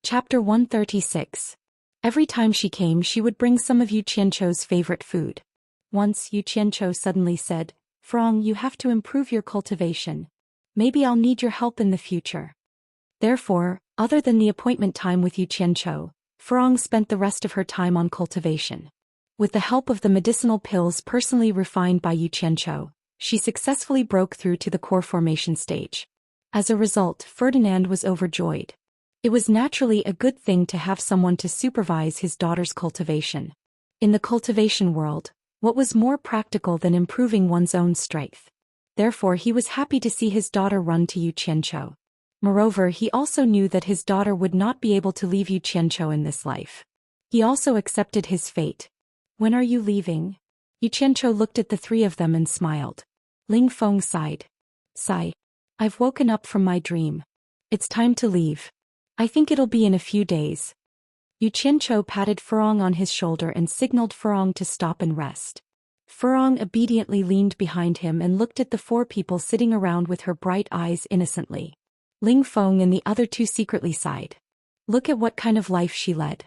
Chapter 136. Every time she came she would bring some of Yu Qianchou's favorite food. Once Yu Qianchou suddenly said, "Furong, you have to improve your cultivation. Maybe I'll need your help in the future." Therefore, other than the appointment time with Yu Qianchou, Furong spent the rest of her time on cultivation. With the help of the medicinal pills personally refined by Yu Qianchou, she successfully broke through to the core formation stage. As a result, Ferdinand was overjoyed. It was naturally a good thing to have someone to supervise his daughter's cultivation. In the cultivation world, what was more practical than improving one's own strength? Therefore he was happy to see his daughter run to Yu Qianchou. Moreover, he also knew that his daughter would not be able to leave Yu Qianchou in this life. He also accepted his fate. "When are you leaving?" Yu Qianchou looked at the three of them and smiled. Ling Feng sighed. "Sigh. I've woken up from my dream. It's time to leave. I think it'll be in a few days." Yu Qianchou patted Furong on his shoulder and signaled Furong to stop and rest. Furong obediently leaned behind him and looked at the four people sitting around with her bright eyes innocently. Ling Feng and the other two secretly sighed. Look at what kind of life she led.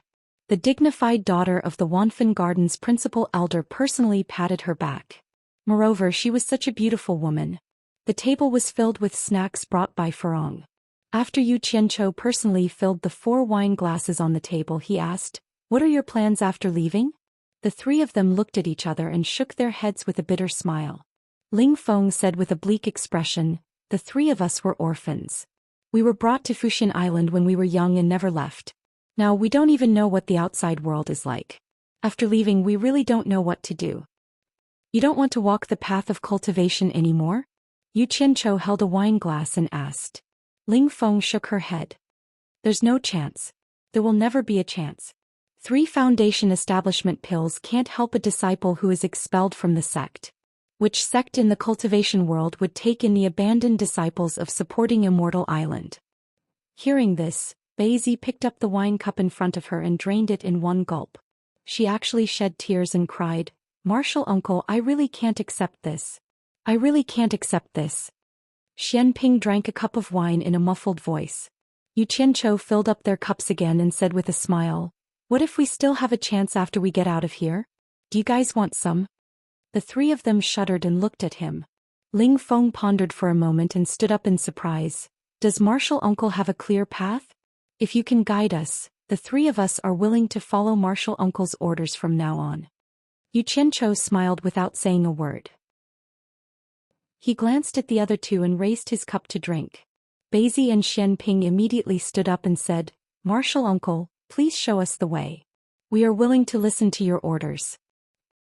The dignified daughter of the Wanfen Garden's principal elder personally patted her back. Moreover, she was such a beautiful woman. The table was filled with snacks brought by Furong. After Yu Qianchou personally filled the 4 wine glasses on the table, he asked, "What are your plans after leaving?" The three of them looked at each other and shook their heads with a bitter smile. Ling Feng said with a bleak expression, "The three of us were orphans. We were brought to Fuxian Island when we were young and never left. Now we don't even know what the outside world is like. After leaving we really don't know what to do." "You don't want to walk the path of cultivation anymore?" Yu Qianchou held a wine glass and asked. Ling Feng shook her head. "There's no chance. There will never be a chance. 3 foundation establishment pills can't help a disciple who is expelled from the sect. Which sect in the cultivation world would take in the abandoned disciples of supporting Immortal Island?" Hearing this, Baizi picked up the wine cup in front of her and drained it in one gulp. She actually shed tears and cried, "Martial uncle, I really can't accept this. I really can't accept this." Xianping drank a cup of wine in a muffled voice. Yu Qianchou filled up their cups again and said with a smile, "What if we still have a chance after we get out of here? Do you guys want some?" The three of them shuddered and looked at him. Ling Feng pondered for a moment and stood up in surprise. "Does Martial Uncle have a clear path? If you can guide us, the 3 of us are willing to follow Martial Uncle's orders from now on." Yu Qianchou smiled without saying a word. He glanced at the other 2 and raised his cup to drink. Baizi and Xianping immediately stood up and said, "Martial Uncle, please show us the way. We are willing to listen to your orders."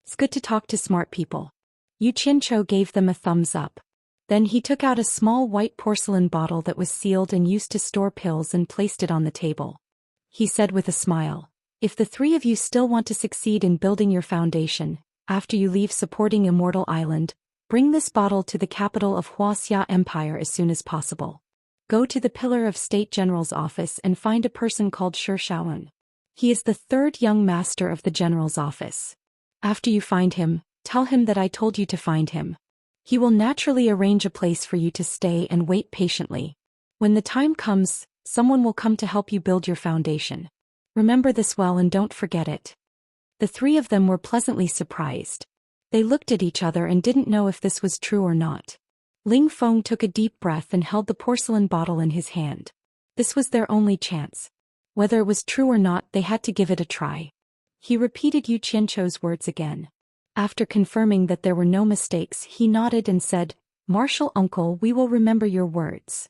"It's good to talk to smart people." Yu Qianchou gave them a thumbs up. Then he took out a small white porcelain bottle that was sealed and used to store pills and placed it on the table. He said with a smile, "If the 3 of you still want to succeed in building your foundation, after you leave supporting Immortal Island, bring this bottle to the capital of Huaxia Empire as soon as possible. Go to the Pillar of State General's office and find a person called Shi Shaowen. He is the 3rd young master of the general's office. After you find him, tell him that I told you to find him. He will naturally arrange a place for you to stay and wait patiently. When the time comes, someone will come to help you build your foundation. Remember this well and don't forget it." The 3 of them were pleasantly surprised. They looked at each other and didn't know if this was true or not. Ling Feng took a deep breath and held the porcelain bottle in his hand. This was their only chance. Whether it was true or not, they had to give it a try. He repeated Yu Qianchou's words again. After confirming that there were no mistakes, he nodded and said, "Martial Uncle, we will remember your words.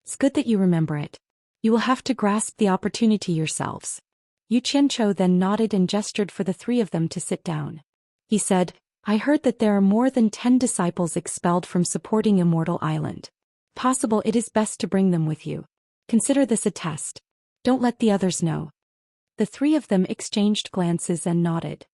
It's good that you remember it. You will have to grasp the opportunity yourselves." Yu Qianchou then nodded and gestured for the 3 of them to sit down. He said, "I heard that there are more than 10 disciples expelled from supporting Immortal Island. Possible it is best to bring them with you. Consider this a test. Don't let the others know." The 3 of them exchanged glances and nodded.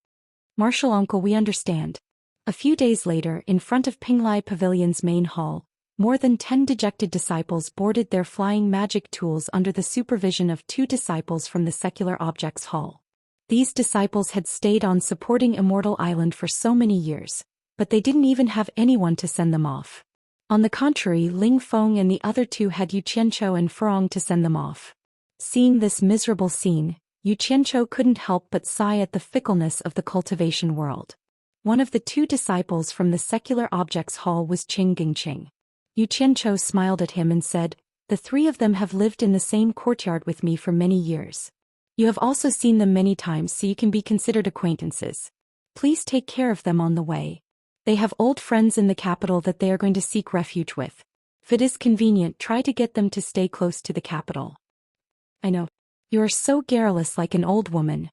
"Martial Uncle, we understand." A few days later, in front of Pinglai Pavilion's main hall, more than 10 dejected disciples boarded their flying magic tools under the supervision of 2 disciples from the Secular Objects Hall. These disciples had stayed on supporting Immortal Island for so many years, but they didn't even have anyone to send them off. On the contrary, Ling Feng and the other 2 had Yu Qianchou and Furong to send them off. Seeing this miserable scene, Yu Qianqiu couldn't help but sigh at the fickleness of the cultivation world. One of the two disciples from the secular objects hall was Qing Gingqing. Yu Qianqiu smiled at him and said, "The three of them have lived in the same courtyard with me for many years. You have also seen them many times, so you can be considered acquaintances. Please take care of them on the way. They have old friends in the capital that they are going to seek refuge with. If it is convenient, try to get them to stay close to the capital." "I know. You are so garrulous like an old woman."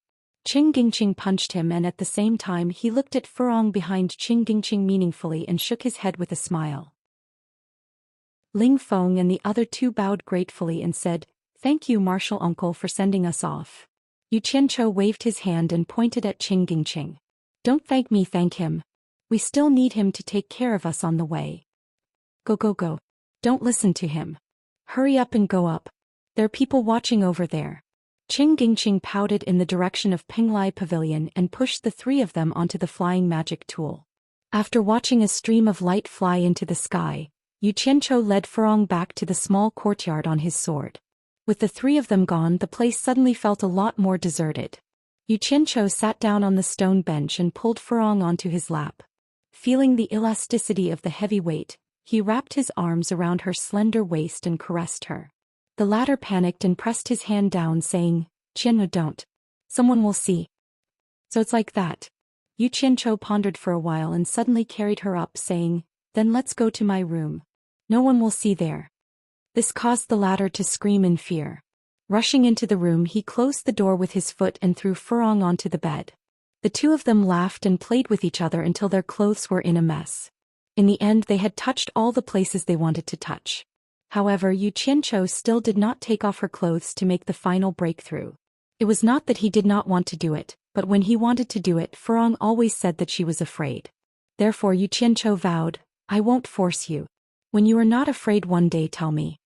Qing Gingqing punched him, and at the same time he looked at Furong behind Qing Gingqing meaningfully and shook his head with a smile. Ling Feng and the other two bowed gratefully and said, "Thank you, Martial Uncle, for sending us off." Yu Qianqiu waved his hand and pointed at Qing Gingqing. "Don't thank me, thank him. We still need him to take care of us on the way. Go go go. Don't listen to him. Hurry up and go up. There are people watching over there." Qing Gingqing pouted in the direction of Pinglai Pavilion and pushed the three of them onto the flying magic tool. After watching a stream of light fly into the sky, Yu Qianqiu led Furong back to the small courtyard on his sword. With the three of them gone, the place suddenly felt a lot more deserted. Yu Qianqiu sat down on the stone bench and pulled Furong onto his lap. Feeling the elasticity of the heavy weight, he wrapped his arms around her slender waist and caressed her. The latter panicked and pressed his hand down, saying, "Qianqiu, don't. Someone will see." "So it's like that." Yu Qianqiu pondered for a while and suddenly carried her up, saying, "Then let's go to my room. No one will see there." This caused the latter to scream in fear. Rushing into the room, he closed the door with his foot and threw Furong onto the bed. The two of them laughed and played with each other until their clothes were in a mess. In the end, they had touched all the places they wanted to touch. However, Yu Qianqiu still did not take off her clothes to make the final breakthrough. It was not that he did not want to do it, but when he wanted to do it, Furong always said that she was afraid. Therefore Yu Qianqiu vowed, "I won't force you. When you are not afraid one day, tell me."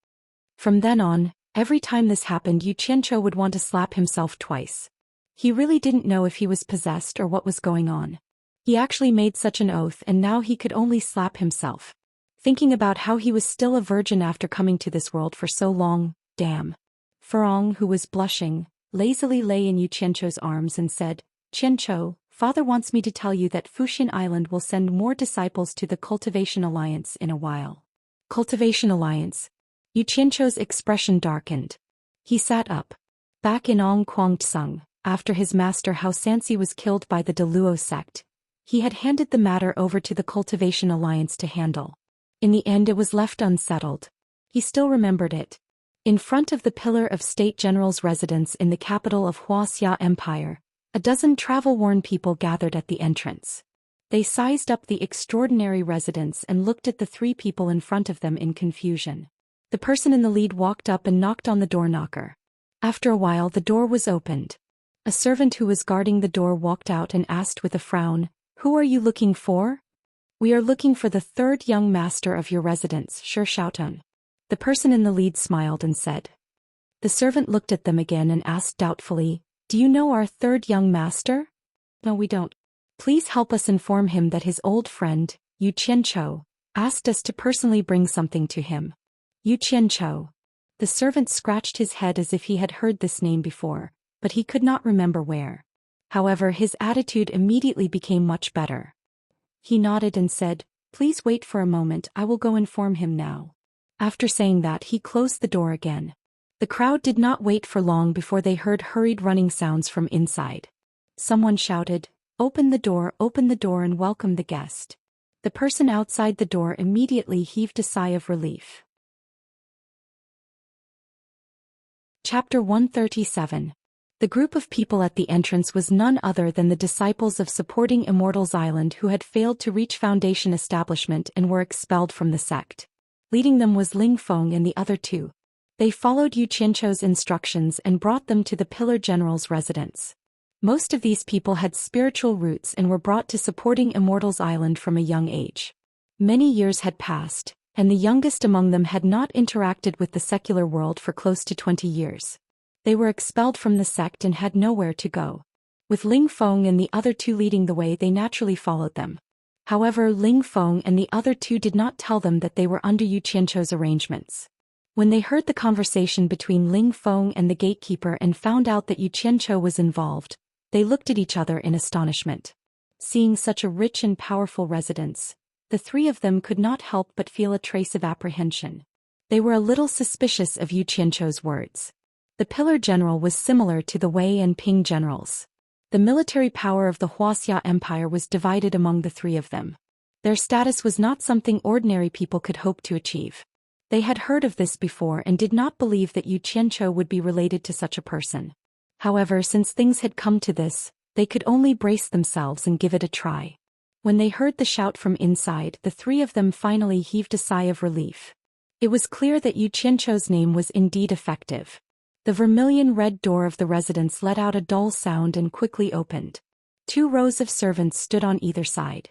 From then on, every time this happened, Yu Qianqiu would want to slap himself twice. He really didn't know if he was possessed or what was going on. He actually made such an oath, and now he could only slap himself. Thinking about how he was still a virgin after coming to this world for so long, damn. Furong, who was blushing, lazily lay in Yu Qianqiu's arms and said, "Qianqiu, Father wants me to tell you that Fuxian Island will send more disciples to the Cultivation Alliance in a while." Cultivation Alliance. Yu Qianqiu's expression darkened. He sat up. Back in Ong Kwangtsung, after his master Hao Sansi was killed by the Deluo sect, he had handed the matter over to the Cultivation Alliance to handle. In the end, it was left unsettled. He still remembered it. In front of the Pillar of State General's residence in the capital of Huaxia Empire, a dozen travel-worn people gathered at the entrance. They sized up the extraordinary residence and looked at the three people in front of them in confusion. The person in the lead walked up and knocked on the door knocker. After a while, the door was opened. A servant who was guarding the door walked out and asked with a frown, "Who are you looking for?" "We are looking for the third young master of your residence, Shi Shaotong." The person in the lead smiled and said. The servant looked at them again and asked doubtfully, "Do you know our third young master?" "No, we don't. Please help us inform him that his old friend, Yu Qianqiu, asked us to personally bring something to him." Yu Qianqiu. The servant scratched his head as if he had heard this name before, but he could not remember where. However, his attitude immediately became much better. He nodded and said, "Please wait for a moment, I will go inform him now." After saying that, he closed the door again. The crowd did not wait for long before they heard hurried running sounds from inside. Someone shouted, open the door and welcome the guest." The person outside the door immediately heaved a sigh of relief. Chapter 137. The group of people at the entrance was none other than the disciples of Supporting Immortals Island who had failed to reach Foundation establishment and were expelled from the sect. Leading them was Ling Feng and the other two. They followed Yu Qianqiu's instructions and brought them to the Pillar General's residence. Most of these people had spiritual roots and were brought to Supporting Immortals Island from a young age. Many years had passed, and the youngest among them had not interacted with the secular world for close to 20 years. They were expelled from the sect and had nowhere to go. With Ling Feng and the other two leading the way, they naturally followed them. However, Ling Feng and the other two did not tell them that they were under Yu Qianqiu's arrangements. When they heard the conversation between Ling Feng and the gatekeeper and found out that Yu Qianqiu was involved, they looked at each other in astonishment. Seeing such a rich and powerful residence, the three of them could not help but feel a trace of apprehension. They were a little suspicious of Yu Qianqiu's words. The Pillar General was similar to the Wei and Ping generals. The military power of the Huaxia Empire was divided among the three of them. Their status was not something ordinary people could hope to achieve. They had heard of this before and did not believe that Yu Qianqiu would be related to such a person. However, since things had come to this, they could only brace themselves and give it a try. When they heard the shout from inside, the three of them finally heaved a sigh of relief. It was clear that Yu Qianqiu's name was indeed effective. The vermilion-red door of the residence let out a dull sound and quickly opened. 2 rows of servants stood on either side.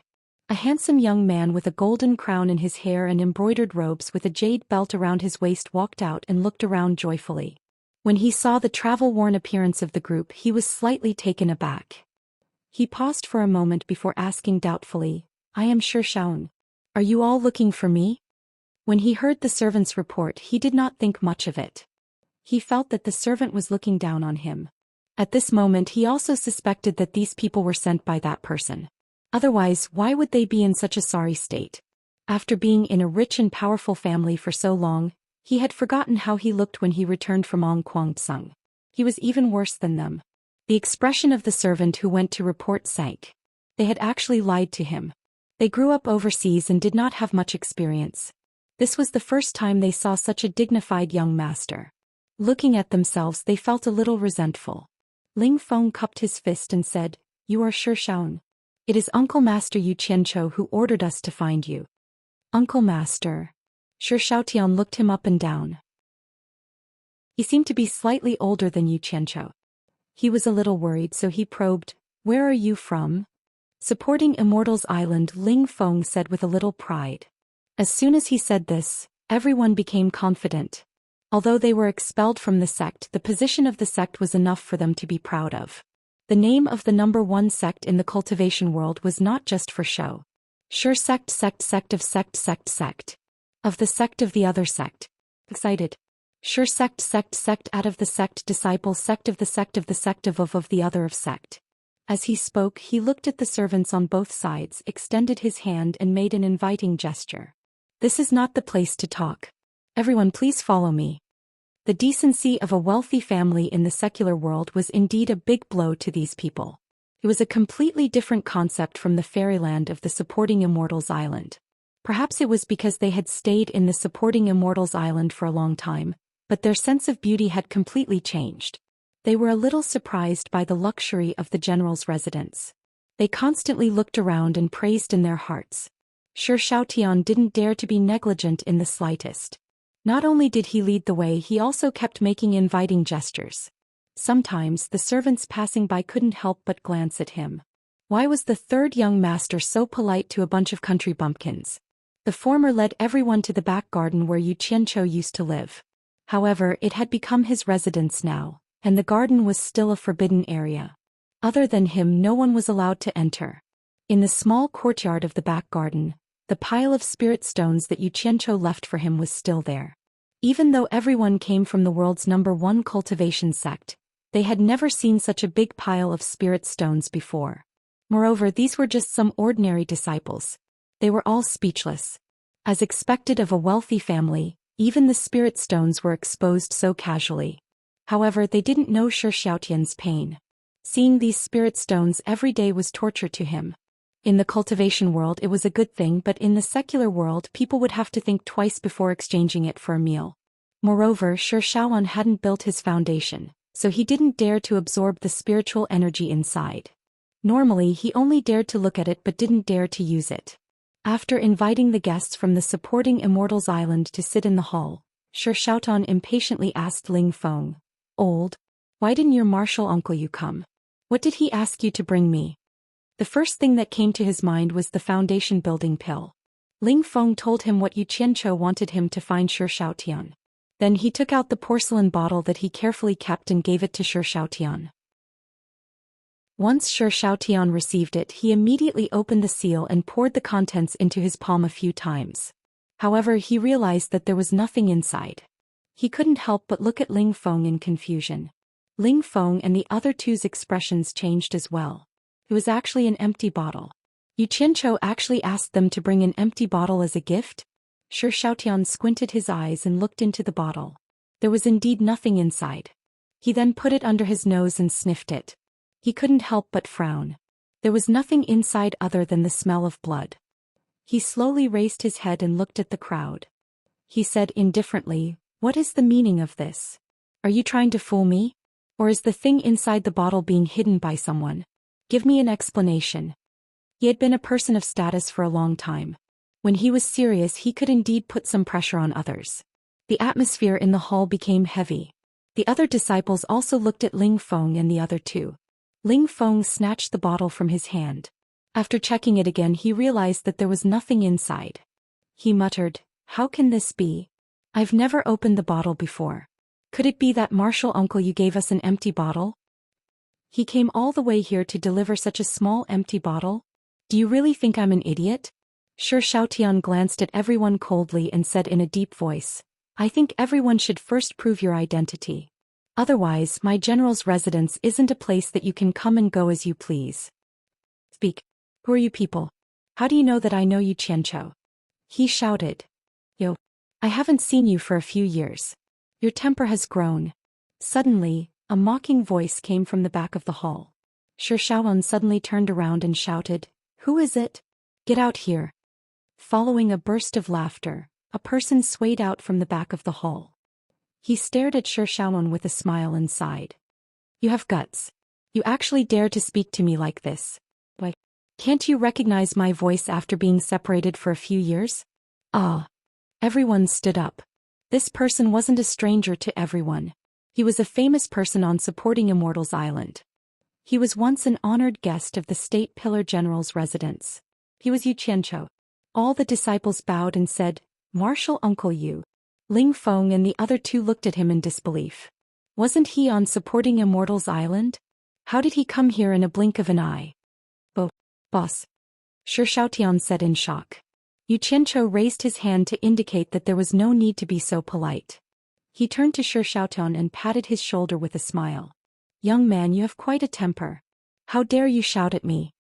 A handsome young man with a golden crown in his hair and embroidered robes with a jade belt around his waist walked out and looked around joyfully. When he saw the travel-worn appearance of the group, he was slightly taken aback. He paused for a moment before asking doubtfully, "I am Shi Shaoan. Are you all looking for me?" When he heard the servant's report, he did not think much of it. He felt that the servant was looking down on him. At this moment, he also suspected that these people were sent by that person. Otherwise, why would they be in such a sorry state? After being in a rich and powerful family for so long, he had forgotten how he looked when he returned from Ongquangsung. He was even worse than them. The expression of the servant who went to report sank. They had actually lied to him. They grew up overseas and did not have much experience. This was the first time they saw such a dignified young master. Looking at themselves, they felt a little resentful. Ling Feng cupped his fist and said, "You are Shi Shaoan. It is Uncle Master Yu Qianqiu who ordered us to find you." "Uncle Master." Shi Shaotian looked him up and down. He seemed to be slightly older than Yu Qianqiu. He was a little worried, so he probed, "Where are you from?" "Supporting Immortals Island," Ling Feng said with a little pride. As soon as he said this, everyone became confident. Although they were expelled from the sect, the position of the sect was enough for them to be proud of. The name of the number 1 sect in the cultivation world was not just for show. Sure sect of the sect of the other sect. Excited. Sure sect out of the sect disciple sect of the sect of the sect of the other of sect. As he spoke, he looked at the servants on both sides, extended his hand and made an inviting gesture. "This is not the place to talk. Everyone, please follow me." The decency of a wealthy family in the secular world was indeed a big blow to these people. It was a completely different concept from the fairyland of the Supporting Immortals Island. Perhaps it was because they had stayed in the Supporting Immortals Island for a long time, but their sense of beauty had completely changed. They were a little surprised by the luxury of the general's residence. They constantly looked around and praised in their hearts. Shi Shaotian didn't dare to be negligent in the slightest. Not only did he lead the way, he also kept making inviting gestures. Sometimes the servants passing by couldn't help but glance at him. Why was the third young master so polite to a bunch of country bumpkins? The former led everyone to the back garden where Yu Qianqiu used to live. However, it had become his residence now, and the garden was still a forbidden area. Other than him, no one was allowed to enter. In the small courtyard of the back garden, the pile of spirit stones that Yu Qianqiu left for him was still there. Even though everyone came from the world's number 1 cultivation sect, they had never seen such a big pile of spirit stones before. Moreover, these were just some ordinary disciples. They were all speechless. As expected of a wealthy family, even the spirit stones were exposed so casually. However, they didn't know Shi Shaotian's pain. Seeing these spirit stones every day was torture to him. In the cultivation world it was a good thing, but in the secular world people would have to think twice before exchanging it for a meal. Moreover, Shi Shaoan hadn't built his foundation, so he didn't dare to absorb the spiritual energy inside. Normally he only dared to look at it but didn't dare to use it. After inviting the guests from the Supporting Immortals Island to sit in the hall, Shi Shaotan impatiently asked Ling Feng, "Old, why didn't your martial uncle you come? What did he ask you to bring me?" The first thing that came to his mind was the foundation building pill. Ling Feng told him what Yu Qianqiu wanted him to find Shi Shaotian. Then he took out the porcelain bottle that he carefully kept and gave it to Shi Shaotian. Once Shi Shaotian received it, he immediately opened the seal and poured the contents into his palm a few times. However, he realized that there was nothing inside. He couldn't help but look at Ling Feng in confusion. Ling Feng and the other two's expressions changed as well. It was actually an empty bottle. Yu Qianqiu actually asked them to bring an empty bottle as a gift? Shi Shaotian squinted his eyes and looked into the bottle. There was indeed nothing inside. He then put it under his nose and sniffed it. He couldn't help but frown. There was nothing inside other than the smell of blood. He slowly raised his head and looked at the crowd. He said indifferently, "What is the meaning of this? Are you trying to fool me? Or is the thing inside the bottle being hidden by someone? Give me an explanation." He had been a person of status for a long time. When he was serious, he could indeed put some pressure on others. The atmosphere in the hall became heavy. The other disciples also looked at Ling Feng and the other two. Ling Feng snatched the bottle from his hand. After checking it again, he realized that there was nothing inside. He muttered, "How can this be? I've never opened the bottle before. Could it be that martial uncle you gave us an empty bottle? He came all the way here to deliver such a small empty bottle? Do you really think I'm an idiot?" Shi Shaotian glanced at everyone coldly and said in a deep voice, "I think everyone should first prove your identity. Otherwise, my general's residence isn't a place that you can come and go as you please. Speak. Who are you people? How do you know that I know Yu Qianqiu?" He shouted. "Yo, I haven't seen you for a few years. Your temper has grown." Suddenly, a mocking voice came from the back of the hall. Shi Shaoan suddenly turned around and shouted, "Who is it? Get out here." Following a burst of laughter, a person swayed out from the back of the hall. He stared at Shi Shaoan with a smile and sighed. "You have guts. You actually dare to speak to me like this. Why, can't you recognize my voice after being separated for a few years?" Ah! Everyone stood up. This person wasn't a stranger to everyone. He was a famous person on Supporting Immortals Island. He was once an honored guest of the State Pillar General's residence. He was Yu Qianqiu. All the disciples bowed and said, "Martial Uncle Yu." Ling Feng and the other two looked at him in disbelief. Wasn't he on Supporting Immortals Island? How did he come here in a blink of an eye? "Oh, boss," Shi Shaotian said in shock. Yu Qianqiu raised his hand to indicate that there was no need to be so polite. He turned to Shi Shaotian and patted his shoulder with a smile. "Young man, you have quite a temper. How dare you shout at me?"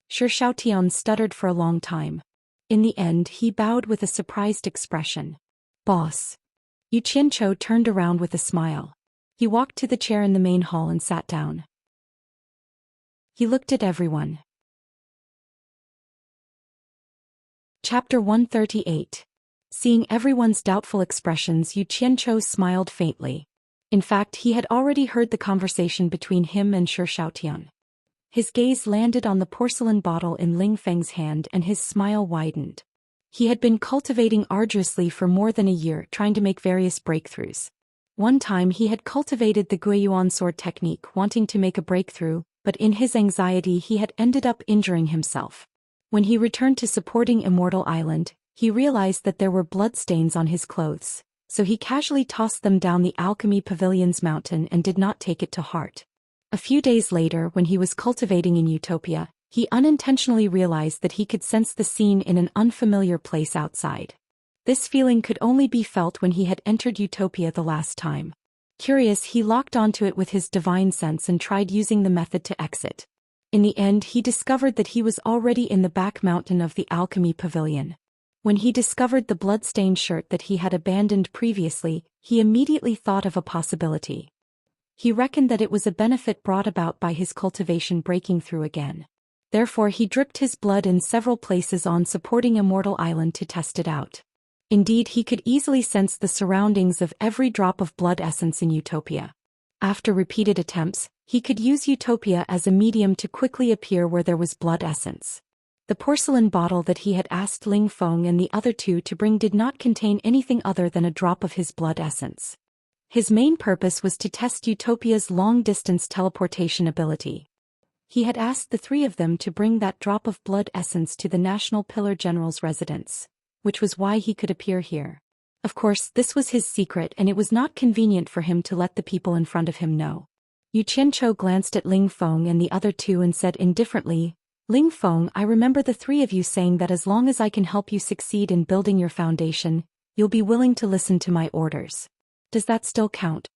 Shi Shaotian stuttered for a long time. In the end, he bowed with a surprised expression. "Boss." Yu Qianqiu turned around with a smile. He walked to the chair in the main hall and sat down. He looked at everyone. Chapter 138. Seeing everyone's doubtful expressions, Yu Qianqiu smiled faintly. In fact, he had already heard the conversation between him and Shi Shaotian. His gaze landed on the porcelain bottle in Ling Feng's hand and his smile widened. He had been cultivating arduously for more than a year, trying to make various breakthroughs. One time he had cultivated the Guiyuan sword technique, wanting to make a breakthrough, but in his anxiety he had ended up injuring himself. When he returned to Supporting Immortal Island, he realized that there were bloodstains on his clothes, so he casually tossed them down the Alchemy Pavilion's mountain and did not take it to heart. A few days later, when he was cultivating in Utopia, he unintentionally realized that he could sense the scene in an unfamiliar place outside. This feeling could only be felt when he had entered Utopia the last time. Curious, he locked onto it with his divine sense and tried using the method to exit. In the end, he discovered that he was already in the back mountain of the Alchemy Pavilion. When he discovered the blood-stained shirt that he had abandoned previously, he immediately thought of a possibility. He reckoned that it was a benefit brought about by his cultivation breaking through again. Therefore he dripped his blood in several places on Supporting Immortal Island to test it out. Indeed, he could easily sense the surroundings of every drop of blood essence in Utopia. After repeated attempts, he could use Utopia as a medium to quickly appear where there was blood essence. The porcelain bottle that he had asked Ling Feng and the other two to bring did not contain anything other than a drop of his blood essence. His main purpose was to test Utopia's long-distance teleportation ability. He had asked the three of them to bring that drop of blood essence to the National Pillar General's residence, which was why he could appear here. Of course, this was his secret and it was not convenient for him to let the people in front of him know. Yu Qianqiu glanced at Ling Feng and the other two and said indifferently, "Ling Feng, I remember the three of you saying that as long as I can help you succeed in building your foundation, you'll be willing to listen to my orders. Does that still count?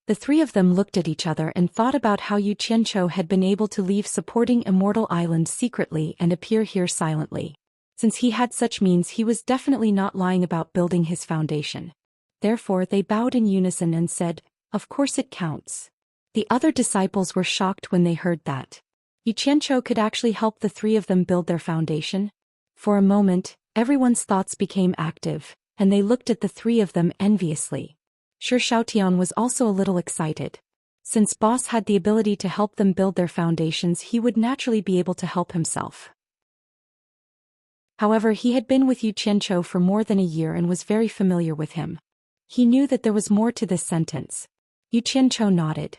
The three of them looked at each other and thought about how Yu Qianqiu had been able to leave supporting Immortal Island secretly and appear here silently. Since he had such means, he was definitely not lying about building his foundation. Therefore they bowed in unison and said, "Of course it counts." The other disciples were shocked when they heard that Yu Qianqiu could actually help the three of them build their foundation. For a moment, everyone's thoughts became active, and they looked at the three of them enviously. Shi Shaotian was also a little excited. Since Boss had the ability to help them build their foundations, he would naturally be able to help himself. However, he had been with Yu Qianqiu for more than a year and was very familiar with him. He knew that there was more to this sentence. Yu Qianqiu nodded.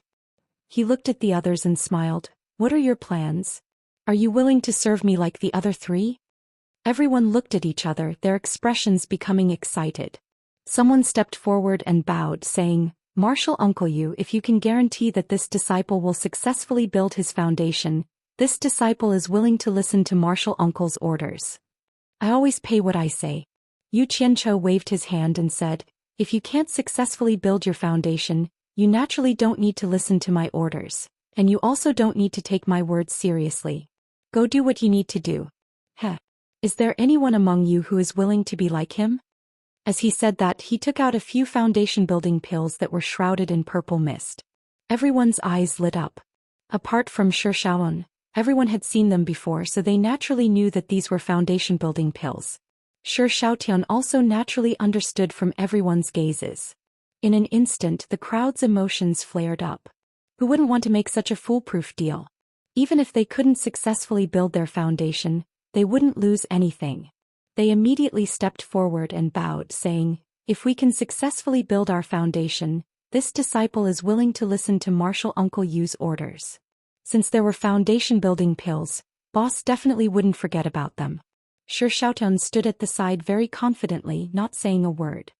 He looked at the others and smiled. "What are your plans? Are you willing to serve me like the other three?" Everyone looked at each other, their expressions becoming excited. Someone stepped forward and bowed, saying, "Martial Uncle Yu, if you can guarantee that this disciple will successfully build his foundation, this disciple is willing to listen to Martial Uncle's orders. I always pay what I say." Yu Qianqiu waved his hand and said, "If you can't successfully build your foundation, you naturally don't need to listen to my orders, and you also don't need to take my words seriously. Go do what you need to do. Heh. Is there anyone among you who is willing to be like him?" As he said that, he took out a few foundation-building pills that were shrouded in purple mist. Everyone's eyes lit up. Apart from Shi Shaoan, everyone had seen them before, so they naturally knew that these were foundation-building pills. Shi Shaotian also naturally understood from everyone's gazes. In an instant, the crowd's emotions flared up. Who wouldn't want to make such a foolproof deal? Even if they couldn't successfully build their foundation, they wouldn't lose anything. They immediately stepped forward and bowed, saying, "If we can successfully build our foundation, this disciple is willing to listen to Martial Uncle Yu's orders." Since there were foundation-building pills, Boss definitely wouldn't forget about them. Shi Shaotian stood at the side very confidently, not saying a word.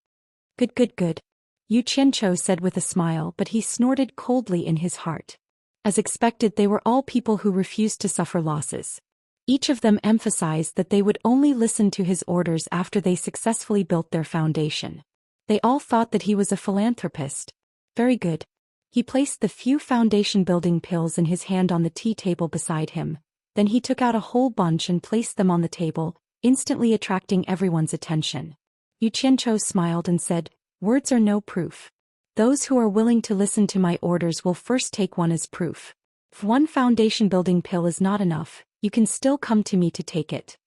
"Good, good, good," Yu Qianqiu said with a smile, but he snorted coldly in his heart. As expected, they were all people who refused to suffer losses. Each of them emphasized that they would only listen to his orders after they successfully built their foundation. They all thought that he was a philanthropist. Very good. He placed the few foundation-building pills in his hand on the tea table beside him. Then he took out a whole bunch and placed them on the table, instantly attracting everyone's attention. Yu Qianqiu smiled and said, "Words are no proof. Those who are willing to listen to my orders will first take one as proof. If one foundation-building pill is not enough, you can still come to me to take it."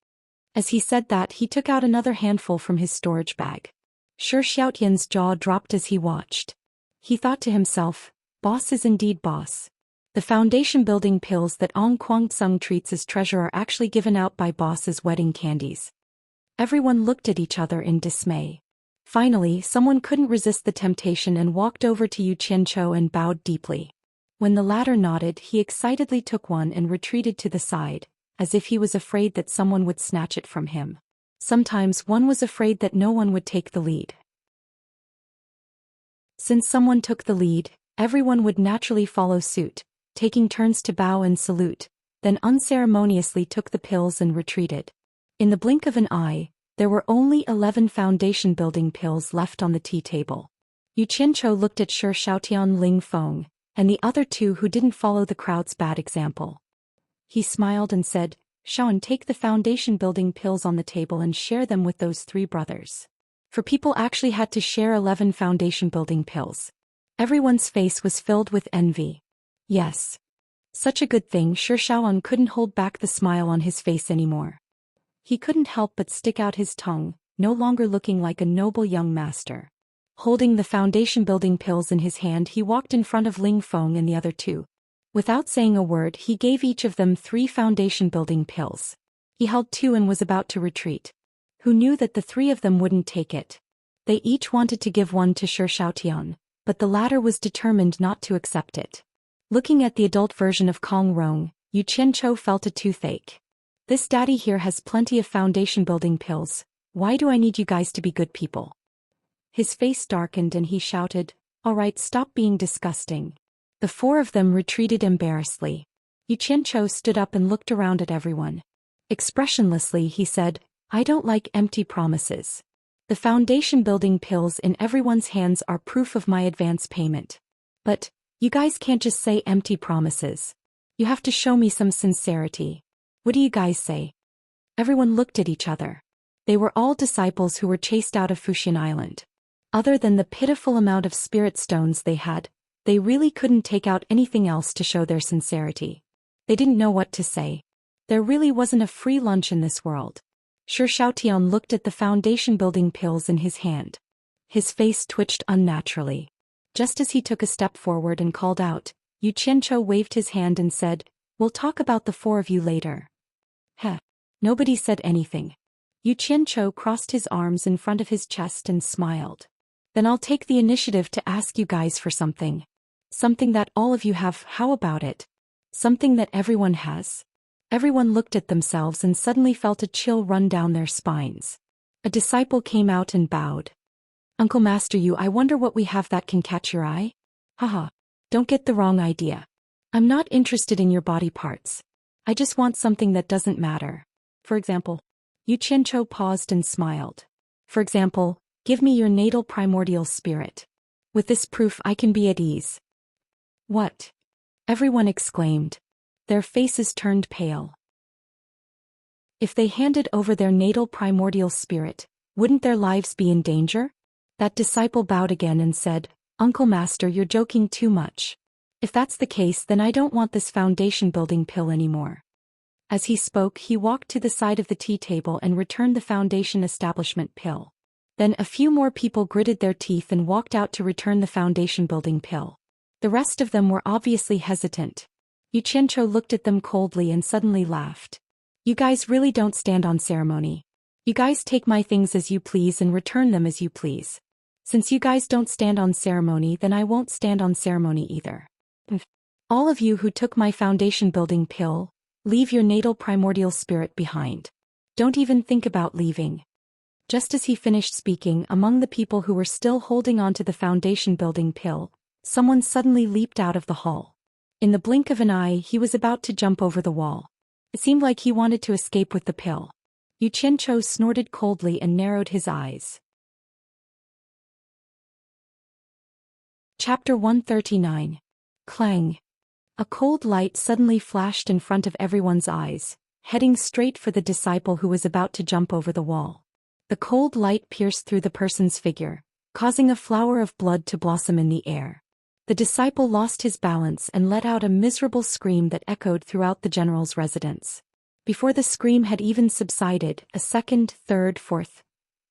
As he said that, he took out another handful from his storage bag. Shi Xiaotian's jaw dropped as he watched. He thought to himself, "Boss is indeed boss." The foundation-building pills that Ong Guangtsung treats as treasure are actually given out by Boss as wedding candies. Everyone looked at each other in dismay. Finally, someone couldn't resist the temptation and walked over to Yu Qianqiu and bowed deeply. When the latter nodded, he excitedly took one and retreated to the side, as if he was afraid that someone would snatch it from him. Sometimes one was afraid that no one would take the lead. Since someone took the lead, everyone would naturally follow suit, taking turns to bow and salute, then unceremoniously took the pills and retreated. In the blink of an eye, there were only 11 foundation-building pills left on the tea table. Yu Qianqiu looked at Shi Shaotian, Ling Feng, and the other two who didn't follow the crowd's bad example. He smiled and said, "Shaoan, take the foundation-building pills on the table and share them with those three brothers." For people actually had to share 11 foundation-building pills. Everyone's face was filled with envy. Yes. Such a good thing. Shi Shaoan couldn't hold back the smile on his face anymore. He couldn't help but stick out his tongue, no longer looking like a noble young master. Holding the foundation-building pills in his hand, he walked in front of Ling Feng and the other two. Without saying a word, he gave each of them 3 foundation-building pills. He held 2 and was about to retreat. Who knew that the 3 of them wouldn't take it? They each wanted to give one to Shi Shaotian, but the latter was determined not to accept it. Looking at the adult version of Kong Rong, Yu Qianqiu felt a toothache. This daddy here has plenty of foundation-building pills. Why do I need you guys to be good people? His face darkened and he shouted, "All right, stop being disgusting." The 4 of them retreated embarrassedly. Yu Qianqiu stood up and looked around at everyone. Expressionlessly he said, "I don't like empty promises. The foundation building pills in everyone's hands are proof of my advance payment. But, you guys can't just say empty promises. You have to show me some sincerity. What do you guys say? Everyone looked at each other. They were all disciples who were chased out of Fuxian Island. Other than the pitiful amount of spirit stones they had, they really couldn't take out anything else to show their sincerity. They didn't know what to say. There really wasn't a free lunch in this world. Shi Shaotian looked at the foundation-building pills in his hand. His face twitched unnaturally. Just as he took a step forward and called out, Yu Qianzhou waved his hand and said, "We'll talk about the four of you later." Heh. Nobody said anything. Yu Qianzhou crossed his arms in front of his chest and smiled. "Then I'll take the initiative to ask you guys for something. Something that all of you have. How about it? Something that everyone has?" Everyone looked at themselves and suddenly felt a chill run down their spines. A disciple came out and bowed. "Uncle Master Yu, I wonder what we have that can catch your eye?" "Haha. Don't get the wrong idea. I'm not interested in your body parts. I just want something that doesn't matter. For example." Yu Qianzhou paused and smiled. "For example, give me your natal primordial spirit. With this proof I can be at ease." "What?" everyone exclaimed. Their faces turned pale. If they handed over their natal primordial spirit, wouldn't their lives be in danger? That disciple bowed again and said, "Uncle Master, you're joking too much. If that's the case, then I don't want this foundation-building pill anymore." As he spoke, he walked to the side of the tea table and returned the foundation establishment pill. Then a few more people gritted their teeth and walked out to return the foundation-building pill. The rest of them were obviously hesitant. Yu Qianzhou looked at them coldly and suddenly laughed. "You guys really don't stand on ceremony. You guys take my things as you please and return them as you please. Since you guys don't stand on ceremony, then I won't stand on ceremony either. All of you who took my foundation-building pill, leave your natal primordial spirit behind. Don't even think about leaving." Just as he finished speaking, among the people who were still holding on to the foundation-building pill, someone suddenly leaped out of the hall. In the blink of an eye, he was about to jump over the wall. It seemed like he wanted to escape with the pill. Yu Qianzhou snorted coldly and narrowed his eyes. Chapter 139. Clang. A cold light suddenly flashed in front of everyone's eyes, heading straight for the disciple who was about to jump over the wall. The cold light pierced through the person's figure, causing a flower of blood to blossom in the air. The disciple lost his balance and let out a miserable scream that echoed throughout the general's residence. Before the scream had even subsided, a second, third, fourth.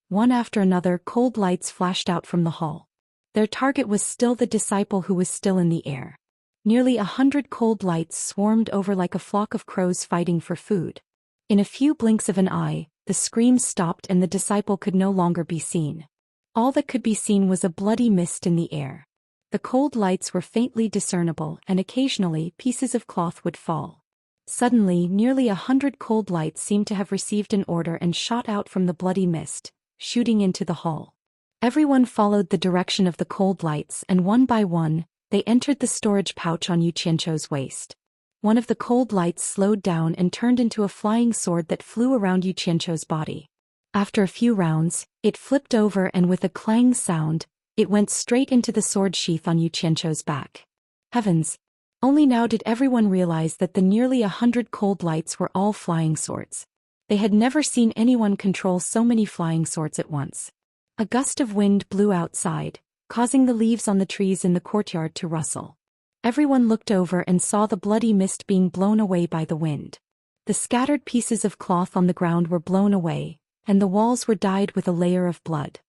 One after another, cold lights flashed out from the hall. Their target was still the disciple who was still in the air. Nearly 100 cold lights swarmed over like a flock of crows fighting for food. In a few blinks of an eye, the scream stopped and the disciple could no longer be seen. All that could be seen was a bloody mist in the air. The cold lights were faintly discernible and occasionally pieces of cloth would fall. Suddenly, nearly 100 cold lights seemed to have received an order and shot out from the bloody mist, shooting into the hall. Everyone followed the direction of the cold lights and one by one, they entered the storage pouch on Yu Qianzhou's waist. One of the cold lights slowed down and turned into a flying sword that flew around Yu Qianzhou's body. After a few rounds, it flipped over and with a clang sound, it went straight into the sword sheath on Yu Qianzhou's back. Heavens! Only now did everyone realize that the nearly 100 cold lights were all flying swords. They had never seen anyone control so many flying swords at once. A gust of wind blew outside, causing the leaves on the trees in the courtyard to rustle. Everyone looked over and saw the bloody mist being blown away by the wind. The scattered pieces of cloth on the ground were blown away, and the walls were dyed with a layer of blood.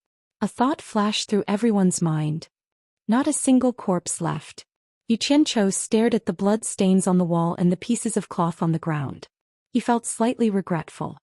A thought flashed through everyone's mind. Not a single corpse left. Yu Qianzhou stared at the blood stains on the wall and the pieces of cloth on the ground. He felt slightly regretful.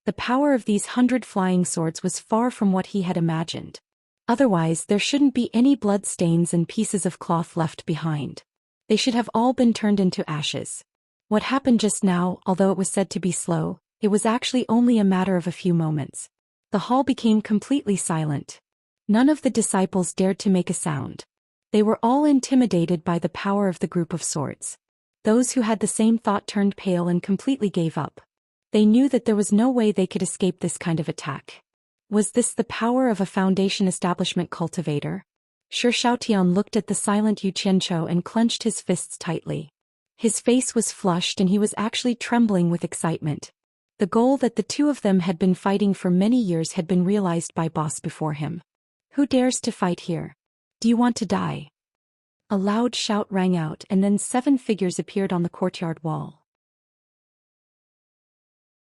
The power of these 100 flying swords was far from what he had imagined. Otherwise, there shouldn't be any blood stains and pieces of cloth left behind. They should have all been turned into ashes. What happened just now, although it was said to be slow, it was actually only a matter of a few moments. The hall became completely silent. None of the disciples dared to make a sound. They were all intimidated by the power of the group of swords. Those who had the same thought turned pale and completely gave up. They knew that there was no way they could escape this kind of attack. Was this the power of a foundation establishment cultivator? Shi Shaotian looked at the silent Yu Qianqiu and clenched his fists tightly. His face was flushed and he was actually trembling with excitement. The goal that the two of them had been fighting for many years had been realized by boss before him. Who dares to fight here? Do you want to die? A loud shout rang out and then 7 figures appeared on the courtyard wall.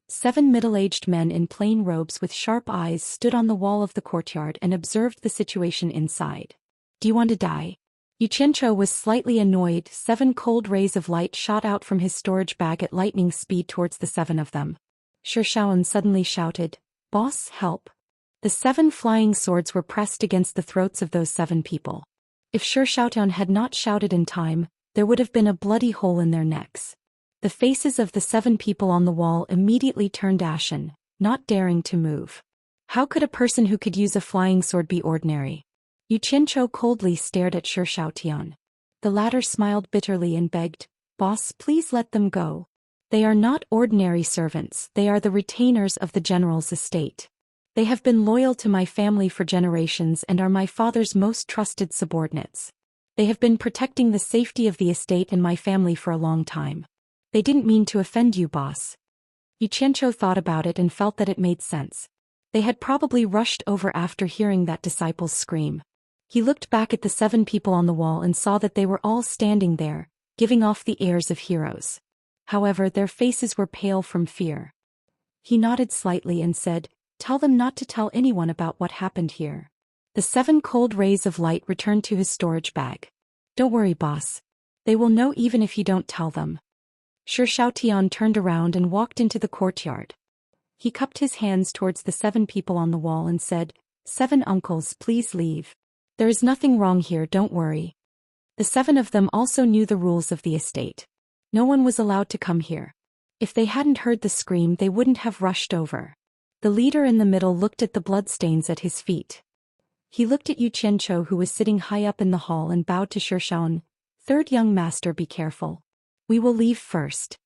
7 middle-aged men in plain robes with sharp eyes stood on the wall of the courtyard and observed the situation inside. Do you want to die? Yu Qianqiu was slightly annoyed. 7 cold rays of light shot out from his storage bag at lightning speed towards the 7 of them. Shi Shaotian suddenly shouted, "Boss, help!" The 7 flying swords were pressed against the throats of those 7 people. If Shi Shaotian had not shouted in time, there would have been a bloody hole in their necks. The faces of the 7 people on the wall immediately turned ashen, not daring to move. How could a person who could use a flying sword be ordinary? Yu Qianqiu coldly stared at Shi Shaotian. The latter smiled bitterly and begged, "Boss, please let them go. They are not ordinary servants, they are the retainers of the general's estate. They have been loyal to my family for generations and are my father's most trusted subordinates. They have been protecting the safety of the estate and my family for a long time. They didn't mean to offend you, boss." Yu Qianqiu thought about it and felt that it made sense. They had probably rushed over after hearing that disciple's scream. He looked back at the 7 people on the wall and saw that they were all standing there, giving off the airs of heroes. However, their faces were pale from fear. He nodded slightly and said, "Tell them not to tell anyone about what happened here." The 7 cold rays of light returned to his storage bag. "Don't worry, boss. They will know even if you don't tell them." Shi Shaotian turned around and walked into the courtyard. He cupped his hands towards the 7 people on the wall and said, "7 uncles, please leave. There is nothing wrong here, don't worry." The 7 of them also knew the rules of the estate. No one was allowed to come here. If they hadn't heard the scream, they wouldn't have rushed over. The leader in the middle looked at the bloodstains at his feet. He looked at Yu Qianqiu, who was sitting high up in the hall, and bowed to Shi Shaotian. "Third young master, be careful. We will leave first."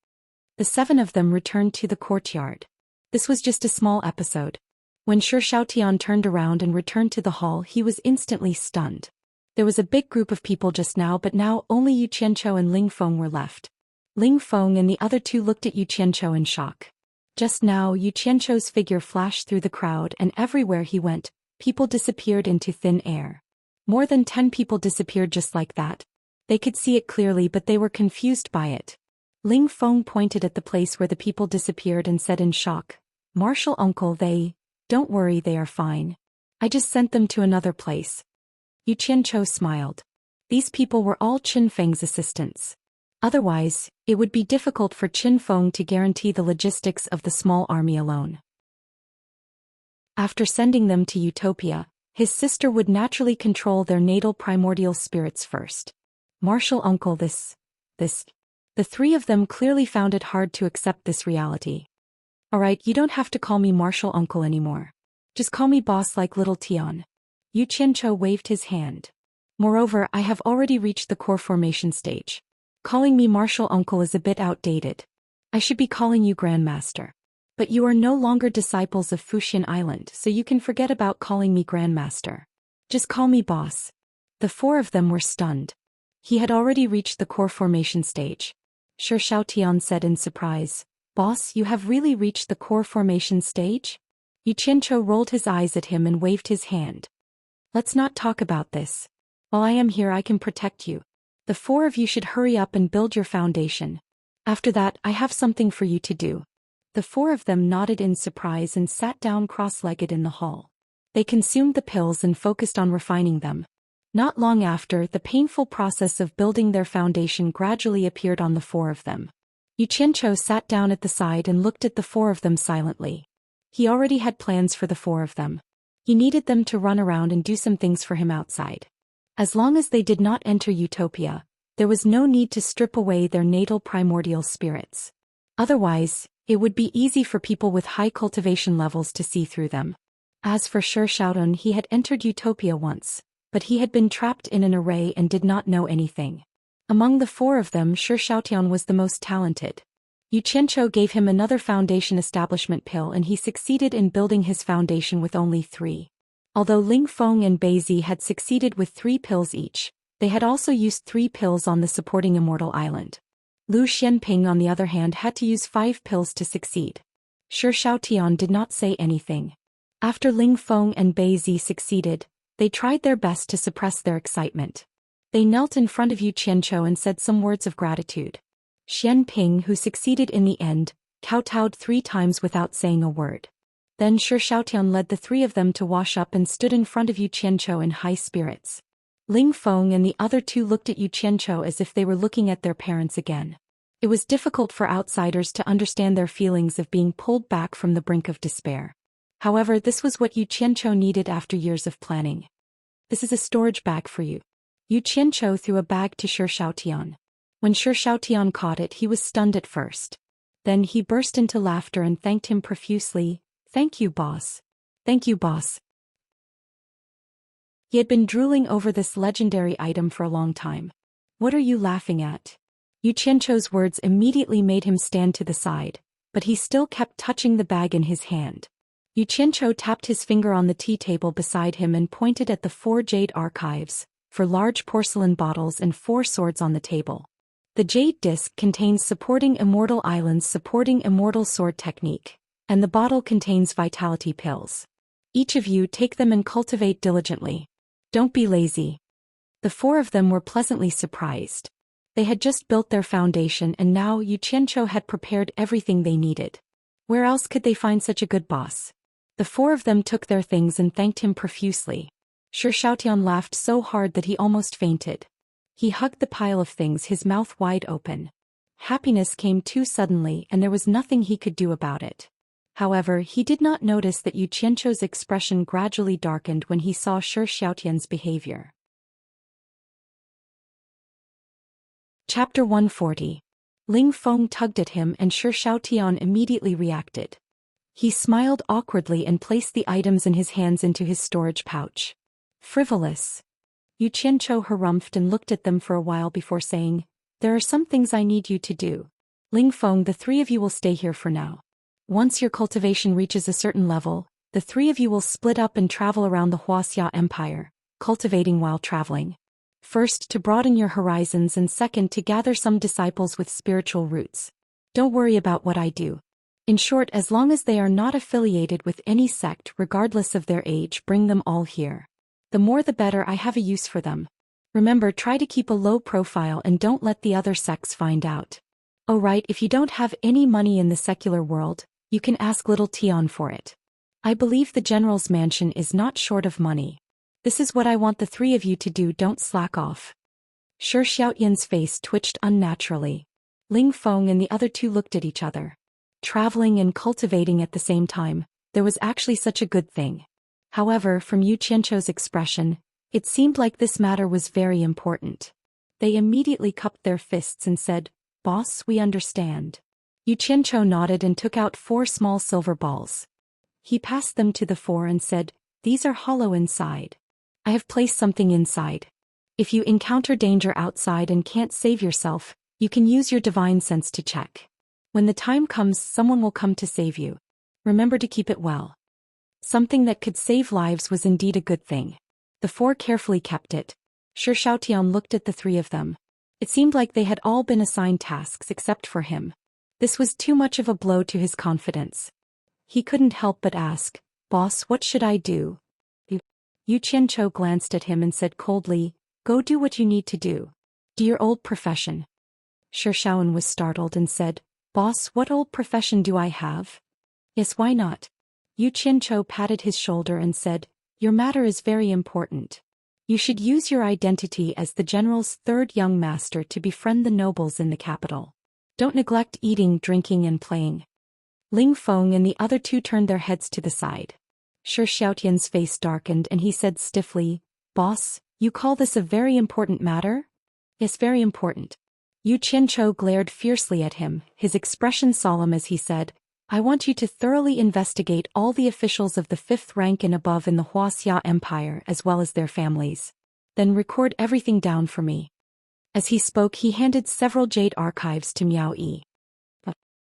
The 7 of them returned to the courtyard. This was just a small episode. When Shi Shaotian turned around and returned to the hall, he was instantly stunned. There was a big group of people just now, but now only Yu Qianqiu and Ling Feng were left. Ling Feng and the other 2 looked at Yu Qianqiu in shock. Just now, Yu Qianqiu's figure flashed through the crowd, and everywhere he went, people disappeared into thin air. More than 10 people disappeared just like that. They could see it clearly, but they were confused by it. Ling Feng pointed at the place where the people disappeared and said in shock, "Martial uncle, don't worry, they are fine. I just sent them to another place." Yu Qianqiu smiled. These people were all Qin Feng's assistants. Otherwise, it would be difficult for Qin Feng to guarantee the logistics of the small army alone. After sending them to Utopia, his sister would naturally control their natal primordial spirits first. Martial uncle, this. The 3 of them clearly found it hard to accept this reality. "Alright, you don't have to call me martial uncle anymore. Just call me boss like little Tian." Yu Qianqiu waved his hand. "Moreover, I have already reached the core formation stage. Calling me martial uncle is a bit outdated. I should be calling you grandmaster. But you are no longer disciples of Fuxian Island, so you can forget about calling me grandmaster. Just call me boss." The 4 of them were stunned. He had already reached the core formation stage. Shi Shaotian said in surprise, "Boss, you have really reached the core formation stage?" Yu Qianqiu rolled his eyes at him and waved his hand. "Let's not talk about this. While I am here, I can protect you. The 4 of you should hurry up and build your foundation. After that, I have something for you to do." The 4 of them nodded in surprise and sat down cross-legged in the hall. They consumed the pills and focused on refining them. Not long after, the painful process of building their foundation gradually appeared on the 4 of them. Yu Qianqiu sat down at the side and looked at the 4 of them silently. He already had plans for the 4 of them. He needed them to run around and do some things for him outside. As long as they did not enter Utopia, there was no need to strip away their natal primordial spirits. Otherwise, it would be easy for people with high cultivation levels to see through them. As for Shi Shaotian, he had entered Utopia once, but he had been trapped in an array and did not know anything. Among the 4 of them, Shi Shaotian was the most talented. Yu Qianchou gave him another foundation establishment pill and he succeeded in building his foundation with only 3. Although Ling Feng and Beizi had succeeded with 3 pills each, they had also used 3 pills on the supporting immortal island. Lu Xianping on the other hand had to use 5 pills to succeed. Shi Shaotian did not say anything. After Ling Feng and Beizi succeeded, they tried their best to suppress their excitement. They knelt in front of Yu Qianchou and said some words of gratitude. Xianping, who succeeded in the end, kowtowed 3 times without saying a word. Then Shi Shaotian led the 3 of them to wash up and stood in front of Yu Qianchou in high spirits. Ling Feng and the other 2 looked at Yu Qianchou as if they were looking at their parents again. It was difficult for outsiders to understand their feelings of being pulled back from the brink of despair. However, this was what Yu Qianchou needed after years of planning. "This is a storage bag for you." Yu Qianchou threw a bag to Shi Shaotian. When Shi Shaotian caught it, he was stunned at first. Then he burst into laughter and thanked him profusely. "Thank you, boss. Thank you, boss." He had been drooling over this legendary item for a long time. "What are you laughing at?" Yu Qianchou's words immediately made him stand to the side, but he still kept touching the bag in his hand. Yu Qianchou tapped his finger on the tea table beside him and pointed at the 4 jade archives, 4 large porcelain bottles and 4 swords on the table. The jade disc contains supporting immortal islands supporting immortal sword technique, and the bottle contains vitality pills. Each of you take them and cultivate diligently. Don't be lazy. The 4 of them were pleasantly surprised. They had just built their foundation and now Yu Qianchou had prepared everything they needed. Where else could they find such a good boss? The 4 of them took their things and thanked him profusely. Shi Shaotian laughed so hard that he almost fainted. He hugged the pile of things, his mouth wide open. Happiness came too suddenly and there was nothing he could do about it. However, he did not notice that Yu Qianchou's expression gradually darkened when he saw Shi Shaotian's behavior. Chapter 140. Ling Feng tugged at him and Shi Shaotian immediately reacted. He smiled awkwardly and placed the items in his hands into his storage pouch. "Frivolous." Yu Qianchou harumphed and looked at them for a while before saying, "There are some things I need you to do. Ling Feng, the 3 of you will stay here for now. Once your cultivation reaches a certain level, the 3 of you will split up and travel around the Huaxia Empire, cultivating while traveling. First, to broaden your horizons and second, to gather some disciples with spiritual roots. Don't worry about what I do. In short, as long as they are not affiliated with any sect regardless of their age, bring them all here. The more the better, I have a use for them. Remember, try to keep a low profile and don't let the other sects find out. Oh right, if you don't have any money in the secular world, you can ask Little Tian for it. I believe the general's mansion is not short of money. This is what I want the 3 of you to do, don't slack off." Shi Shaotian's face twitched unnaturally. Ling Feng and the other 2 looked at each other. Traveling and cultivating at the same time, there was actually such a good thing. However, from Yu Qianchou's expression, it seemed like this matter was very important. They immediately cupped their fists and said, "Boss, we understand." Yu Qianchou nodded and took out 4 small silver balls. He passed them to the 4 and said, "These are hollow inside. I have placed something inside. If you encounter danger outside and can't save yourself, you can use your divine sense to check. When the time comes, someone will come to save you. Remember to keep it well." Something that could save lives was indeed a good thing. The 4 carefully kept it. Shi Shaotian looked at the 3 of them. It seemed like they had all been assigned tasks except for him. This was too much of a blow to his confidence. He couldn't help but ask, "Boss, what should I do?" Yu Qianchou glanced at him and said coldly, "Go do what you need to do. Do your old profession." Shi Shaotian was startled and said, "Boss, what old profession do I have?" "Yes, why not?" Yu Qianchou patted his shoulder and said, "Your matter is very important. You should use your identity as the general's 3rd young master to befriend the nobles in the capital. Don't neglect eating, drinking and playing." Ling Feng and the other 2 turned their heads to the side. Shi Shaotian's face darkened and he said stiffly, "Boss, you call this a very important matter?" "Yes, very important." Yu Qianchou glared fiercely at him, his expression solemn as he said, "I want you to thoroughly investigate all the officials of the 5th rank and above in the Huaxia Empire as well as their families. Then record everything down for me." As he spoke, he handed several jade archives to Miao Yi.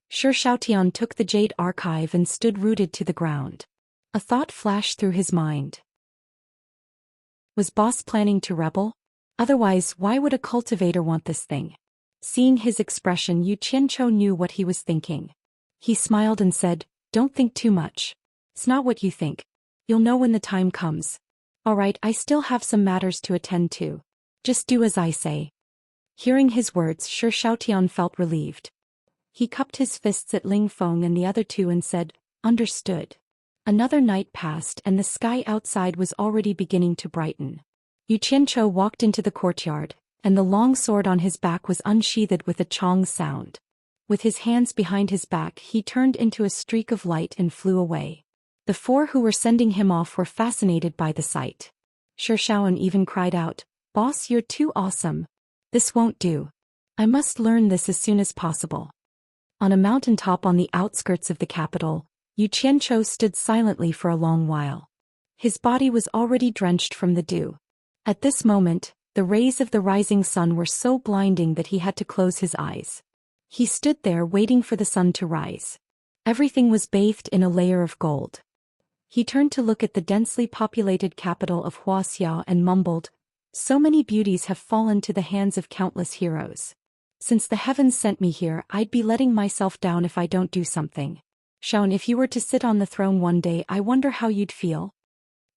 Shi Shaotian took the jade archive and stood rooted to the ground. A thought flashed through his mind. Was boss planning to rebel? Otherwise, why would a cultivator want this thing? Seeing his expression, Yu Qianqiu knew what he was thinking. He smiled and said, "Don't think too much. It's not what you think. You'll know when the time comes. Alright, I still have some matters to attend to. Just do as I say." Hearing his words, Shi Shaotian felt relieved. He cupped his fists at Ling Feng and the other two and said, "Understood." Another night passed and the sky outside was already beginning to brighten. Yu Qianqiu walked into the courtyard, and the long sword on his back was unsheathed with a chong sound. With his hands behind his back, he turned into a streak of light and flew away. The four who were sending him off were fascinated by the sight. Shi Shaoan even cried out, "Boss, you're too awesome. This won't do. I must learn this as soon as possible." On a mountaintop on the outskirts of the capital, Yu Qianqiu stood silently for a long while. His body was already drenched from the dew. At this moment, the rays of the rising sun were so blinding that he had to close his eyes. He stood there waiting for the sun to rise. Everything was bathed in a layer of gold. He turned to look at the densely populated capital of Huaxia and mumbled, "So many beauties have fallen to the hands of countless heroes. Since the heavens sent me here, I'd be letting myself down if I don't do something. Shaun, if you were to sit on the throne one day, I wonder how you'd feel."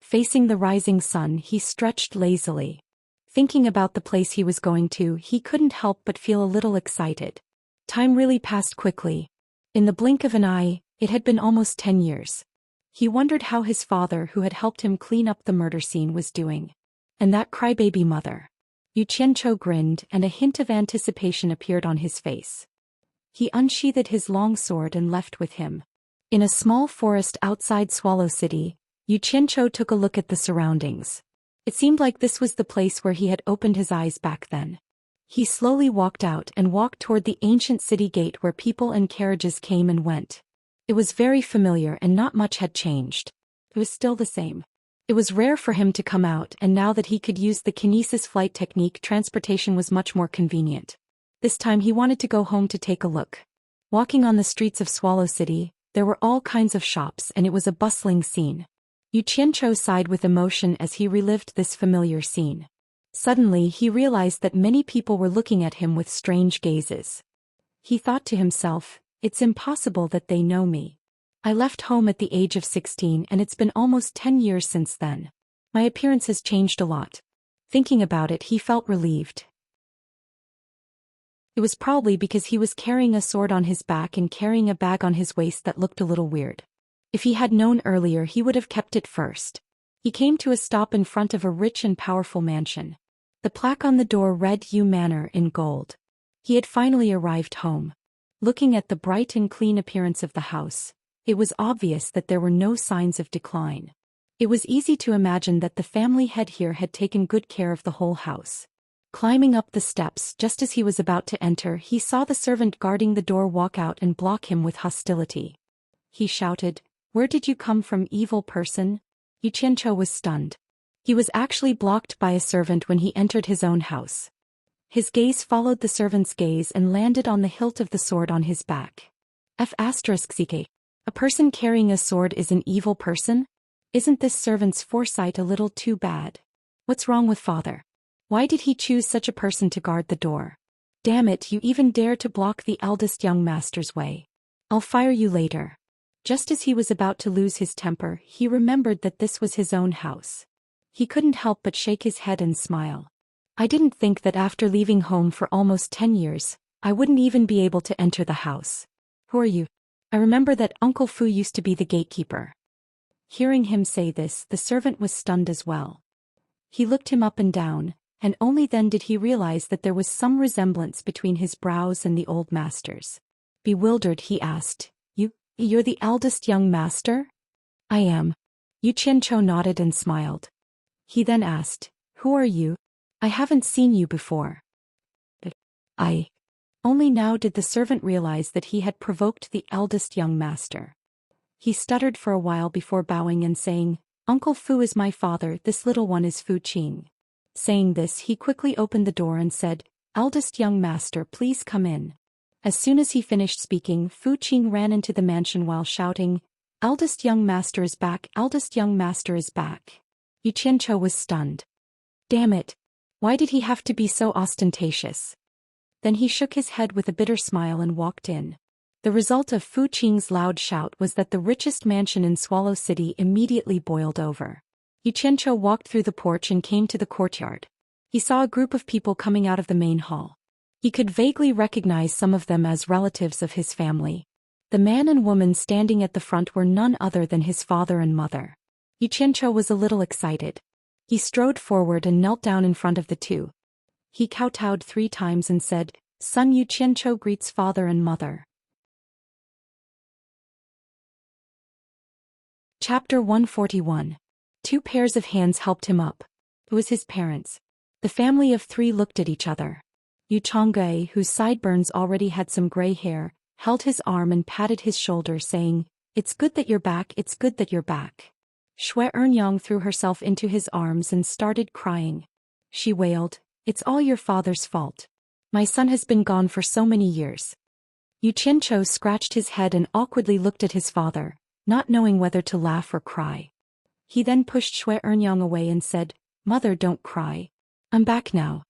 Facing the rising sun, he stretched lazily. Thinking about the place he was going to, he couldn't help but feel a little excited. Time really passed quickly. In the blink of an eye, it had been almost 10 years. He wondered how his father, who had helped him clean up the murder scene, was doing. And that crybaby mother. Yu Qianqiu grinned, and a hint of anticipation appeared on his face. He unsheathed his long sword and left with him. In a small forest outside Swallow City, Yu Qianqiu took a look at the surroundings. It seemed like this was the place where he had opened his eyes back then. He slowly walked out and walked toward the ancient city gate where people and carriages came and went. It was very familiar and not much had changed. It was still the same. It was rare for him to come out, and now that he could use the kinesis flight technique, transportation was much more convenient. This time he wanted to go home to take a look. Walking on the streets of Swallow City, there were all kinds of shops and it was a bustling scene. Yu Qianqiu sighed with emotion as he relived this familiar scene. Suddenly he realized that many people were looking at him with strange gazes. He thought to himself, "It's impossible that they know me. I left home at the age of 16 and it's been almost 10 years since then. My appearance has changed a lot." Thinking about it, he felt relieved. It was probably because he was carrying a sword on his back and carrying a bag on his waist that looked a little weird. If he had known earlier, he would have kept it first. He came to a stop in front of a rich and powerful mansion. The plaque on the door read Yu Manor in gold. He had finally arrived home. Looking at the bright and clean appearance of the house, it was obvious that there were no signs of decline. It was easy to imagine that the family head here had taken good care of the whole house. Climbing up the steps just as he was about to enter, he saw the servant guarding the door walk out and block him with hostility. He shouted, "Where did you come from, evil person?" Yu Qianqiu was stunned. He was actually blocked by a servant when he entered his own house. His gaze followed the servant's gaze and landed on the hilt of the sword on his back. F***ck. A person carrying a sword is an evil person? Isn't this servant's foresight a little too bad? What's wrong with father? Why did he choose such a person to guard the door? Damn it, you even dare to block the eldest young master's way. I'll fire you later. Just as he was about to lose his temper, he remembered that this was his own house. He couldn't help but shake his head and smile. I didn't think that after leaving home for almost 10 years, I wouldn't even be able to enter the house. Who are you? I remember that Uncle Fu used to be the gatekeeper. Hearing him say this, the servant was stunned as well. He looked him up and down, and only then did he realize that there was some resemblance between his brows and the old master's. Bewildered, he asked, You're the eldest young master?" "I am." Yu Qianqiu nodded and smiled. He then asked, "Who are you? I haven't seen you before." "I." Only now did the servant realize that he had provoked the eldest young master. He stuttered for a while before bowing and saying, "Uncle Fu is my father, this little one is Fu Qing." Saying this, he quickly opened the door and said, "Eldest young master, please come in." As soon as he finished speaking, Fu Qing ran into the mansion while shouting, "Eldest young master is back, eldest young master is back." Yu Qianqiu was stunned. Damn it! Why did he have to be so ostentatious? Then he shook his head with a bitter smile and walked in. The result of Fu Qing's loud shout was that the richest mansion in Swallow City immediately boiled over. Yu Qianqiu walked through the porch and came to the courtyard. He saw a group of people coming out of the main hall. He could vaguely recognize some of them as relatives of his family. The man and woman standing at the front were none other than his father and mother. Yu Qianqiu was a little excited. He strode forward and knelt down in front of the two. He kowtowed 3 times and said, "Son Yu Qianqiu greets father and mother." Chapter 141. 2 pairs of hands helped him up. It was his parents. The family of 3 looked at each other. Yu Changge, whose sideburns already had some gray hair, held his arm and patted his shoulder saying, "It's good that you're back, it's good that you're back." Shui Ernyang threw herself into his arms and started crying. She wailed, "It's all your father's fault. My son has been gone for so many years." Yu Qianqiu scratched his head and awkwardly looked at his father, not knowing whether to laugh or cry. He then pushed Shui Ernyang away and said, "Mother, don't cry. I'm back now."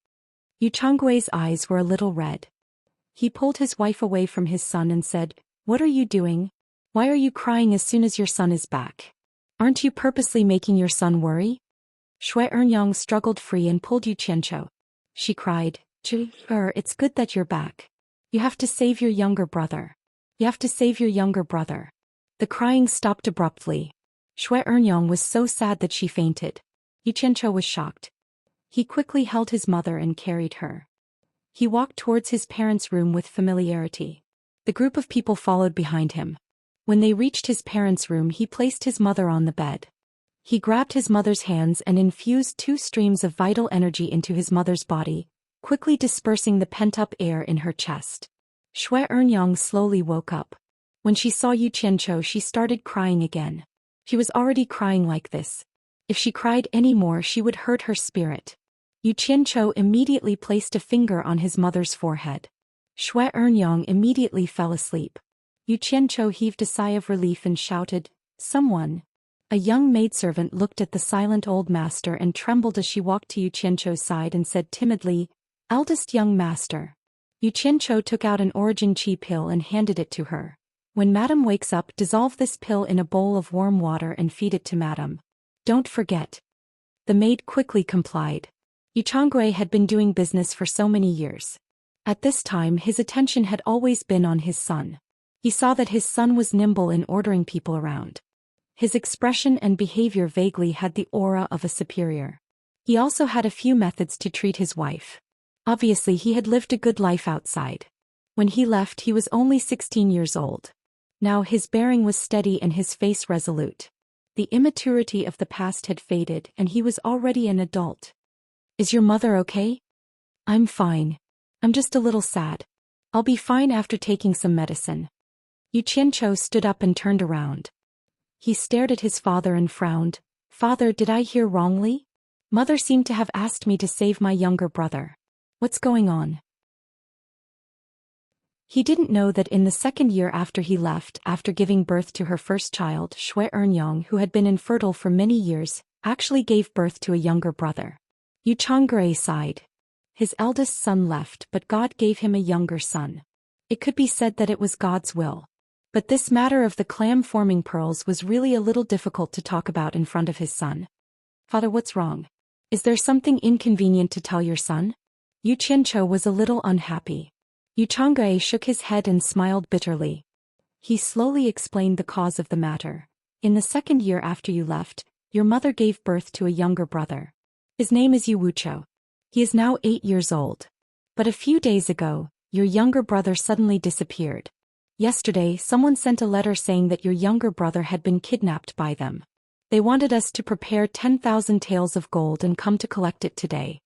Yu Changgui's eyes were a little red. He pulled his wife away from his son and said, "What are you doing? Why are you crying as soon as your son is back? Aren't you purposely making your son worry?" Shui Ernyang struggled free and pulled Yu Qianqiu. She cried, "It's good that you're back. You have to save your younger brother. You have to save your younger brother." The crying stopped abruptly. Shui Ernyang was so sad that she fainted. Yu Qianqiu was shocked. He quickly held his mother and carried her. He walked towards his parents' room with familiarity. The group of people followed behind him. When they reached his parents' room, he placed his mother on the bed. He grabbed his mother's hands and infused 2 streams of vital energy into his mother's body, quickly dispersing the pent-up air in her chest. Shui Ernyang slowly woke up. When she saw Yu Qianqiu, she started crying again. She was already crying like this. If she cried any more, she would hurt her spirit. Yu Qianqiu immediately placed a finger on his mother's forehead. Shui Ernyang immediately fell asleep. Yu Qianqiu heaved a sigh of relief and shouted, "Someone." A young maidservant looked at the silent old master and trembled as she walked to Yu Qianqiu's side and said timidly, "Eldest young master." Yu Qianqiu took out an origin chi pill and handed it to her. "When madam wakes up, dissolve this pill in a bowl of warm water and feed it to madam. Don't forget." The maid quickly complied. Yu Changgue had been doing business for so many years. At this time, his attention had always been on his son. He saw that his son was nimble in ordering people around. His expression and behavior vaguely had the aura of a superior. He also had a few methods to treat his wife. Obviously, he had lived a good life outside. When he left, he was only 16 years old. Now his bearing was steady and his face resolute. The immaturity of the past had faded and he was already an adult. "Is your mother okay?" "I'm fine. I'm just a little sad. I'll be fine after taking some medicine." Yu Qianqiu stood up and turned around. He stared at his father and frowned. "Father, did I hear wrongly? Mother seemed to have asked me to save my younger brother. What's going on?" He didn't know that in the 2nd year after he left, after giving birth to her first child, Shui Ernyang, who had been infertile for many years, actually gave birth to a younger brother. Yu Changgue sighed. His eldest son left, but God gave him a younger son. It could be said that it was God's will. But this matter of the clam-forming pearls was really a little difficult to talk about in front of his son. "Father, what's wrong? Is there something inconvenient to tell your son?" Yu Qianqiu was a little unhappy. Yu Changgue shook his head and smiled bitterly. He slowly explained the cause of the matter. "In the 2nd year after you left, your mother gave birth to a younger brother. His name is Yu Wuqiu. He is now 8 years old. But a few days ago, your younger brother suddenly disappeared. Yesterday, someone sent a letter saying that your younger brother had been kidnapped by them. They wanted us to prepare 10,000 taels of gold and come to collect it today."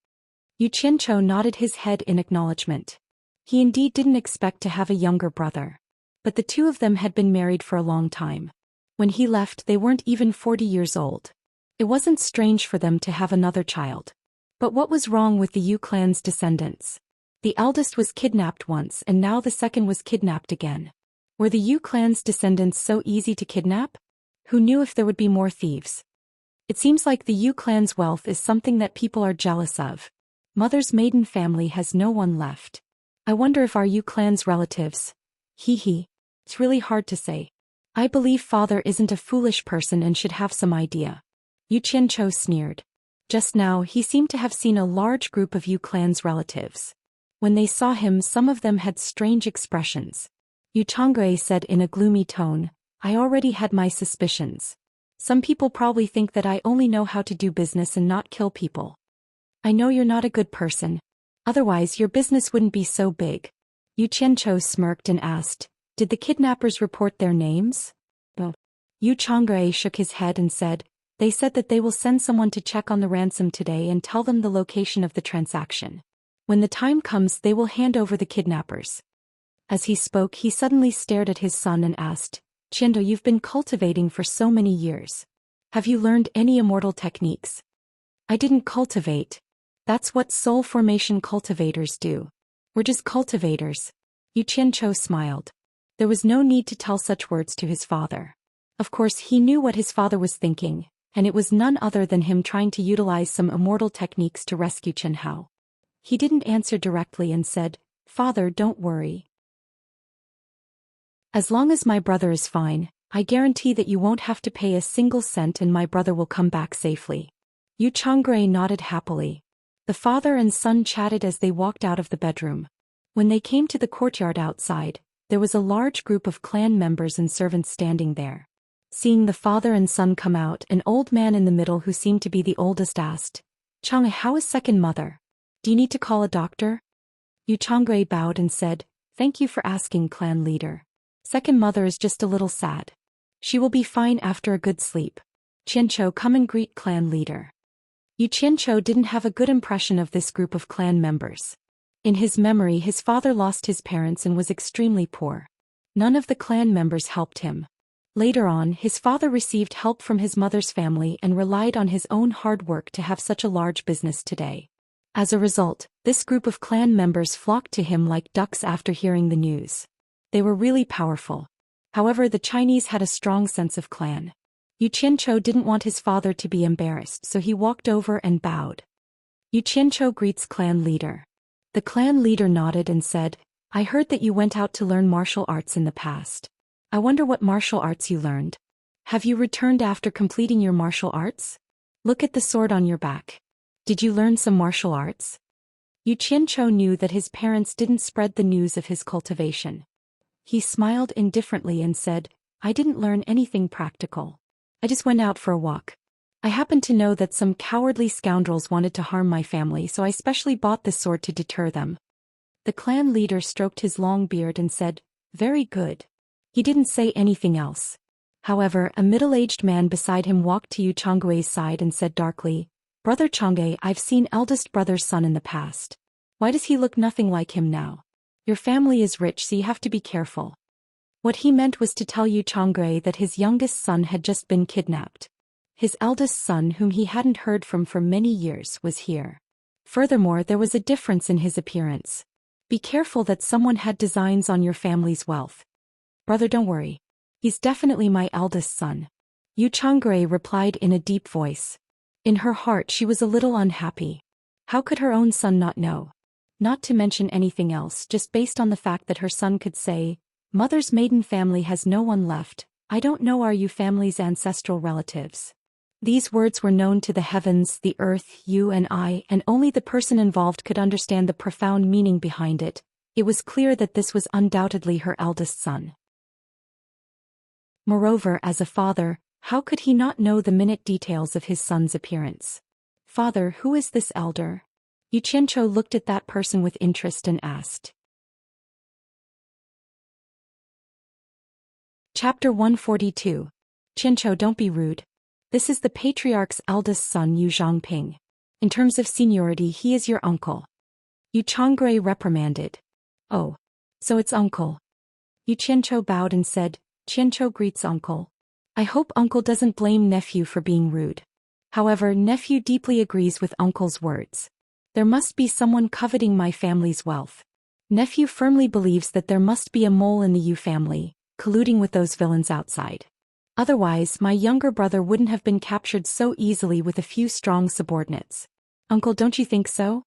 Yu Qianqiu nodded his head in acknowledgement. He indeed didn't expect to have a younger brother. But the 2 of them had been married for a long time. When he left, they weren't even 40 years old. It wasn't strange for them to have another child. But what was wrong with the Yu clan's descendants? The eldest was kidnapped once and now the second was kidnapped again. Were the Yu clan's descendants so easy to kidnap? Who knew if there would be more thieves? It seems like the Yu clan's wealth is something that people are jealous of. Mother's maiden family has no one left. I wonder if our Yu clan's relatives. Hee. It's really hard to say. I believe father isn't a foolish person and should have some idea. Yu Qianchou sneered. Just now he seemed to have seen a large group of Yu clan's relatives. When they saw him, some of them had strange expressions. Yu Changwei said in a gloomy tone, I already had my suspicions. Some people probably think that I only know how to do business and not kill people. I know you're not a good person. Otherwise your business wouldn't be so big. Yu Qianchou smirked and asked, did the kidnappers report their names? No. Yu Changwei shook his head and said, they said that they will send someone to check on the ransom today and tell them the location of the transaction. When the time comes they will hand over the kidnappers. As he spoke he suddenly stared at his son and asked, Qiando, you've been cultivating for so many years. Have you learned any immortal techniques? I didn't cultivate. That's what soul formation cultivators do. We're just cultivators. Yu Qianchou smiled. There was no need to tell such words to his father. Of course he knew what his father was thinking, and it was none other than him trying to utilize some immortal techniques to rescue Chen Hao. He didn't answer directly and said, Father, don't worry. As long as my brother is fine, I guarantee that you won't have to pay a single cent and my brother will come back safely. Yu Changwei nodded happily. The father and son chatted as they walked out of the bedroom. When they came to the courtyard outside, there was a large group of clan members and servants standing there. Seeing the father and son come out, an old man in the middle who seemed to be the oldest asked, Chang'e, how is second mother? Do you need to call a doctor? Yu Changwei bowed and said, thank you for asking, clan leader. Second mother is just a little sad. She will be fine after a good sleep. Qianchou, come and greet clan leader. Yu Qianchou didn't have a good impression of this group of clan members. In his memory his father lost his parents and was extremely poor. None of the clan members helped him. Later on his father received help from his mother's family and relied on his own hard work to have such a large business today. As a result, this group of clan members flocked to him like ducks after hearing the news. They were really powerful. However, the Chinese had a strong sense of clan. Yu Qianchou didn't want his father to be embarrassed, so he walked over and bowed. Yu Qianchou greets clan leader. The clan leader nodded and said, I heard that you went out to learn martial arts in the past. I wonder what martial arts you learned. Have you returned after completing your martial arts? Look at the sword on your back. Did you learn some martial arts? Yu Qianchou knew that his parents didn't spread the news of his cultivation. He smiled indifferently and said, I didn't learn anything practical. I just went out for a walk. I happened to know that some cowardly scoundrels wanted to harm my family, so I specially bought this sword to deter them. The clan leader stroked his long beard and said, very good. He didn't say anything else. However, a middle-aged man beside him walked to Yu Changwei's side and said darkly, Brother Changwei, I've seen eldest brother's son in the past. Why does he look nothing like him now? Your family is rich, so you have to be careful. What he meant was to tell Yu Changwei that his youngest son had just been kidnapped. His eldest son, whom he hadn't heard from for many years, was here. Furthermore, there was a difference in his appearance. Be careful that someone had designs on your family's wealth. Brother, don't worry. He's definitely my eldest son. Yu Changwei replied in a deep voice. In her heart she was a little unhappy. How could her own son not know? Not to mention anything else, just based on the fact that her son could say, Mother's maiden family has no one left, I don't know are you family's ancestral relatives. These words were known to the heavens, the earth, you and I, and only the person involved could understand the profound meaning behind it. It was clear that this was undoubtedly her eldest son. Moreover, as a father, how could he not know the minute details of his son's appearance? Father, who is this elder? Yu Qianchou looked at that person with interest and asked. Chapter 142. Qianchou, don't be rude. This is the patriarch's eldest son Yu Zhangping. In terms of seniority he is your uncle. Yu Changwei reprimanded. Oh. So it's uncle. Yu Qianchou bowed and said, Qianchou greets uncle. I hope uncle doesn't blame nephew for being rude. However, nephew deeply agrees with uncle's words. There must be someone coveting my family's wealth. Nephew firmly believes that there must be a mole in the Yu family, colluding with those villains outside. Otherwise, my younger brother wouldn't have been captured so easily with a few strong subordinates. Uncle, don't you think so?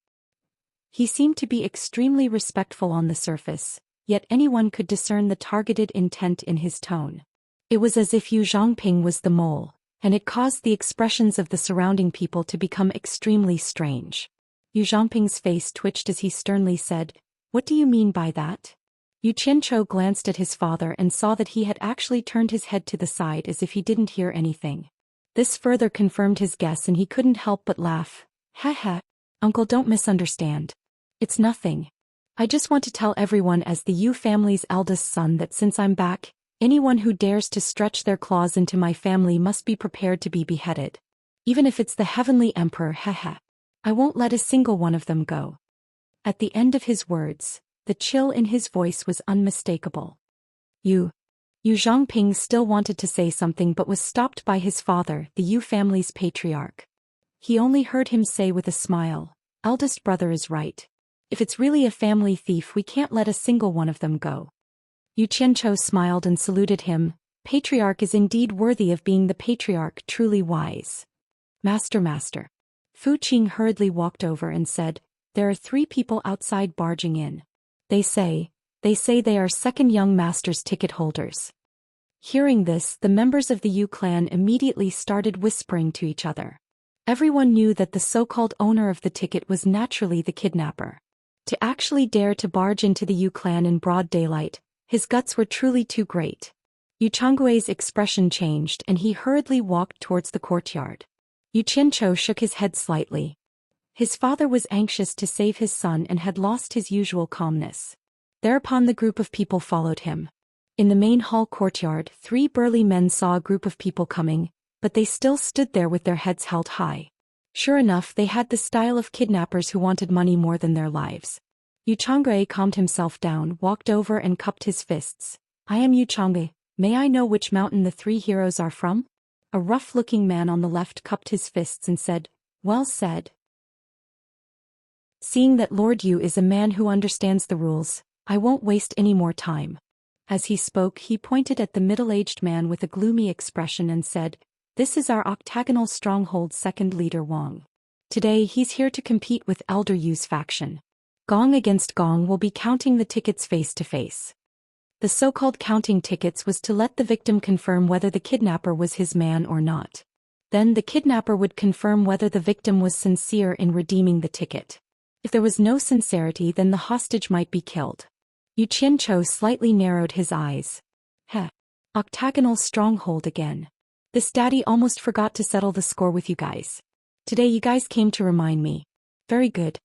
He seemed to be extremely respectful on the surface, yet anyone could discern the targeted intent in his tone. It was as if Yu Zhongping was the mole, and it caused the expressions of the surrounding people to become extremely strange. Yu Zhongping's face twitched as he sternly said, "What do you mean by that?" Yu Qianchou glanced at his father and saw that he had actually turned his head to the side as if he didn't hear anything. This further confirmed his guess and he couldn't help but laugh. "Ha ha. Uncle, don't misunderstand. It's nothing. I just want to tell everyone as the Yu family's eldest son that since I'm back, anyone who dares to stretch their claws into my family must be prepared to be beheaded. Even if it's the Heavenly Emperor, haha. I won't let a single one of them go." At the end of his words, the chill in his voice was unmistakable. Yu Zhongping still wanted to say something but was stopped by his father, the Yu family's patriarch. He only heard him say with a smile, "Eldest brother is right. If it's really a family thief, we can't let a single one of them go." Yu Qianchou smiled and saluted him. "Patriarch is indeed worthy of being the patriarch, truly wise." Master. Fu Qing hurriedly walked over and said, "There are 3 people outside barging in. They say they are second young master's ticket holders." Hearing this, the members of the Yu clan immediately started whispering to each other. Everyone knew that the so-called owner of the ticket was naturally the kidnapper. To actually dare to barge into the Yu clan in broad daylight, his guts were truly too great. Yu Changgui's expression changed and he hurriedly walked towards the courtyard. Yu Qianchou shook his head slightly. His father was anxious to save his son and had lost his usual calmness. Thereupon the group of people followed him. In the main hall courtyard, 3 burly men saw a group of people coming, but they still stood there with their heads held high. Sure enough, they had the style of kidnappers who wanted money more than their lives. Yu Changgui calmed himself down, walked over and cupped his fists. "I am Yu Changgui. May I know which mountain the 3 heroes are from?" A rough-looking man on the left cupped his fists and said, "Well said. Seeing that Lord Yu is a man who understands the rules, I won't waste any more time." As he spoke, he pointed at the middle-aged man with a gloomy expression and said, "This is our octagonal stronghold second leader Wang. Today he's here to compete with Elder Yu's faction. Gong against Gong will be counting the tickets face to face." The so-called counting tickets was to let the victim confirm whether the kidnapper was his man or not. Then the kidnapper would confirm whether the victim was sincere in redeeming the ticket. If there was no sincerity, then the hostage might be killed. Yu Qianchou slightly narrowed his eyes. "Heh. Octagonal stronghold again. This daddy almost forgot to settle the score with you guys. Today you guys came to remind me. Very good.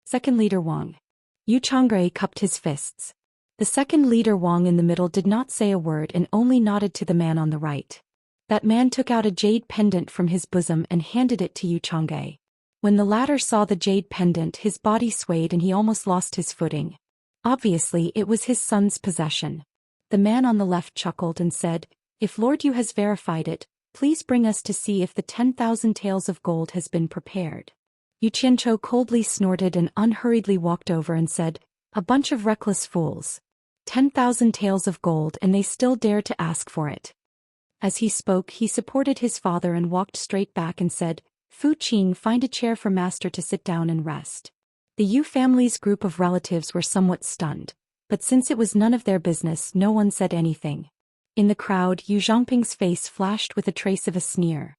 Second leader Wang." Yu Changgui cupped his fists. The second leader Wang in the middle did not say a word and only nodded to the man on the right. That man took out a jade pendant from his bosom and handed it to Yu Changgui. When the latter saw the jade pendant, his body swayed and he almost lost his footing. Obviously, it was his son's possession. The man on the left chuckled and said, "If Lord Yu has verified it, please bring us to see if the 10,000 taels of gold has been prepared." Yu Qianchou coldly snorted and unhurriedly walked over and said, "A bunch of reckless fools. 10,000 taels of gold and they still dare to ask for it." As he spoke, he supported his father and walked straight back and said, "Fu Qing, find a chair for master to sit down and rest." The Yu family's group of relatives were somewhat stunned, but since it was none of their business, no one said anything. In the crowd, Yu Zhongping's face flashed with a trace of a sneer.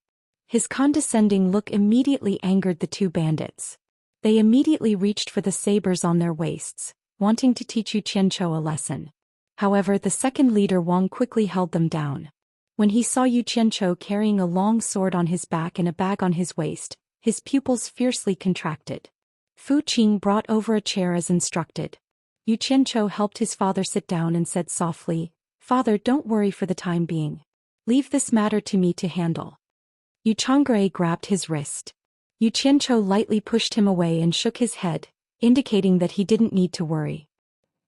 His condescending look immediately angered the 2 bandits. They immediately reached for the sabers on their waists, wanting to teach Yu Qianchou a lesson. However, the second leader Wang quickly held them down. When he saw Yu Qianchou carrying a long sword on his back and a bag on his waist, his pupils fiercely contracted. Fu Qing brought over a chair as instructed. Yu Qianchou helped his father sit down and said softly, "Father, don't worry for the time being. Leave this matter to me to handle." Yu Changgui grabbed his wrist. Yu Qianchou lightly pushed him away and shook his head, indicating that he didn't need to worry.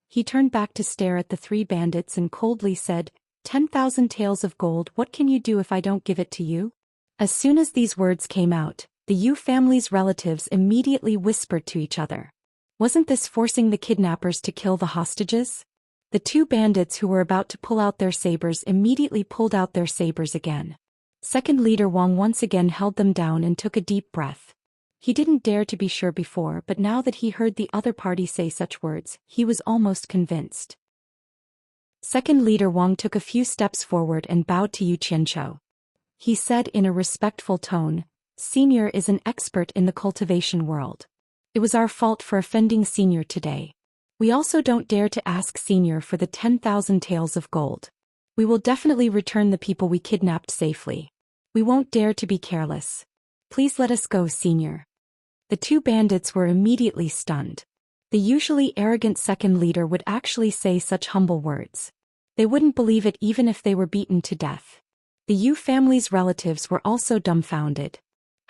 He turned back to stare at the 3 bandits and coldly said, 10,000 taels of gold, what can you do if I don't give it to you?" As soon as these words came out, The Yu family's relatives immediately whispered to each other. Wasn't this forcing the kidnappers to kill the hostages? The two bandits who were about to pull out their sabers immediately pulled out their sabers again. Second leader Wang once again held them down and took a deep breath. He didn't dare to be sure before, but now that he heard the other party say such words, he was almost convinced. Second leader Wang took a few steps forward and bowed to Yu Qianqiu. He said in a respectful tone, "Senior is an expert in the cultivation world. It was our fault for offending Senior today. We also don't dare to ask Senior for the 10,000 taels of gold. We will definitely return the people we kidnapped safely. We won't dare to be careless. Please let us go, Senior." The two bandits were immediately stunned. The usually arrogant second leader would actually say such humble words. They wouldn't believe it even if they were beaten to death. The Yu family's relatives were also dumbfounded.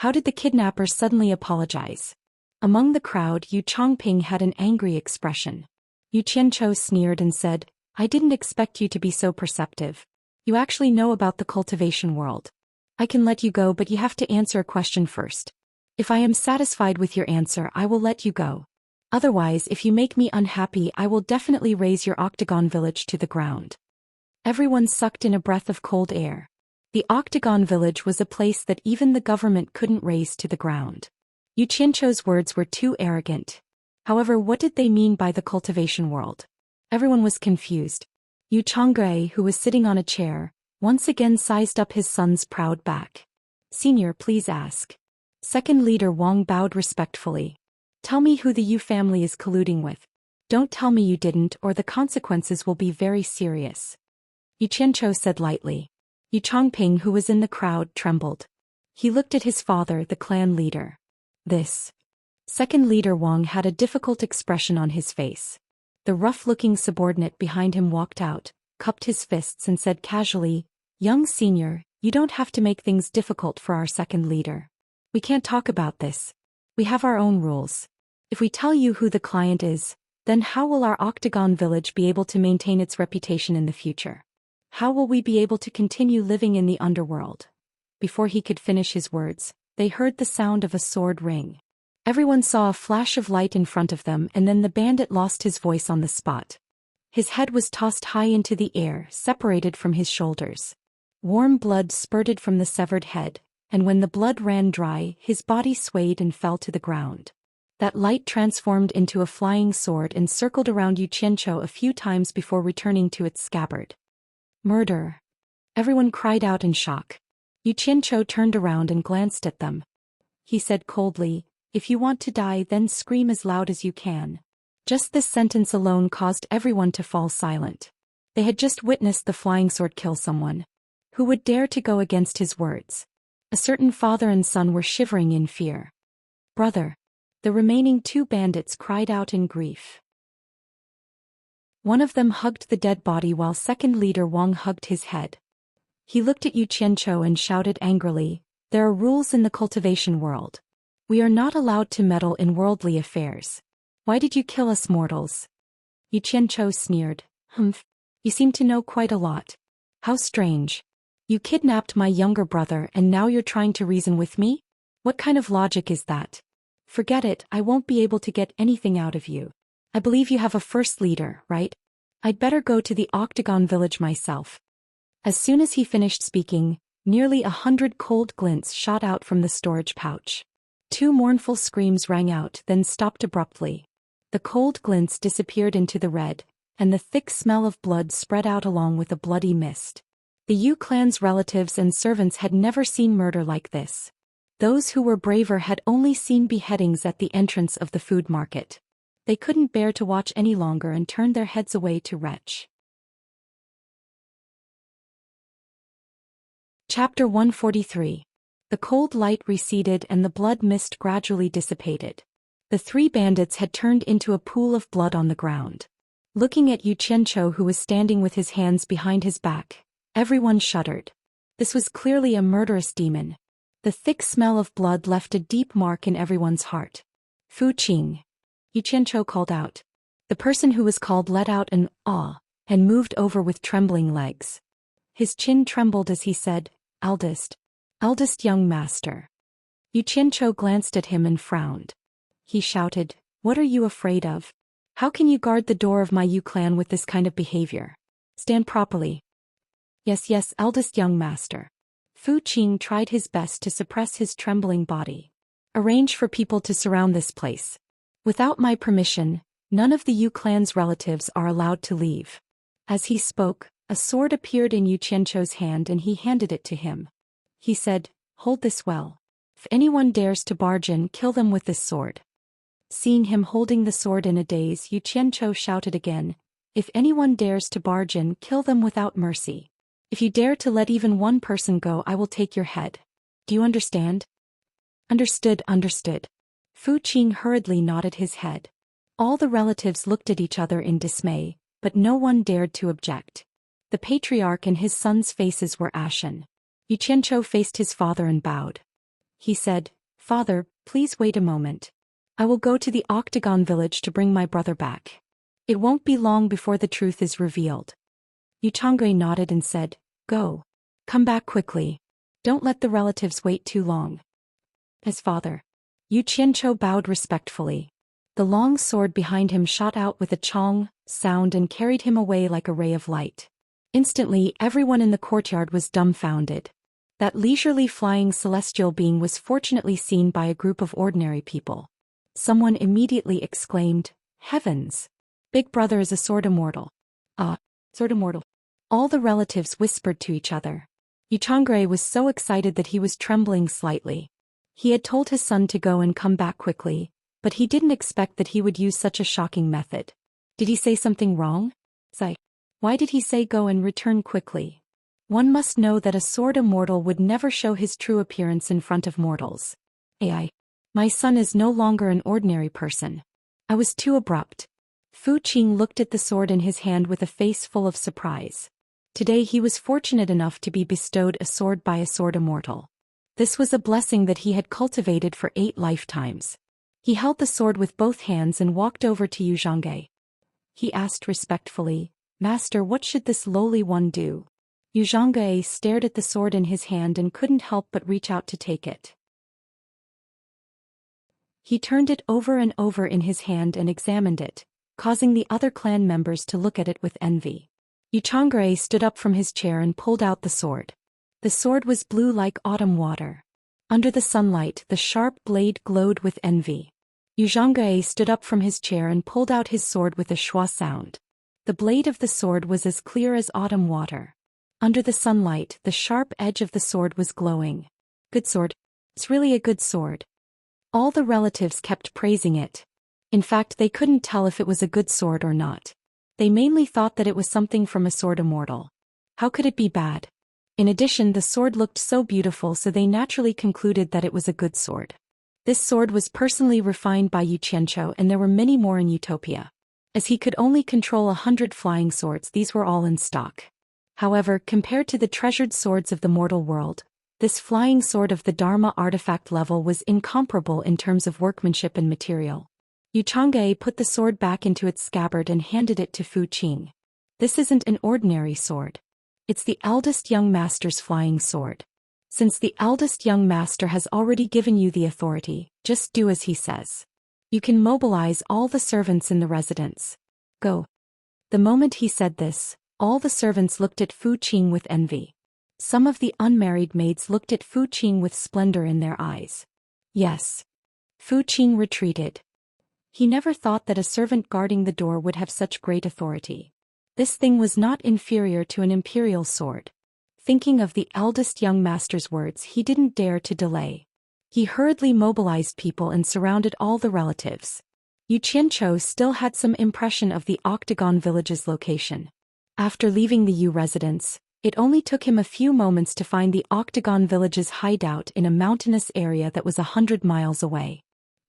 How did the kidnappers suddenly apologize? Among the crowd, Yu Chongping had an angry expression. Yu Qianqiu sneered and said, "I didn't expect you to be so perceptive. You actually know about the cultivation world. I can let you go, but you have to answer a question first. If I am satisfied with your answer, I will let you go. Otherwise, if you make me unhappy, I will definitely raze your Octagon village to the ground." Everyone sucked in a breath of cold air. The Octagon village was a place that even the government couldn't raze to the ground. Yu Qianqiu's words were too arrogant. However, what did they mean by the cultivation world? Everyone was confused. Yu Chongping, who was sitting on a chair, once again sized up his son's proud back. "Senior, please ask." Second leader Wang bowed respectfully. "Tell me who the Yu family is colluding with. Don't tell me you didn't, or the consequences will be very serious." Yu Qianqiu said lightly. Yu Chongping, who was in the crowd, trembled. He looked at his father, the clan leader. This. Second leader Wang had a difficult expression on his face. The rough-looking subordinate behind him walked out, cupped his fists and said casually, "Young senior, you don't have to make things difficult for our second leader. We can't talk about this. We have our own rules. If we tell you who the client is, then how will our Octagon village be able to maintain its reputation in the future? How will we be able to continue living in the underworld?" Before he could finish his words, they heard the sound of a sword ring. Everyone saw a flash of light in front of them, and then the bandit lost his voice on the spot. His head was tossed high into the air, separated from his shoulders. Warm blood spurted from the severed head, and when the blood ran dry, his body swayed and fell to the ground. That light transformed into a flying sword and circled around Yu Qianqiu a few times before returning to its scabbard. "Murder!" Everyone cried out in shock. Yu Qianqiu turned around and glanced at them. He said coldly, "If you want to die, then scream as loud as you can." Just this sentence alone caused everyone to fall silent. They had just witnessed the flying sword kill someone. Who would dare to go against his words? A certain father and son were shivering in fear. "Brother!" The remaining two bandits cried out in grief. One of them hugged the dead body while second leader Wang hugged his head. He looked at Yu Qianqiu and shouted angrily, "There are rules in the cultivation world. We are not allowed to meddle in worldly affairs. Why did you kill us mortals?" Yu Qianqiu sneered, "Humph. You seem to know quite a lot. How strange. You kidnapped my younger brother and now you're trying to reason with me? What kind of logic is that? Forget it, I won't be able to get anything out of you. I believe you have a first leader, right? I'd better go to the Octagon village myself." As soon as he finished speaking, nearly 100 cold glints shot out from the storage pouch. Two mournful screams rang out, then stopped abruptly. The cold glints disappeared into the red, and the thick smell of blood spread out along with a bloody mist. The Yu clan's relatives and servants had never seen murder like this. Those who were braver had only seen beheadings at the entrance of the food market. They couldn't bear to watch any longer and turned their heads away to retch. Chapter 143. The cold light receded and the blood mist gradually dissipated. The three bandits had turned into a pool of blood on the ground. Looking at Yu Qianqiu, who was standing with his hands behind his back, everyone shuddered. This was clearly a murderous demon. The thick smell of blood left a deep mark in everyone's heart. "Fu Qing," Yu Qianqiu called out. The person who was called let out an "ah" and moved over with trembling legs. His chin trembled as he said, Eldest young master." Yu Qianchou glanced at him and frowned. He shouted, "What are you afraid of? How can you guard the door of my Yu clan with this kind of behavior? Stand properly." "Yes, yes, eldest young master." Fu Qing tried his best to suppress his trembling body. "Arrange for people to surround this place. Without my permission, none of the Yu clan's relatives are allowed to leave." As he spoke, a sword appeared in Yu Qianchou's hand and he handed it to him. He said, "Hold this well. If anyone dares to barge in, kill them with this sword." Seeing him holding the sword in a daze, Yu Qianchou shouted again, "If anyone dares to barge in, kill them without mercy. If you dare to let even one person go, I will take your head. Do you understand?" "Understood, understood." Fu Qing hurriedly nodded his head. All the relatives looked at each other in dismay, but no one dared to object. The patriarch and his sons' faces were ashen. Yu Qianchou faced his father and bowed. He said, "Father, please wait a moment. I will go to the Octagon village to bring my brother back. It won't be long before the truth is revealed." Yu Changui nodded and said, "Go. Come back quickly. Don't let the relatives wait too long." As father. Yu Qianchou bowed respectfully. The long sword behind him shot out with a chong sound and carried him away like a ray of light. Instantly, everyone in the courtyard was dumbfounded. That leisurely flying celestial being was fortunately seen by a group of ordinary people. Someone immediately exclaimed, "Heavens! Big brother is a sword immortal." Sword immortal. All the relatives whispered to each other. Yu Changui was so excited that he was trembling slightly. He had told his son to go and come back quickly, but he didn't expect that he would use such a shocking method. Did he say something wrong? Why did he say go and return quickly? One must know that a sword immortal would never show his true appearance in front of mortals. My son is no longer an ordinary person. I was too abrupt. Fu Qing looked at the sword in his hand with a face full of surprise. Today he was fortunate enough to be bestowed a sword by a sword immortal. This was a blessing that he had cultivated for 8 lifetimes. He held the sword with both hands and walked over to Yu Zhangge. He asked respectfully, "Master, what should this lowly one do?" Yu Zhangge stared at the sword in his hand and couldn't help but reach out to take it. He turned it over and over in his hand and examined it, causing the other clan members to look at it with envy. Yu Changge stood up from his chair and pulled out the sword. The sword was blue like autumn water. Under the sunlight, the sharp blade glowed with envy. Yu Zhangge stood up from his chair and pulled out his sword with a schwa sound. The blade of the sword was as clear as autumn water. Under the sunlight, the sharp edge of the sword was glowing. "Good sword. It's really a good sword." All the relatives kept praising it. In fact, they couldn't tell if it was a good sword or not. They mainly thought that it was something from a sword immortal. How could it be bad? In addition, the sword looked so beautiful, so they naturally concluded that it was a good sword. This sword was personally refined by Yu Qianchou, and there were many more in Utopia. As he could only control 100 flying swords, these were all in stock. However, compared to the treasured swords of the mortal world, this flying sword of the Dharma artifact level was incomparable in terms of workmanship and material. Yu Changge put the sword back into its scabbard and handed it to Fu Qing. "This isn't an ordinary sword. It's the eldest young master's flying sword. Since the eldest young master has already given you the authority, just do as he says. You can mobilize all the servants in the residence. Go." The moment he said this, all the servants looked at Fu Qing with envy. Some of the unmarried maids looked at Fu Qing with splendor in their eyes. Yes. Fu Qing retreated. He never thought that a servant guarding the door would have such great authority. This thing was not inferior to an imperial sword. Thinking of the eldest young master's words, he didn't dare to delay. He hurriedly mobilized people and surrounded all the relatives. Yu Qianchou still had some impression of the Octagon village's location. After leaving the Yu residence, it only took him a few moments to find the Octagon village's hideout in a mountainous area that was 100 miles away.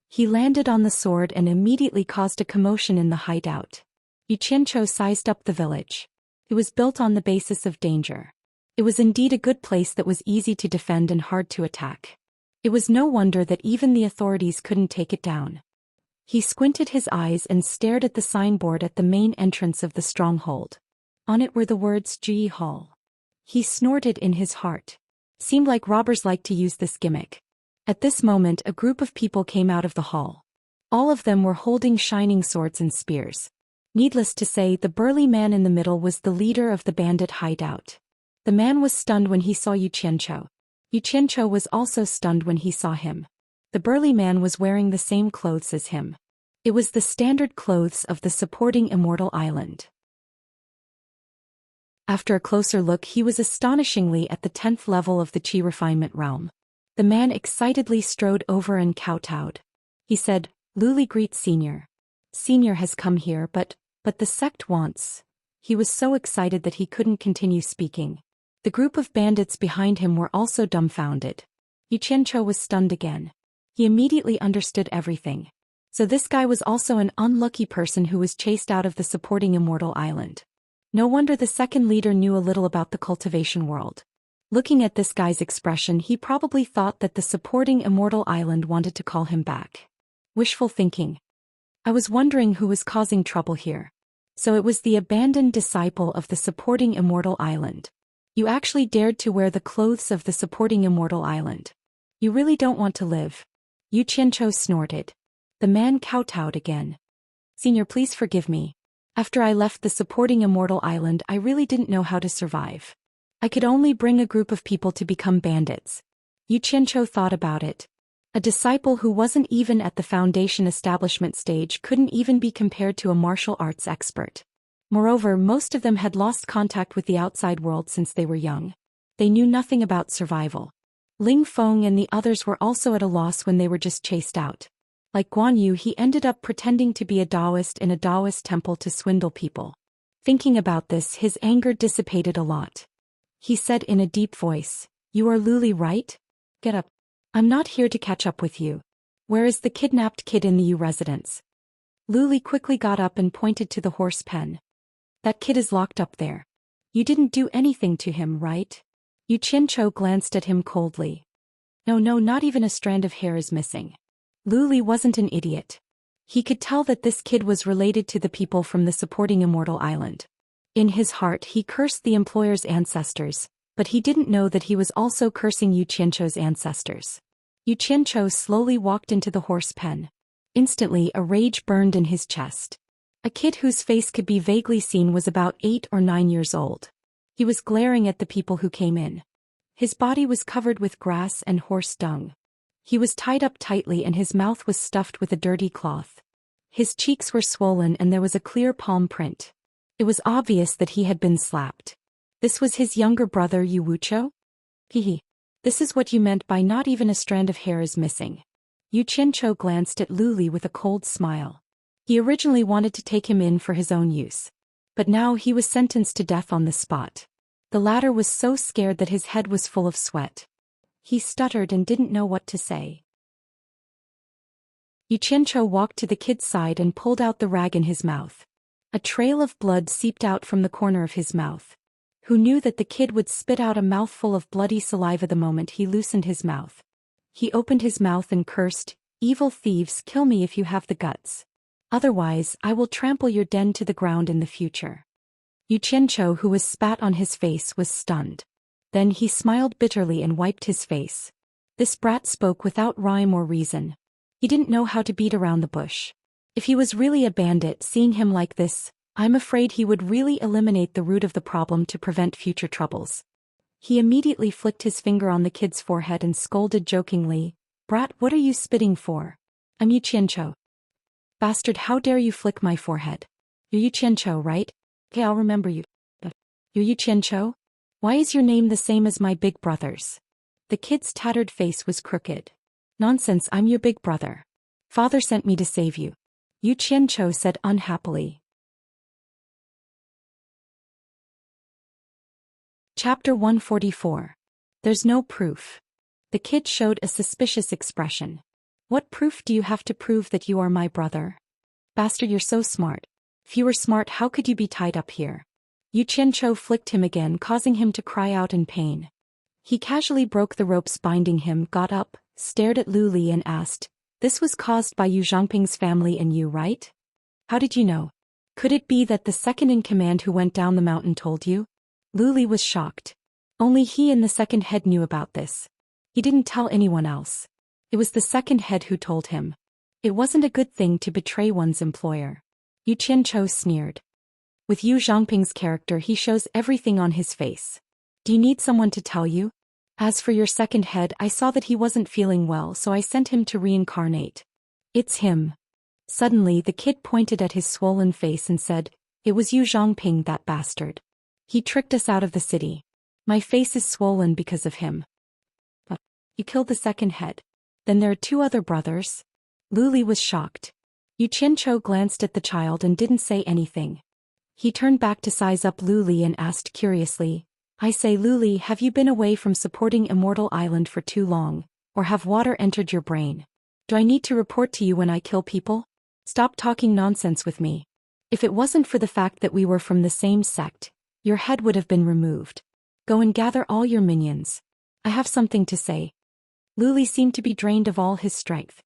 He landed on the sword and immediately caused a commotion in the hideout. Yu Qianchou sized up the village. It was built on the basis of danger. It was indeed a good place that was easy to defend and hard to attack. It was no wonder that even the authorities couldn't take it down. He squinted his eyes and stared at the signboard at the main entrance of the stronghold. On it were the words Ji Hall. He snorted in his heart. Seemed like robbers like to use this gimmick. At this moment a group of people came out of the hall. All of them were holding shining swords and spears. Needless to say, the burly man in the middle was the leader of the bandit hideout. The man was stunned when he saw Yu Qianchou. Yu Qianchou was also stunned when he saw him. The burly man was wearing the same clothes as him. It was the standard clothes of the supporting immortal island. After a closer look, he was astonishingly at the 10th level of the Qi refinement realm. The man excitedly strode over and kowtowed. He said, "Luli greets Senior. Senior has come here, but the sect wants." He was so excited that he couldn't continue speaking. The group of bandits behind him were also dumbfounded. Yu Qianchou was stunned again. He immediately understood everything. So this guy was also an unlucky person who was chased out of the supporting immortal island. No wonder the second leader knew a little about the cultivation world. Looking at this guy's expression, he probably thought that the supporting immortal island wanted to call him back. Wishful thinking. I was wondering who was causing trouble here. So it was the abandoned disciple of the supporting immortal island. You actually dared to wear the clothes of the supporting immortal island. You really don't want to live. Yu Qianchou snorted. The man kowtowed again. Senior, please forgive me. After I left the supporting immortal island, I really didn't know how to survive. I could only bring a group of people to become bandits. Yu Qianchou thought about it. A disciple who wasn't even at the foundation establishment stage couldn't even be compared to a martial arts expert. Moreover, most of them had lost contact with the outside world since they were young. They knew nothing about survival. Ling Feng and the others were also at a loss when they were just chased out. Like Guan Yu, he ended up pretending to be a Taoist in a Taoist temple to swindle people. Thinking about this, his anger dissipated a lot. He said in a deep voice, "You are Luli, right? Get up. I'm not here to catch up with you. Where is the kidnapped kid in the Yu residence?" Luli quickly got up and pointed to the horse pen. "That kid is locked up there. You didn't do anything to him, right?" Yu Qianchou glanced at him coldly. No, not even a strand of hair is missing." Luli wasn't an idiot. He could tell that this kid was related to the people from the supporting immortal island. In his heart he cursed the employer's ancestors, but he didn't know that he was also cursing Yu Qianchou's ancestors. Yu Qianchou slowly walked into the horse pen. Instantly a rage burned in his chest. A kid whose face could be vaguely seen was about 8 or 9 years old. He was glaring at the people who came in. His body was covered with grass and horse dung. He was tied up tightly and his mouth was stuffed with a dirty cloth. His cheeks were swollen and there was a clear palm print. It was obvious that he had been slapped. This was his younger brother Yu Wuchou? Hehe. This is what you meant by not even a strand of hair is missing. Yu Qianchou glanced at Luli with a cold smile. He originally wanted to take him in for his own use. But now he was sentenced to death on the spot. The latter was so scared that his head was full of sweat. He stuttered and didn't know what to say. Yu Qianchou walked to the kid's side and pulled out the rag in his mouth. A trail of blood seeped out from the corner of his mouth. Who knew that the kid would spit out a mouthful of bloody saliva the moment he loosened his mouth? He opened his mouth and cursed, "Evil thieves, kill me if you have the guts. Otherwise, I will trample your den to the ground in the future." Yu Qianchou, who was spat on his face, was stunned. Then he smiled bitterly and wiped his face. This brat spoke without rhyme or reason. He didn't know how to beat around the bush. If he was really a bandit, seeing him like this, I'm afraid he would really eliminate the root of the problem to prevent future troubles. He immediately flicked his finger on the kid's forehead and scolded jokingly, "Brat, what are you spitting for? I'm Yu Qianchou." "Bastard, how dare you flick my forehead? You're Yu Qianchou, right? Okay, I'll remember you. You're Yu Qianchou? Why is your name the same as my big brother's?" The kid's tattered face was crooked. "Nonsense, I'm your big brother. Father sent me to save you," Yu Qianchou said unhappily. Chapter 144. There's no proof. The kid showed a suspicious expression. "What proof do you have to prove that you are my brother? Bastard, you're so smart. If you were smart, how could you be tied up here?" Yu Qianchou flicked him again, causing him to cry out in pain. He casually broke the ropes binding him, got up, stared at Luli and asked, "This was caused by Yu Zhangping's family and you, right? How did you know? Could it be that the second in command who went down the mountain told you?" Luli was shocked. Only he and the second head knew about this. He didn't tell anyone else. It was the second head who told him. It wasn't a good thing to betray one's employer. Yu Qianchou sneered. With Yu Zhongping's character, he shows everything on his face. Do you need someone to tell you? As for your second head, I saw that he wasn't feeling well, so I sent him to reincarnate. It's him. Suddenly the kid pointed at his swollen face and said, It was Yu Zhongping, that bastard. He tricked us out of the city. My face is swollen because of him. You killed the second head. Then there are two other brothers? Luli was shocked. Yu Qianchou glanced at the child and didn't say anything. He turned back to size up Luli and asked curiously, I say, Luli, have you been away from supporting Immortal Island for too long, or have water entered your brain? Do I need to report to you when I kill people? Stop talking nonsense with me. If it wasn't for the fact that we were from the same sect, your head would have been removed. Go and gather all your minions. I have something to say. Luli seemed to be drained of all his strength.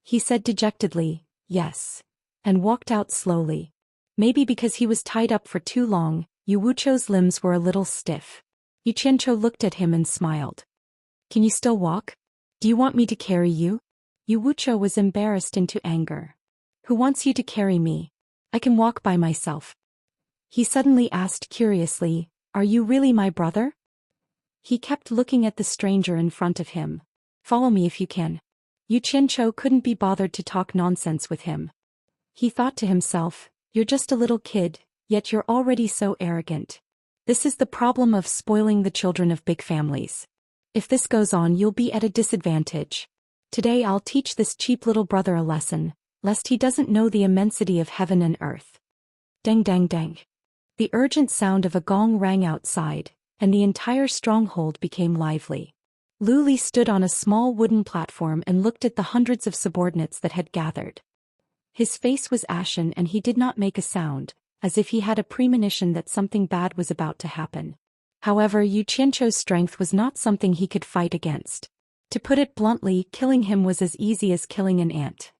He said dejectedly, Yes, and walked out slowly. Maybe because he was tied up for too long, Yu Wuchou's limbs were a little stiff. Yu Qianchou looked at him and smiled. Can you still walk? Do you want me to carry you? Yu Wuchou was embarrassed into anger. Who wants you to carry me? I can walk by myself. He suddenly asked curiously, Are you really my brother? He kept looking at the stranger in front of him. Follow me if you can. Yu Qianchou couldn't be bothered to talk nonsense with him. He thought to himself, You're just a little kid, yet you're already so arrogant. This is the problem of spoiling the children of big families. If this goes on, you'll be at a disadvantage. Today I'll teach this cheap little brother a lesson, lest he doesn't know the immensity of heaven and earth. Dang dang dang. The urgent sound of a gong rang outside, and the entire stronghold became lively. Luli stood on a small wooden platform and looked at the hundreds of subordinates that had gathered. His face was ashen and he did not make a sound, as if he had a premonition that something bad was about to happen. However, Yu Qianchou's strength was not something he could fight against. To put it bluntly, killing him was as easy as killing an ant.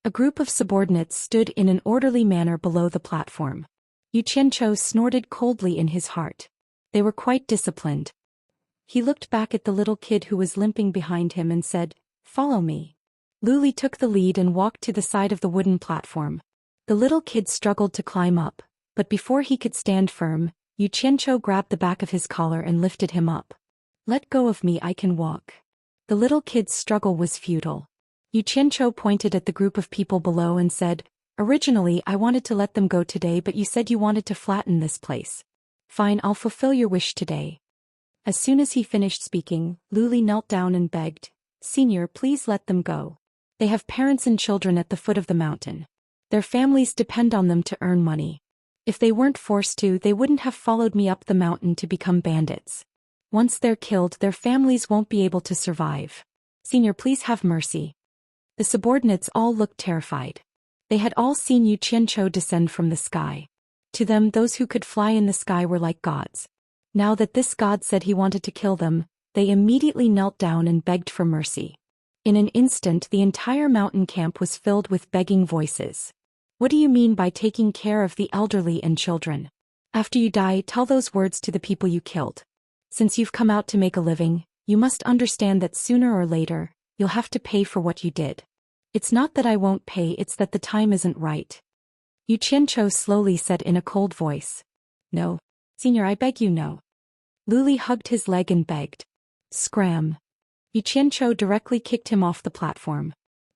A group of subordinates stood in an orderly manner below the platform. Yu Qianchou snorted coldly in his heart. They were quite disciplined. He looked back at the little kid who was limping behind him and said, Follow me. Luli took the lead and walked to the side of the wooden platform. The little kid struggled to climb up, but before he could stand firm, Yu Qianchou grabbed the back of his collar and lifted him up. Let go of me, I can walk. The little kid's struggle was futile. Yu Qianchou pointed at the group of people below and said, Originally I wanted to let them go today, but you said you wanted to flatten this place. Fine, I'll fulfill your wish today. As soon as he finished speaking, Luli knelt down and begged, Senior, please let them go. They have parents and children at the foot of the mountain. Their families depend on them to earn money. If they weren't forced to, they wouldn't have followed me up the mountain to become bandits. Once they're killed, their families won't be able to survive. Senior, please have mercy. The subordinates all looked terrified. They had all seen Yu Qianchou descend from the sky. To them, those who could fly in the sky were like gods. Now that this god said he wanted to kill them, they immediately knelt down and begged for mercy. In an instant, the entire mountain camp was filled with begging voices. What do you mean by taking care of the elderly and children? After you die, tell those words to the people you killed. Since you've come out to make a living, you must understand that sooner or later, you'll have to pay for what you did. It's not that I won't pay, it's that the time isn't right. Yu Qianchou slowly said in a cold voice. No. Senior, I beg you, no. Luli hugged his leg and begged. Scram. Yu Qianchou directly kicked him off the platform.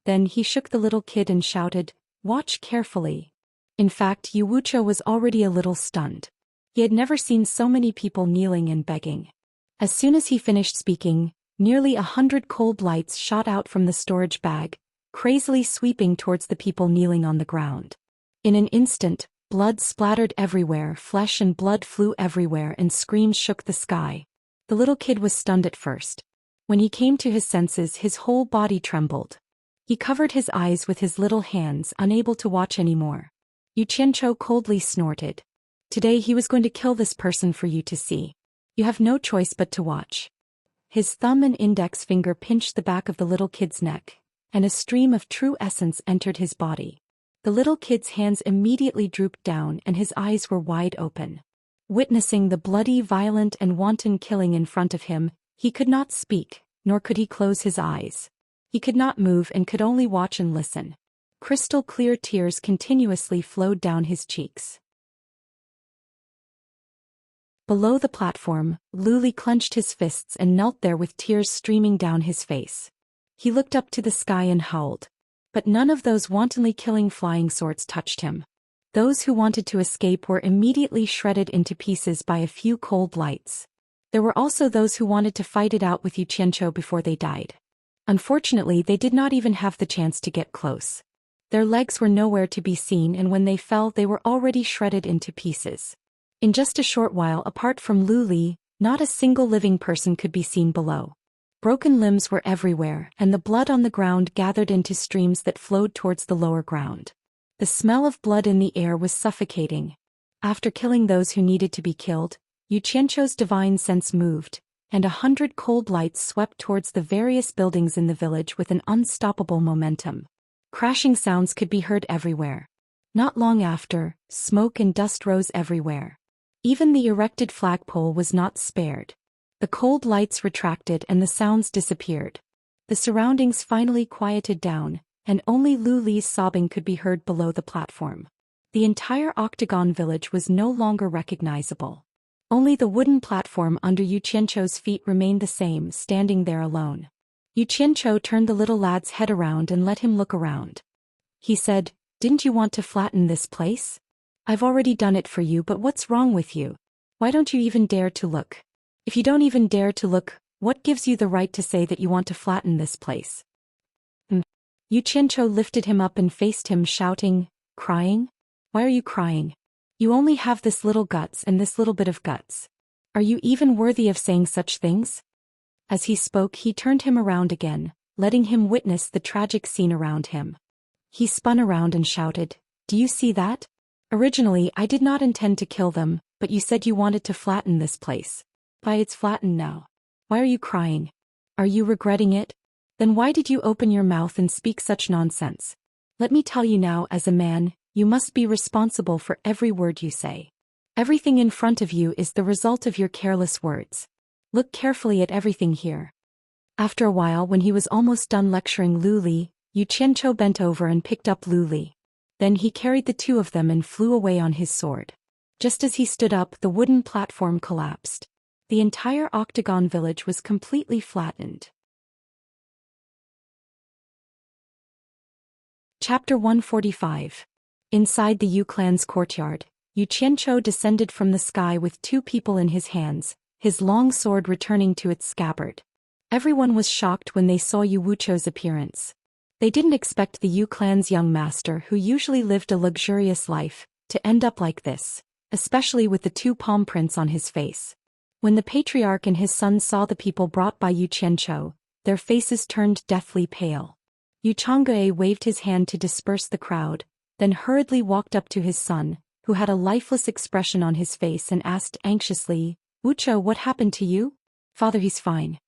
Then he shook the little kid and shouted, Watch carefully. In fact, Yu Wuchou was already a little stunned. He had never seen so many people kneeling and begging. As soon as he finished speaking, nearly 100 cold lights shot out from the storage bag, crazily sweeping towards the people kneeling on the ground. In an instant, blood splattered everywhere, flesh and blood flew everywhere, and screams shook the sky. The little kid was stunned at first. When he came to his senses, his whole body trembled. He covered his eyes with his little hands, unable to watch anymore. Yu Qianchou coldly snorted. Today he was going to kill this person for you to see. You have no choice but to watch. His thumb and index finger pinched the back of the little kid's neck, and a stream of true essence entered his body. The little kid's hands immediately drooped down and his eyes were wide open. Witnessing the bloody, violent and wanton killing in front of him, he could not speak, nor could he close his eyes. He could not move and could only watch and listen. Crystal clear tears continuously flowed down his cheeks. Below the platform, Luli clenched his fists and knelt there with tears streaming down his face. He looked up to the sky and howled. But none of those wantonly killing flying swords touched him. Those who wanted to escape were immediately shredded into pieces by a few cold lights. There were also those who wanted to fight it out with Yuqiancho before they died. Unfortunately, they did not even have the chance to get close. Their legs were nowhere to be seen, and when they fell they were already shredded into pieces. In just a short while, apart from Luli, not a single living person could be seen below. Broken limbs were everywhere, and the blood on the ground gathered into streams that flowed towards the lower ground. The smell of blood in the air was suffocating. After killing those who needed to be killed, Yuqiancho's divine sense moved, and 100 cold lights swept towards the various buildings in the village with an unstoppable momentum. Crashing sounds could be heard everywhere. Not long after, smoke and dust rose everywhere. Even the erected flagpole was not spared. The cold lights retracted and the sounds disappeared. The surroundings finally quieted down, and only Luli's sobbing could be heard below the platform. The entire octagon village was no longer recognizable. Only the wooden platform under Yuqiancho's feet remained the same, standing there alone. Yuqiancho turned the little lad's head around and let him look around. He said, "Didn't you want to flatten this place? I've already done it for you, but what's wrong with you? Why don't you even dare to look? If you don't even dare to look, what gives you the right to say that you want to flatten this place?" Yuqiancho lifted him up and faced him, shouting, "Crying? Why are you crying? You only have this little guts and this little bit of guts. Are you even worthy of saying such things?" As he spoke, he turned him around again, letting him witness the tragic scene around him. He spun around and shouted, "Do you see that? Originally, I did not intend to kill them, but you said you wanted to flatten this place. Why, it's flattened now. Why are you crying? Are you regretting it? Then why did you open your mouth and speak such nonsense? Let me tell you now, as a man, you must be responsible for every word you say. Everything in front of you is the result of your careless words. Look carefully at everything here." After a while, when he was almost done lecturing Luli, Yuqiancho bent over and picked up Luli. Then he carried the two of them and flew away on his sword. Just as he stood up, the wooden platform collapsed. The entire octagon village was completely flattened. Chapter 145. Inside the Yu clan's courtyard, Yuqiancho descended from the sky with two people in his hands, his long sword returning to its scabbard. Everyone was shocked when they saw Yu Wucho's appearance. They didn't expect the Yu clan's young master, who usually lived a luxurious life, to end up like this, especially with the two palm prints on his face. When the patriarch and his son saw the people brought by Yuqiancho, their faces turned deathly pale. Yu Chang'e waved his hand to disperse the crowd, then hurriedly walked up to his son, who had a lifeless expression on his face, and asked anxiously, "Wucho, what happened to you?" "Father, he's fine.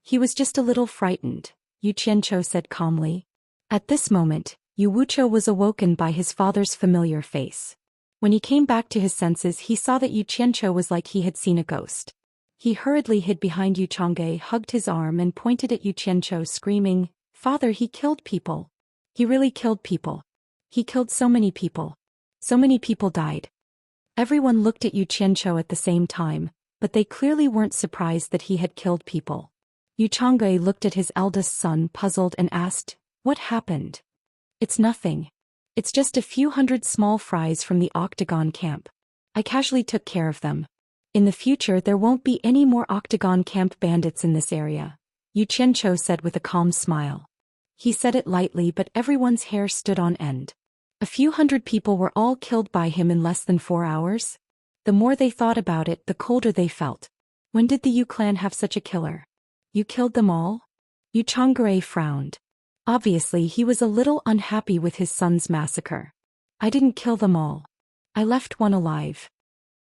He was just a little frightened," Yuqiancho said calmly. At this moment, Yu Wucho was awoken by his father's familiar face. When he came back to his senses, he saw that Yuqiancho was like he had seen a ghost. He hurriedly hid behind Yu Chang'e, hugged his arm and pointed at Yuqiancho, screaming, "Father, he killed people. He really killed people. He killed so many people. So many people died." Everyone looked at Yuqiancho at the same time, but they clearly weren't surprised that he had killed people. Yu Chang'e looked at his eldest son, puzzled, and asked, "What happened?" "It's nothing. It's just a few hundred small fries from the Octagon camp. I casually took care of them. In the future there won't be any more Octagon camp bandits in this area," Yuqiancho said with a calm smile. He said it lightly, but everyone's hair stood on end. A few hundred people were all killed by him in less than 4 hours. The more they thought about it, the colder they felt. When did the Yu clan have such a killer? You killed them all? Yu Chang'e frowned. Obviously he was a little unhappy with his son's massacre. "I didn't kill them all. I left one alive."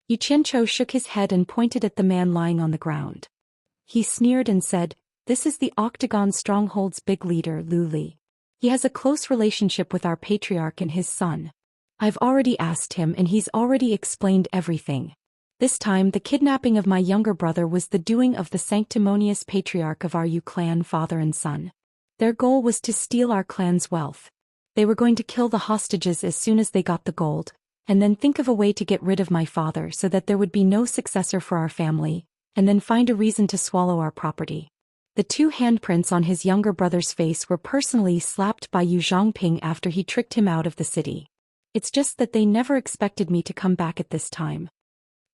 Yuqiancho shook his head and pointed at the man lying on the ground. He sneered and said, "This is the Octagon Stronghold's big leader, Luli. He has a close relationship with our patriarch and his son. I've already asked him and he's already explained everything. This time the kidnapping of my younger brother was the doing of the sanctimonious patriarch of our Yu clan father and son. Their goal was to steal our clan's wealth. They were going to kill the hostages as soon as they got the gold, and then think of a way to get rid of my father so that there would be no successor for our family, and then find a reason to swallow our property. The 2 handprints on his younger brother's face were personally slapped by Yu Zhongping after he tricked him out of the city. It's just that they never expected me to come back at this time.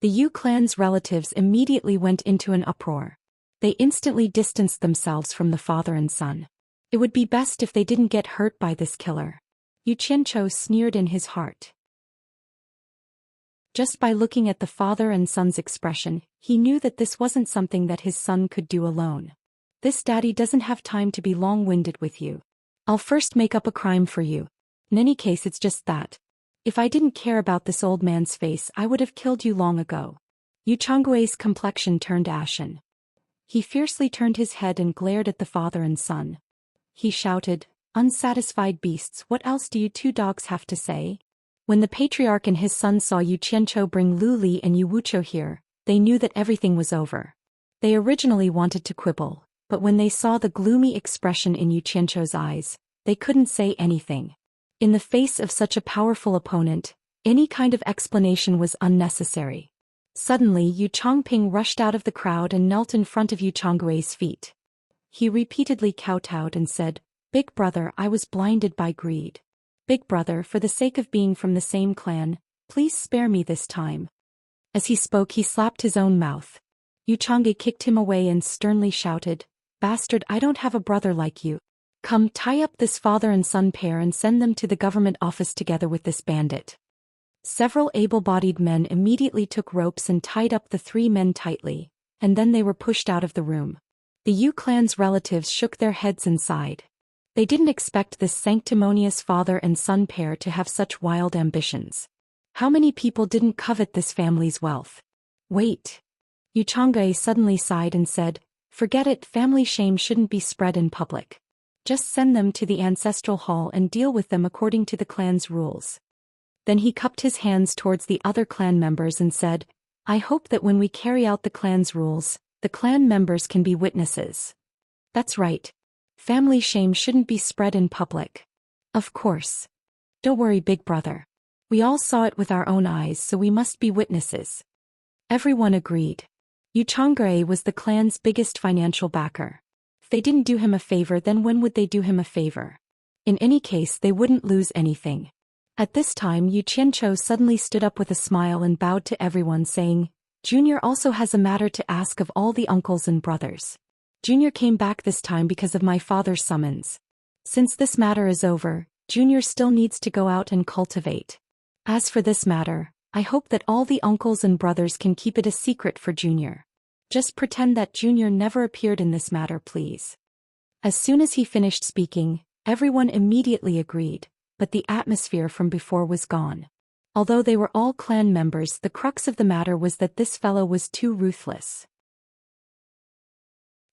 The Yu clan's relatives immediately went into an uproar. They instantly distanced themselves from the father and son. It would be best if they didn't get hurt by this killer. Yu Qianqiu sneered in his heart. Just by looking at the father and son's expression, he knew that this wasn't something that his son could do alone. This daddy doesn't have time to be long-winded with you. I'll first make up a crime for you. In any case, it's just that. If I didn't care about this old man's face, I would have killed you long ago. Yu Changgui's complexion turned ashen. He fiercely turned his head and glared at the father and son. He shouted, "Unsatisfied beasts, what else do you 2 dogs have to say?" When the patriarch and his son saw Yu Qianqiu bring Lu Li and Yu Wuqiu here, they knew that everything was over. They originally wanted to quibble, but when they saw the gloomy expression in Yu Qianqiu's eyes, they couldn't say anything. In the face of such a powerful opponent, any kind of explanation was unnecessary. Suddenly Yu Chongping rushed out of the crowd and knelt in front of Yu Changgui's feet. He repeatedly kowtowed and said, "Big brother, I was blinded by greed. Big brother, for the sake of being from the same clan, please spare me this time." As he spoke, he slapped his own mouth. Yu Changge kicked him away and sternly shouted, "Bastard, I don't have a brother like you. Come, tie up this father and son pair and send them to the government office together with this bandit." Several able-bodied men immediately took ropes and tied up the 3 men tightly, and then they were pushed out of the room. The Yu clan's relatives shook their heads and sighed. They didn't expect this sanctimonious father and son pair to have such wild ambitions. How many people didn't covet this family's wealth? Wait. Yu Changge suddenly sighed and said, "Forget it, family shame shouldn't be spread in public. Just send them to the ancestral hall and deal with them according to the clan's rules." Then he cupped his hands towards the other clan members and said, "I hope that when we carry out the clan's rules, the clan members can be witnesses." That's right. Family shame shouldn't be spread in public. Of course. Don't worry, big brother. We all saw it with our own eyes, so we must be witnesses. Everyone agreed. Yu Changge was the clan's biggest financial backer. If they didn't do him a favor, then when would they do him a favor? In any case, they wouldn't lose anything. At this time, Yu Qianqiu suddenly stood up with a smile and bowed to everyone, saying, "Junior also has a matter to ask of all the uncles and brothers. Junior came back this time because of my father's summons. Since this matter is over, Junior still needs to go out and cultivate. As for this matter, I hope that all the uncles and brothers can keep it a secret for Junior. Just pretend that Junior never appeared in this matter, please." As soon as he finished speaking, everyone immediately agreed, but the atmosphere from before was gone. Although they were all clan members, the crux of the matter was that this fellow was too ruthless.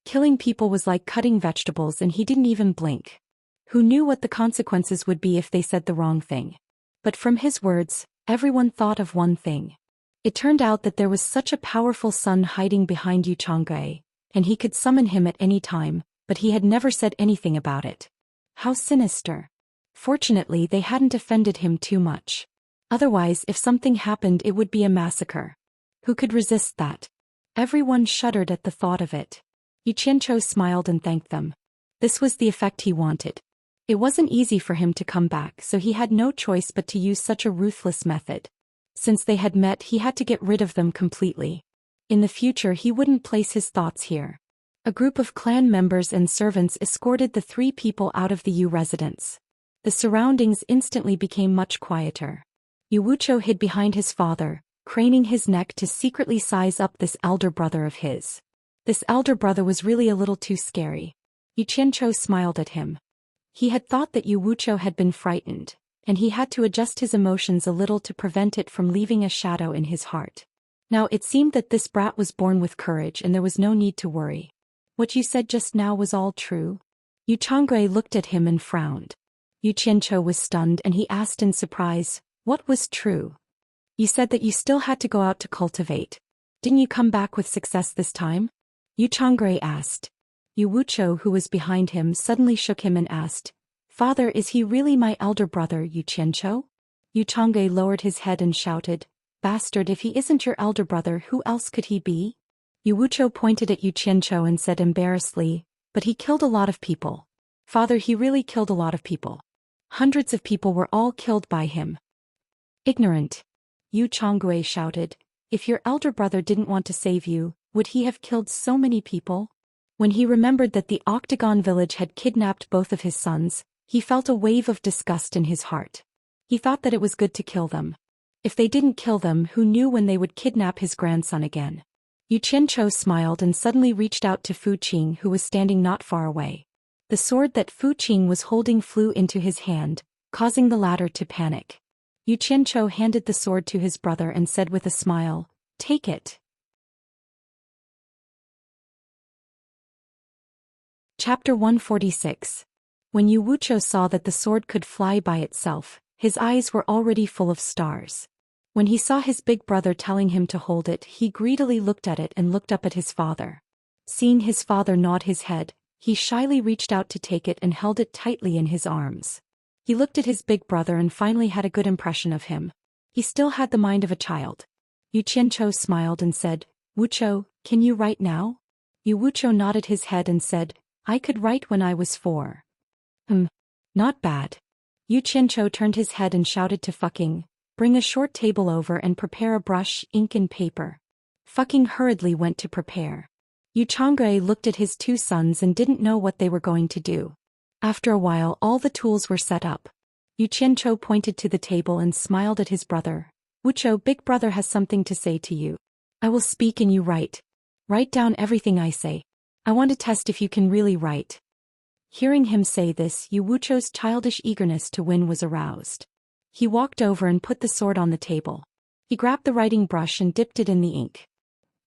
Killing people was like cutting vegetables, and he didn't even blink. Who knew what the consequences would be if they said the wrong thing? But from his words, everyone thought of one thing. It turned out that there was such a powerful son hiding behind Yu Changge, and he could summon him at any time, but he had never said anything about it. How sinister. Fortunately, they hadn't offended him too much. Otherwise, if something happened, it would be a massacre. Who could resist that? Everyone shuddered at the thought of it. Yu Qianqiu smiled and thanked them. This was the effect he wanted. It wasn't easy for him to come back, so he had no choice but to use such a ruthless method. Since they had met, he had to get rid of them completely. In the future, he wouldn't place his thoughts here. A group of clan members and servants escorted the 3 people out of the Yu residence. The surroundings instantly became much quieter. Yu Wuqiu hid behind his father, craning his neck to secretly size up this elder brother of his. This elder brother was really a little too scary. Yu Qianqiu smiled at him. He had thought that Yu Wuqiu had been frightened, and he had to adjust his emotions a little to prevent it from leaving a shadow in his heart. Now it seemed that this brat was born with courage, and there was no need to worry. "What you said just now was all true?" Yu Changge looked at him and frowned. Yu Qianqiu was stunned, and he asked in surprise, "What was true?" You said that you still had to go out to cultivate. Didn't you come back with success this time? Yu Changre asked. Yu Wucho, who was behind him, suddenly shook him and asked, Father, is he really my elder brother, Yu Qiancho? Yu Changge lowered his head and shouted, Bastard, if he isn't your elder brother, who else could he be? Yu Wucho pointed at Yu Qiancho and said embarrassedly, But he killed a lot of people. Father, he really killed a lot of people. Hundreds of people were all killed by him. Ignorant. Yu Changgue shouted, If your elder brother didn't want to save you, would he have killed so many people? When he remembered that the Octagon village had kidnapped both of his sons, he felt a wave of disgust in his heart. He thought that it was good to kill them. If they didn't kill them, who knew when they would kidnap his grandson again? Yu Qiancho smiled and suddenly reached out to Fu Qing, who was standing not far away. The sword that Fu Qing was holding flew into his hand, causing the latter to panic. Yu Qiancho handed the sword to his brother and said with a smile, Take it. Chapter 146. When Yu Wucho saw that the sword could fly by itself, his eyes were already full of stars. When he saw his big brother telling him to hold it, he greedily looked at it and looked up at his father. Seeing his father nod his head, he shyly reached out to take it and held it tightly in his arms. He looked at his big brother and finally had a good impression of him. He still had the mind of a child. Yu Qiancho smiled and said, Wucho, can you write now? Yu Wucho nodded his head and said, I could write when I was 4. Not bad. Yu Qiancho turned his head and shouted to Fucking, Bring a short table over and prepare a brush, ink and paper. Fucking hurriedly went to prepare. Yu Changre looked at his 2 sons and didn't know what they were going to do. After a while all the tools were set up. Yu Qiancho pointed to the table and smiled at his brother. Wucho, big brother has something to say to you. I will speak and you write. Write down everything I say. I want to test if you can really write. Hearing him say this, Yu Wucho's childish eagerness to win was aroused. He walked over and put the sword on the table. He grabbed the writing brush and dipped it in the ink.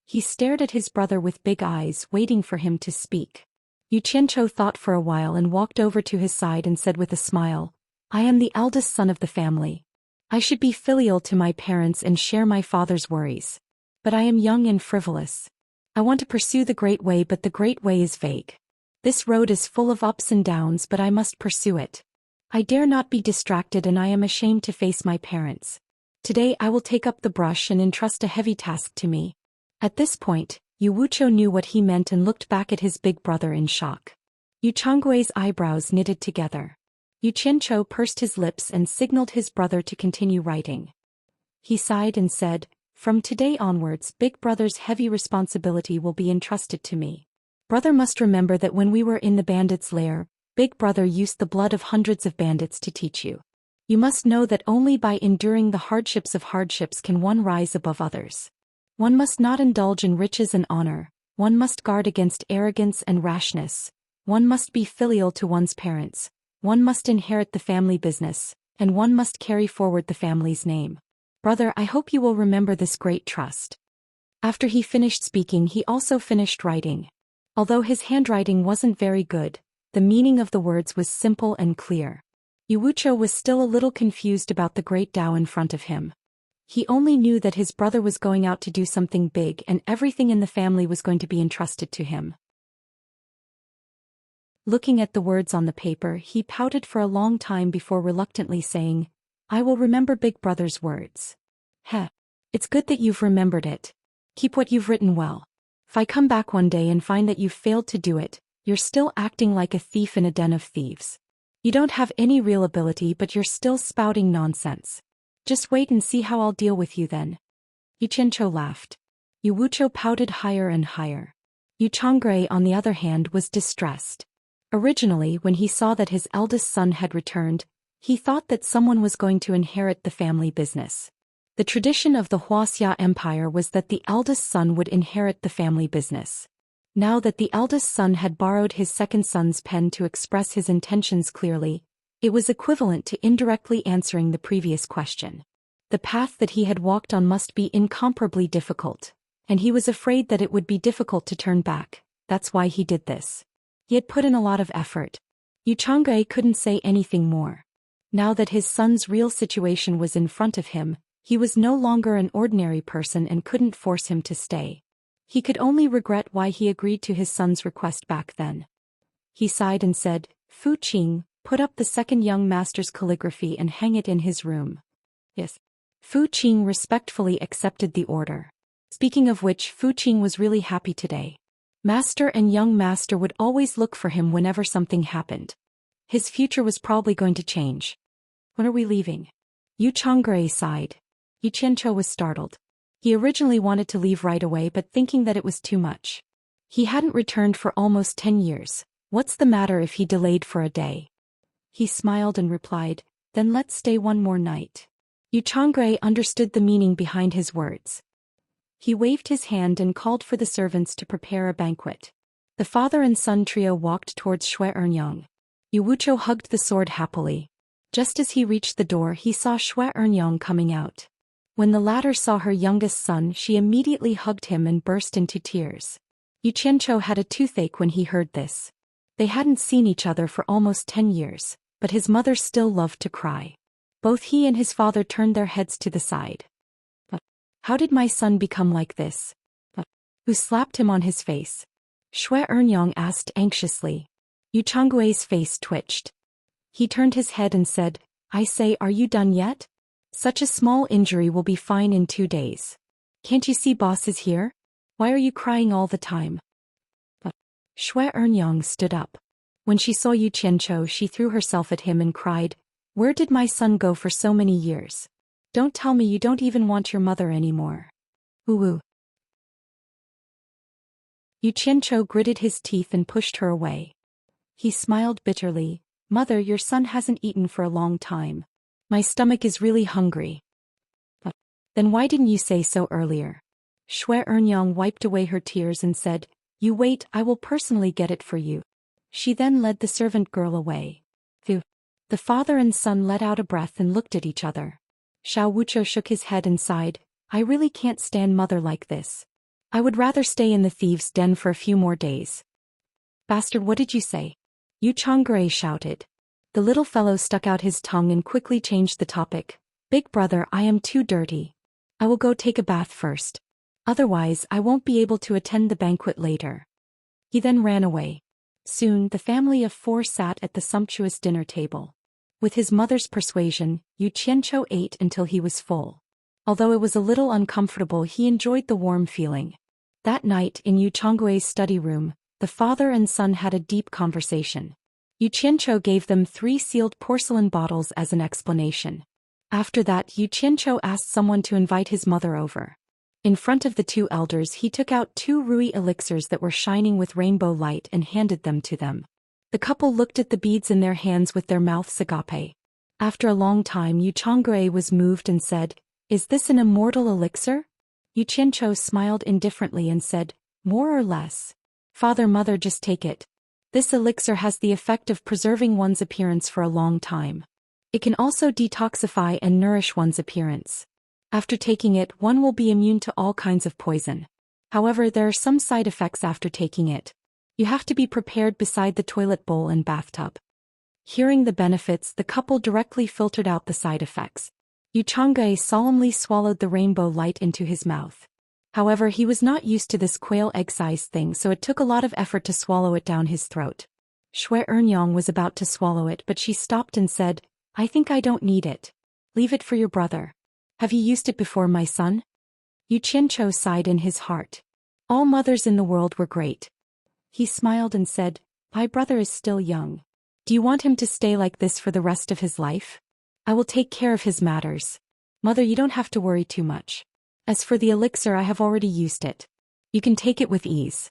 He stared at his brother with big eyes, waiting for him to speak. Yu Qiancho thought for a while and walked over to his side and said with a smile, I am the eldest son of the family. I should be filial to my parents and share my father's worries. But I am young and frivolous. I want to pursue the great way, but the great way is vague. This road is full of ups and downs, but I must pursue it. I dare not be distracted and I am ashamed to face my parents. Today I will take up the brush and entrust a heavy task to me. At this point, Yu Wucho knew what he meant and looked back at his big brother in shock. Yu Changgue's eyebrows knitted together. Yu Qiancho pursed his lips and signaled his brother to continue writing. He sighed and said, From today onwards, big brother's heavy responsibility will be entrusted to me. Brother must remember that when we were in the bandits' lair, big brother used the blood of hundreds of bandits to teach you. You must know that only by enduring the hardships of hardships can one rise above others. One must not indulge in riches and honor, one must guard against arrogance and rashness, one must be filial to one's parents, one must inherit the family business, and one must carry forward the family's name. Brother, I hope you will remember this great trust. After he finished speaking, he also finished writing. Although his handwriting wasn't very good, the meaning of the words was simple and clear. Yu Wucho was still a little confused about the great Tao in front of him. He only knew that his brother was going out to do something big and everything in the family was going to be entrusted to him. Looking at the words on the paper, he pouted for a long time before reluctantly saying, I will remember big brother's words. Heh. It's good that you've remembered it. Keep what you've written well. If I come back one day and find that you've failed to do it, you're still acting like a thief in a den of thieves. You don't have any real ability, but you're still spouting nonsense. Just wait and see how I'll deal with you then. Yu Qiancho laughed. Yu Wucho pouted higher and higher. Yu Changre, on the other hand, was distressed. Originally, when he saw that his eldest son had returned, he thought that someone was going to inherit the family business. The tradition of the Huaxia Empire was that the eldest son would inherit the family business. Now that the eldest son had borrowed his second son's pen to express his intentions clearly, it was equivalent to indirectly answering the previous question. The path that he had walked on must be incomparably difficult, and he was afraid that it would be difficult to turn back. That's why he did this. He had put in a lot of effort. Yu Changge couldn't say anything more. Now that his son's real situation was in front of him, He was no longer an ordinary person and couldn't force him to stay. He could only regret why he agreed to his son's request back then. He sighed and said, Fu Qing, put up the second young master's calligraphy and hang it in his room. Yes. Fu Qing respectfully accepted the order. Speaking of which, Fu Qing was really happy today. Master and young master would always look for him whenever something happened. His future was probably going to change. When are we leaving? Yu Changre sighed. Yu Qianqiu was startled. He originally wanted to leave right away, but thinking that it was too much. He hadn't returned for almost 10 years. What's the matter if he delayed for a day? He smiled and replied, then let's stay one more night. Yu Changre understood the meaning behind his words. He waved his hand and called for the servants to prepare a banquet. The father and son trio walked towards Shui Ernyang. Yu Wuqiu hugged the sword happily. Just as he reached the door, he saw Shui Ernyang coming out. When the latter saw her youngest son, she immediately hugged him and burst into tears. Yu Qianqiu had a toothache when he heard this. They hadn't seen each other for almost 10 years, but his mother still loved to cry. Both he and his father turned their heads to the side. But how did my son become like this? Who slapped him on his face? Shui Ernyang asked anxiously. Yu Changgui's face twitched. He turned his head and said, I say, are you done yet? Such a small injury will be fine in 2 days. Can't you see boss is here? Why are you crying all the time? Shui Ernyang stood up. When she saw Yu Qianqiu, she threw herself at him and cried, where did my son go for so many years? Don't tell me you don't even want your mother anymore. Ooh. Yu Qianqiu gritted his teeth and pushed her away. He smiled bitterly. Mother, your son hasn't eaten for a long time. My stomach is really hungry. Then why didn't you say so earlier? Shui Ernyang wiped away her tears and said, you wait, I will personally get it for you. She then led the servant girl away. The father and son let out a breath and looked at each other. Xiao Wuqiu shook his head and sighed, I really can't stand mother like this. I would rather stay in the thieves' den for a few more days. Bastard, what did you say? Yu Changre shouted. The little fellow stuck out his tongue and quickly changed the topic. Big brother, I am too dirty. I will go take a bath first. Otherwise, I won't be able to attend the banquet later. He then ran away. Soon, the family of 4 sat at the sumptuous dinner table. With his mother's persuasion, Yu Qianqiu ate until he was full. Although it was a little uncomfortable, he enjoyed the warm feeling. That night, in Yu Changgui's study room, the father and son had a deep conversation. Yu Qianqiu gave them 3 sealed porcelain bottles as an explanation. After that, Yu Qianqiu asked someone to invite his mother over. In front of the 2 elders, he took out 2 rui elixirs that were shining with rainbow light and handed them to them. The couple looked at the beads in their hands with their mouths agape. After a long time, Yu Changre was moved and said, is this an immortal elixir? Yu Qianqiu smiled indifferently and said, more or less. Father, mother, just take it. This elixir has the effect of preserving one's appearance for a long time. It can also detoxify and nourish one's appearance. After taking it, one will be immune to all kinds of poison. However, there are some side effects after taking it. You have to be prepared beside the toilet bowl and bathtub. Hearing the benefits, the couple directly filtered out the side effects. Yu Changge solemnly swallowed the rainbow light into his mouth. However, he was not used to this quail egg-sized thing, so it took a lot of effort to swallow it down his throat. Shui Ernyang was about to swallow it, but she stopped and said, I think I don't need it. Leave it for your brother. Have you used it before, my son? Yu Qianqiu sighed in his heart. All mothers in the world were great. He smiled and said, my brother is still young. Do you want him to stay like this for the rest of his life? I will take care of his matters. Mother, you don't have to worry too much. As for the elixir, I have already used it. You can take it with ease.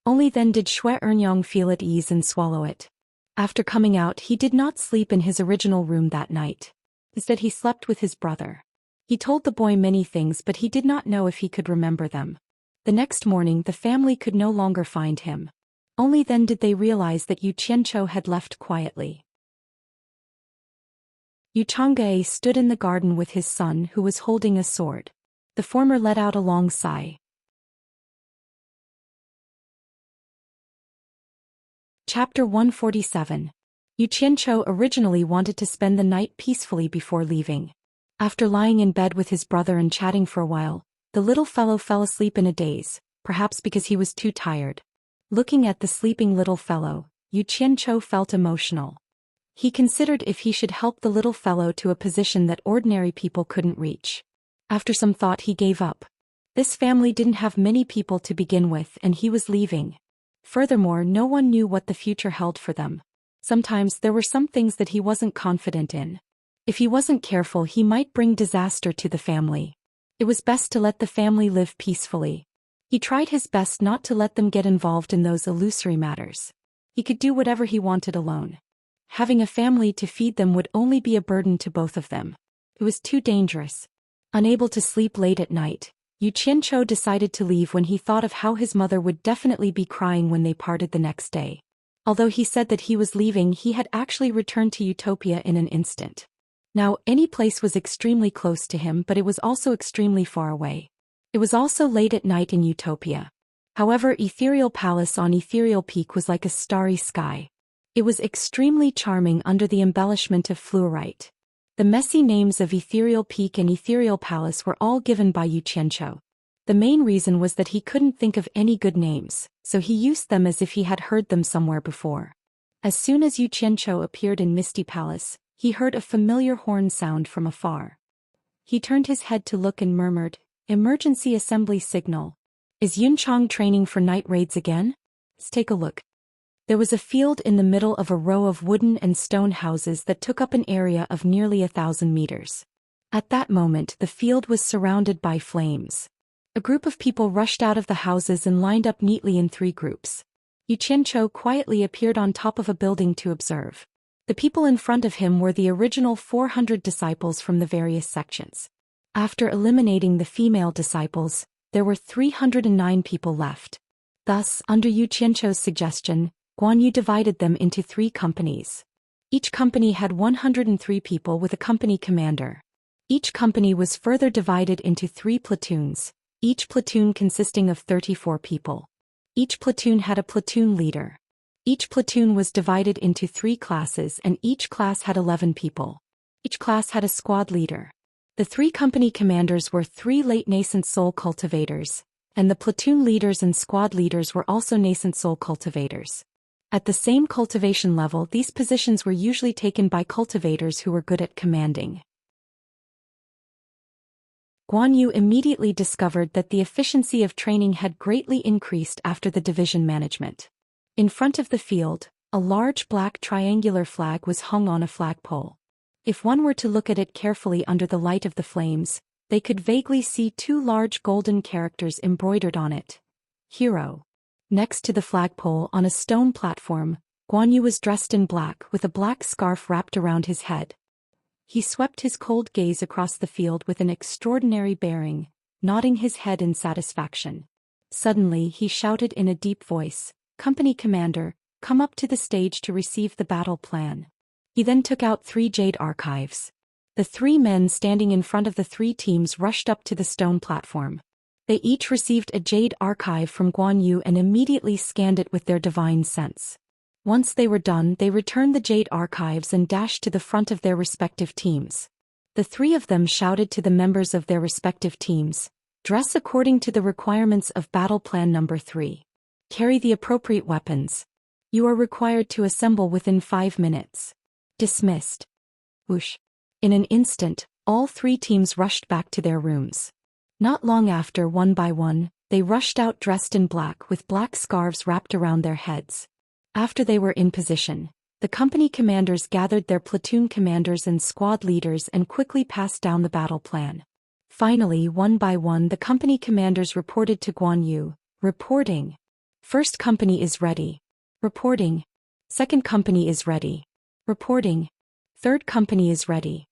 Only then did Shui Ernyang feel at ease and swallow it. After coming out, he did not sleep in his original room that night. Instead, he slept with his brother. He told the boy many things, but he did not know if he could remember them. The next morning, the family could no longer find him. Only then did they realize that Yu Qianqiu had left quietly. Yu Changge stood in the garden with his son, who was holding a sword. The former let out a long sigh. Chapter 147. Yu Qianqiu originally wanted to spend the night peacefully before leaving. After lying in bed with his brother and chatting for a while, the little fellow fell asleep in a daze, perhaps because he was too tired. Looking at the sleeping little fellow, Yu Qianqiu felt emotional. He considered if he should help the little fellow to a position that ordinary people couldn't reach. After some thought he gave up. This family didn't have many people to begin with and he was leaving. Furthermore, no one knew what the future held for them. Sometimes there were some things that he wasn't confident in. If he wasn't careful he might bring disaster to the family. It was best to let the family live peacefully. He tried his best not to let them get involved in those illusory matters. He could do whatever he wanted alone. Having a family to feed them would only be a burden to both of them. It was too dangerous. Unable to sleep late at night, Yu Qianqiu decided to leave when he thought of how his mother would definitely be crying when they parted the next day. Although he said that he was leaving, he had actually returned to Utopia in an instant. Now, any place was extremely close to him, but it was also extremely far away. It was also late at night in Utopia. However, Ethereal Palace on Ethereal Peak was like a starry sky. It was extremely charming under the embellishment of fluorite. The messy names of Ethereal Peak and Ethereal Palace were all given by Yu Qianqiu. The main reason was that he couldn't think of any good names, so he used them as if he had heard them somewhere before. As soon as Yu Qianqiu appeared in Misty Palace, he heard a familiar horn sound from afar. He turned his head to look and murmured, "Emergency assembly signal. Is Yunchang training for night raids again? Let's take a look." There was a field in the middle of a row of wooden and stone houses that took up an area of nearly 1,000 meters. At that moment the field was surrounded by flames. A group of people rushed out of the houses and lined up neatly in 3 groups. Yu Qianqiu quietly appeared on top of a building to observe. The people in front of him were the original 400 disciples from the various sections. After eliminating the female disciples, there were 309 people left. Thus, under Yu Qianqiu's suggestion, Guan Yu divided them into 3 companies. Each company had 103 people with a company commander. Each company was further divided into 3 platoons, each platoon consisting of 34 people. Each platoon had a platoon leader. Each platoon was divided into 3 classes and each class had 11 people. Each class had a squad leader. The 3 company commanders were 3 late nascent soul cultivators, and the platoon leaders and squad leaders were also nascent soul cultivators. At the same cultivation level, these positions were usually taken by cultivators who were good at commanding. Guan Yu immediately discovered that the efficiency of training had greatly increased after the division management. In front of the field, a large black triangular flag was hung on a flagpole. If one were to look at it carefully under the light of the flames, they could vaguely see 2 large golden characters embroidered on it. Hero. Next to the flagpole on a stone platform, Guan Yu was dressed in black with a black scarf wrapped around his head. He swept his cold gaze across the field with an extraordinary bearing, nodding his head in satisfaction. Suddenly he shouted in a deep voice, "Company commander, come up to the stage to receive the battle plan." He then took out 3 jade archives. The 3 men standing in front of the 3 teams rushed up to the stone platform. They each received a jade archive from Guan Yu and immediately scanned it with their divine sense. Once they were done, they returned the jade archives and dashed to the front of their respective teams. The 3 of them shouted to the members of their respective teams, "Dress according to the requirements of Battle Plan Number 3. Carry the appropriate weapons. You are required to assemble within 5 minutes. Dismissed." Whoosh. In an instant, all 3 teams rushed back to their rooms. Not long after, one by one, they rushed out dressed in black with black scarves wrapped around their heads. After they were in position, the company commanders gathered their platoon commanders and squad leaders and quickly passed down the battle plan. Finally, one by one, the company commanders reported to Guan Yu, "Reporting. First company is ready. Reporting. Second company is ready. Reporting. Third company is ready."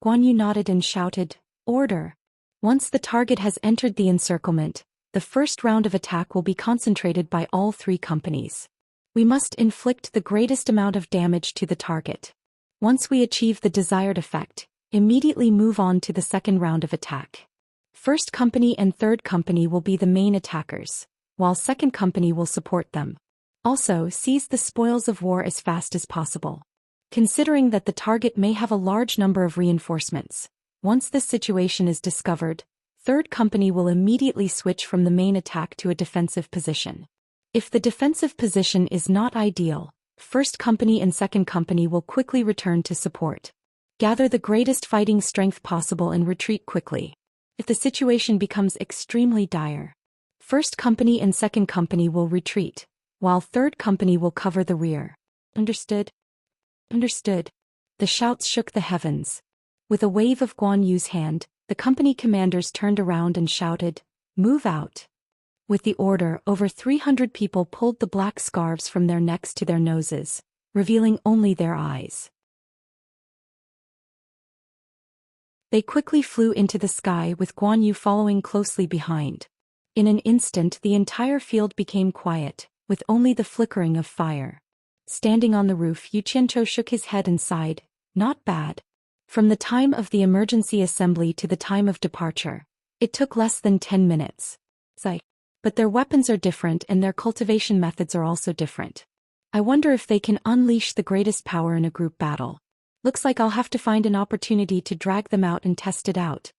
Guan Yu nodded and shouted, "Order." Once the target has entered the encirclement, the first round of attack will be concentrated by all 3 companies. We must inflict the greatest amount of damage to the target. Once we achieve the desired effect, immediately move on to the second round of attack. First company and third company will be the main attackers, while second company will support them. Also, seize the spoils of war as fast as possible. Considering that the target may have a large number of reinforcements, Once this situation is discovered, third company will immediately switch from the main attack to a defensive position. If the defensive position is not ideal, first company and second company will quickly return to support. Gather the greatest fighting strength possible and retreat quickly. If the situation becomes extremely dire, first company and second company will retreat, while third company will cover the rear. Understood? Understood. The shouts shook the heavens. With a wave of Guan Yu's hand, the company commanders turned around and shouted, "Move out." With the order, over 300 people pulled the black scarves from their necks to their noses, revealing only their eyes. They quickly flew into the sky with Guan Yu following closely behind. In an instant the entire field became quiet, with only the flickering of fire. Standing on the roof, Yu Qianzhou shook his head and sighed, "Not bad." From the time of the emergency assembly to the time of departure, it took less than 10 minutes. But their weapons are different and their cultivation methods are also different. I wonder if they can unleash the greatest power in a group battle. Looks like I'll have to find an opportunity to drag them out and test it out.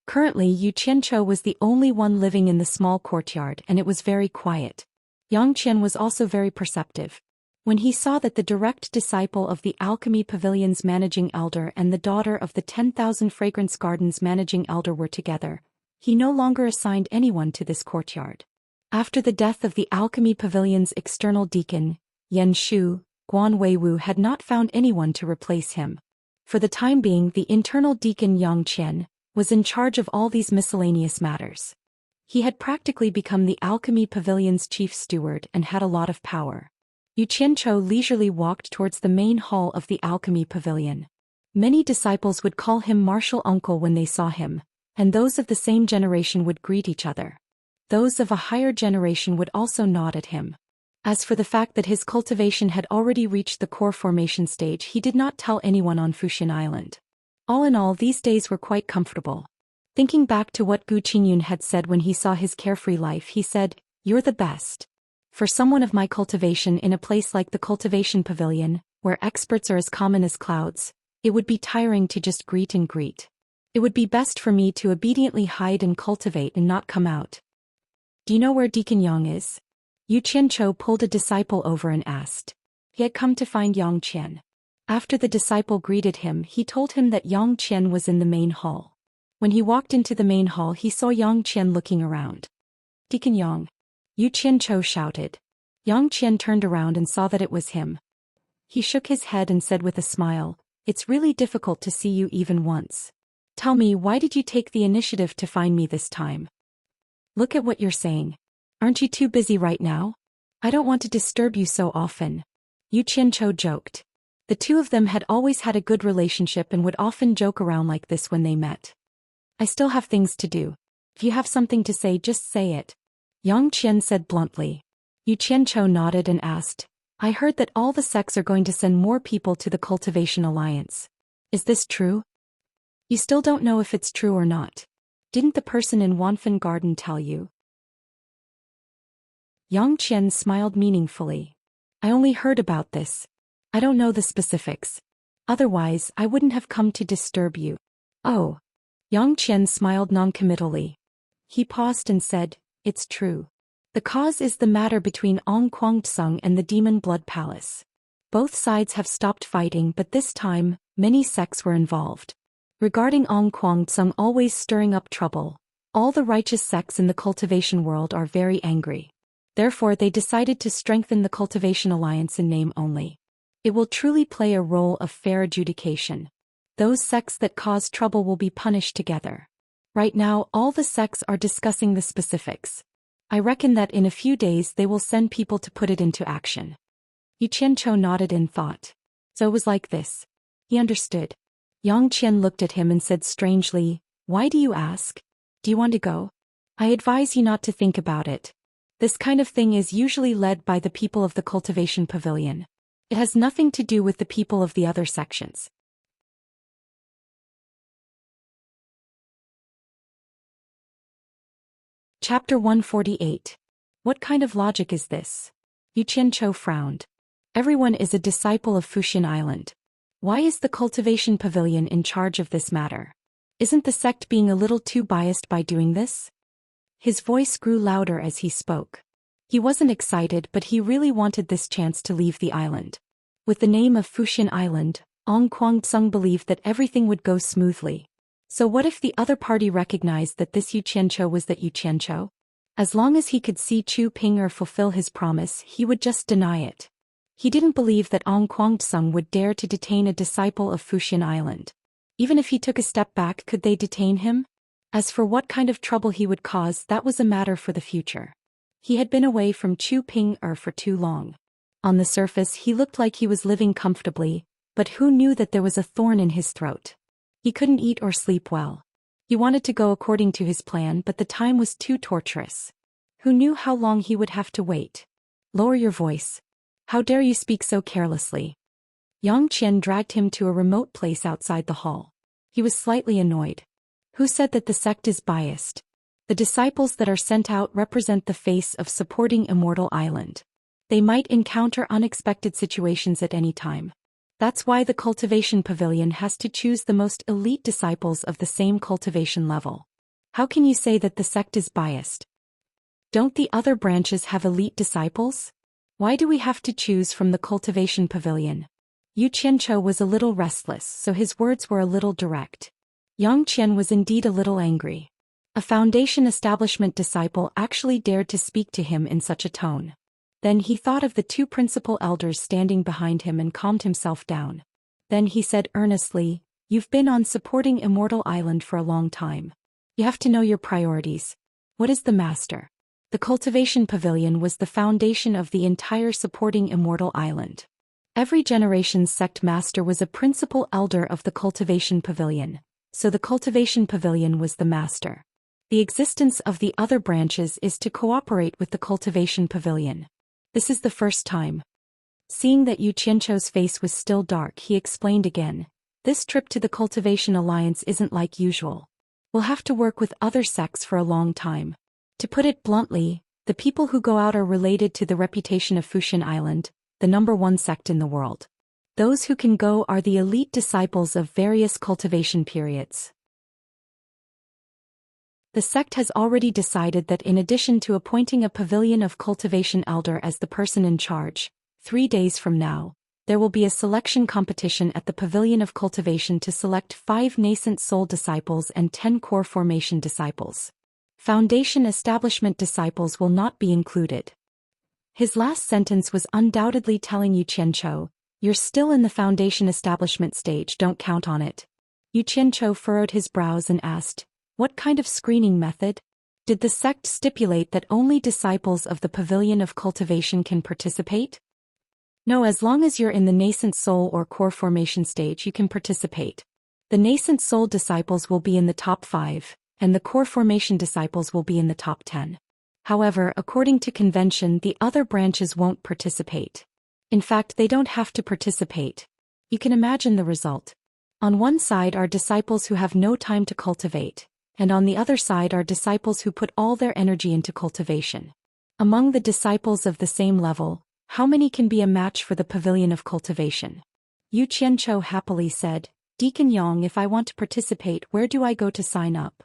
Currently, Yu Qianzhou was the only one living in the small courtyard and it was very quiet. Yang Qian was also very perceptive. When he saw that the direct disciple of the Alchemy Pavilion's managing elder and the daughter of the 10,000 Fragrance Gardens managing elder were together, he no longer assigned anyone to this courtyard. After the death of the Alchemy Pavilion's external deacon, Yan Shu, Guan Weiwu had not found anyone to replace him. For the time being, the internal deacon Yang Qian was in charge of all these miscellaneous matters. He had practically become the Alchemy Pavilion's chief steward and had a lot of power. Yu Qianzhou leisurely walked towards the main hall of the Alchemy Pavilion. Many disciples would call him Martial Uncle when they saw him, and those of the same generation would greet each other. Those of a higher generation would also nod at him. As for the fact that his cultivation had already reached the core formation stage, he did not tell anyone on Fuxian Island. All in all, these days were quite comfortable. Thinking back to what Gu Qingyun had said when he saw his carefree life, he said, "You're the best. For someone of my cultivation in a place like the Cultivation Pavilion, where experts are as common as clouds, it would be tiring to just greet and greet. It would be best for me to obediently hide and cultivate and not come out." "Do you know where Deacon Yang is?" Yu Qianzhou pulled a disciple over and asked. He had come to find Yang Qian. After the disciple greeted him, he told him that Yang Qian was in the main hall. When he walked into the main hall, he saw Yang Qian looking around. "Deacon Yang," Yu Qianzhou shouted. Yang Qian turned around and saw that it was him. He shook his head and said with a smile, "It's really difficult to see you even once. Tell me, why did you take the initiative to find me this time? Look at what you're saying. Aren't you too busy right now? I don't want to disturb you so often." Yu Qianzhou joked. The two of them had always had a good relationship and would often joke around like this when they met. "I still have things to do. If you have something to say, just say it," Yang Qian said bluntly. Yu Qianzhou nodded and asked, "I heard that all the sects are going to send more people to the Cultivation Alliance. Is this true?" "You still don't know if it's true or not. Didn't the person in Wanfen Garden tell you?" Yang Qian smiled meaningfully. "I only heard about this. I don't know the specifics. Otherwise, I wouldn't have come to disturb you." "Oh." Yang Qian smiled noncommittally. He paused and said, "It's true. The cause is the matter between Ong Kwangtsung and the Demon Blood Palace. Both sides have stopped fighting, but this time, many sects were involved. Regarding Ong Kwangtsung always stirring up trouble, all the righteous sects in the cultivation world are very angry. Therefore they decided to strengthen the Cultivation Alliance in name only. It will truly play a role of fair adjudication. Those sects that cause trouble will be punished together. Right now, all the sects are discussing the specifics. I reckon that in a few days they will send people to put it into action." Yu Qianzhou nodded in thought. So it was like this. He understood. Yang Qian looked at him and said strangely, "Why do you ask? Do you want to go? I advise you not to think about it. This kind of thing is usually led by the people of the Cultivation Pavilion. It has nothing to do with the people of the other sections." Chapter 148. What kind of logic is this? Yu Qianzhou frowned. Everyone is a disciple of Fuxian Island. Why is the Cultivation Pavilion in charge of this matter? Isn't the sect being a little too biased by doing this? His voice grew louder as he spoke. He wasn't excited, but he really wanted this chance to leave the island. With the name of Fuxian Island, Ong Kwang-tsung believed that everything would go smoothly. So what if the other party recognized that this Yu Qianqiu was that Yu Qianqiu? As long as he could see Chu Ping fulfill his promise, he would just deny it. He didn't believe that Ong Kwang-tsung would dare to detain a disciple of Fuxian Island. Even if he took a step back, could they detain him? As for what kind of trouble he would cause, that was a matter for the future. He had been away from Chu Ping for too long. On the surface he looked like he was living comfortably, but who knew that there was a thorn in his throat? He couldn't eat or sleep well. He wanted to go according to his plan, but the time was too torturous. Who knew how long he would have to wait? Lower your voice. How dare you speak so carelessly? Yang Qian dragged him to a remote place outside the hall. He was slightly annoyed. Who said that the sect is biased? The disciples that are sent out represent the face of supporting Immortal Island. They might encounter unexpected situations at any time. That's why the cultivation pavilion has to choose the most elite disciples of the same cultivation level. How can you say that the sect is biased? Don't the other branches have elite disciples? Why do we have to choose from the cultivation pavilion? Yu Qianqiu was a little restless, so his words were a little direct. Yang Qian was indeed a little angry. A foundation establishment disciple actually dared to speak to him in such a tone. Then he thought of the two principal elders standing behind him and calmed himself down. Then he said earnestly, "You've been on supporting Immortal Island for a long time. You have to know your priorities. What is the master?" The cultivation pavilion was the foundation of the entire supporting Immortal Island. Every generation's sect master was a principal elder of the cultivation pavilion, so the cultivation pavilion was the master. The existence of the other branches is to cooperate with the cultivation pavilion. This is the first time. Seeing that Yu Qianqiu's face was still dark, he explained again, "This trip to the Cultivation Alliance isn't like usual. We'll have to work with other sects for a long time. To put it bluntly, the people who go out are related to the reputation of Fuxian Island, the #1 sect in the world. Those who can go are the elite disciples of various cultivation periods. The sect has already decided that in addition to appointing a pavilion of cultivation elder as the person in charge, 3 days from now, there will be a selection competition at the pavilion of cultivation to select 5 nascent soul disciples and 10 core formation disciples. Foundation establishment disciples will not be included." His last sentence was undoubtedly telling Yu Qianqiu, "You're still in the foundation establishment stage, don't count on it." Yu Qianqiu furrowed his brows and asked, "What kind of screening method? Did the sect stipulate that only disciples of the pavilion of cultivation can participate?" "No, as long as you're in the nascent soul or core formation stage you can participate. The nascent soul disciples will be in the top 5, and the core formation disciples will be in the top 10. However, according to convention, the other branches won't participate. In fact, they don't have to participate. You can imagine the result. On one side are disciples who have no time to cultivate, and on the other side are disciples who put all their energy into cultivation. Among the disciples of the same level, how many can be a match for the pavilion of cultivation?" Yu Qianqiu happily said, "Deacon Yang, if I want to participate, where do I go to sign up?"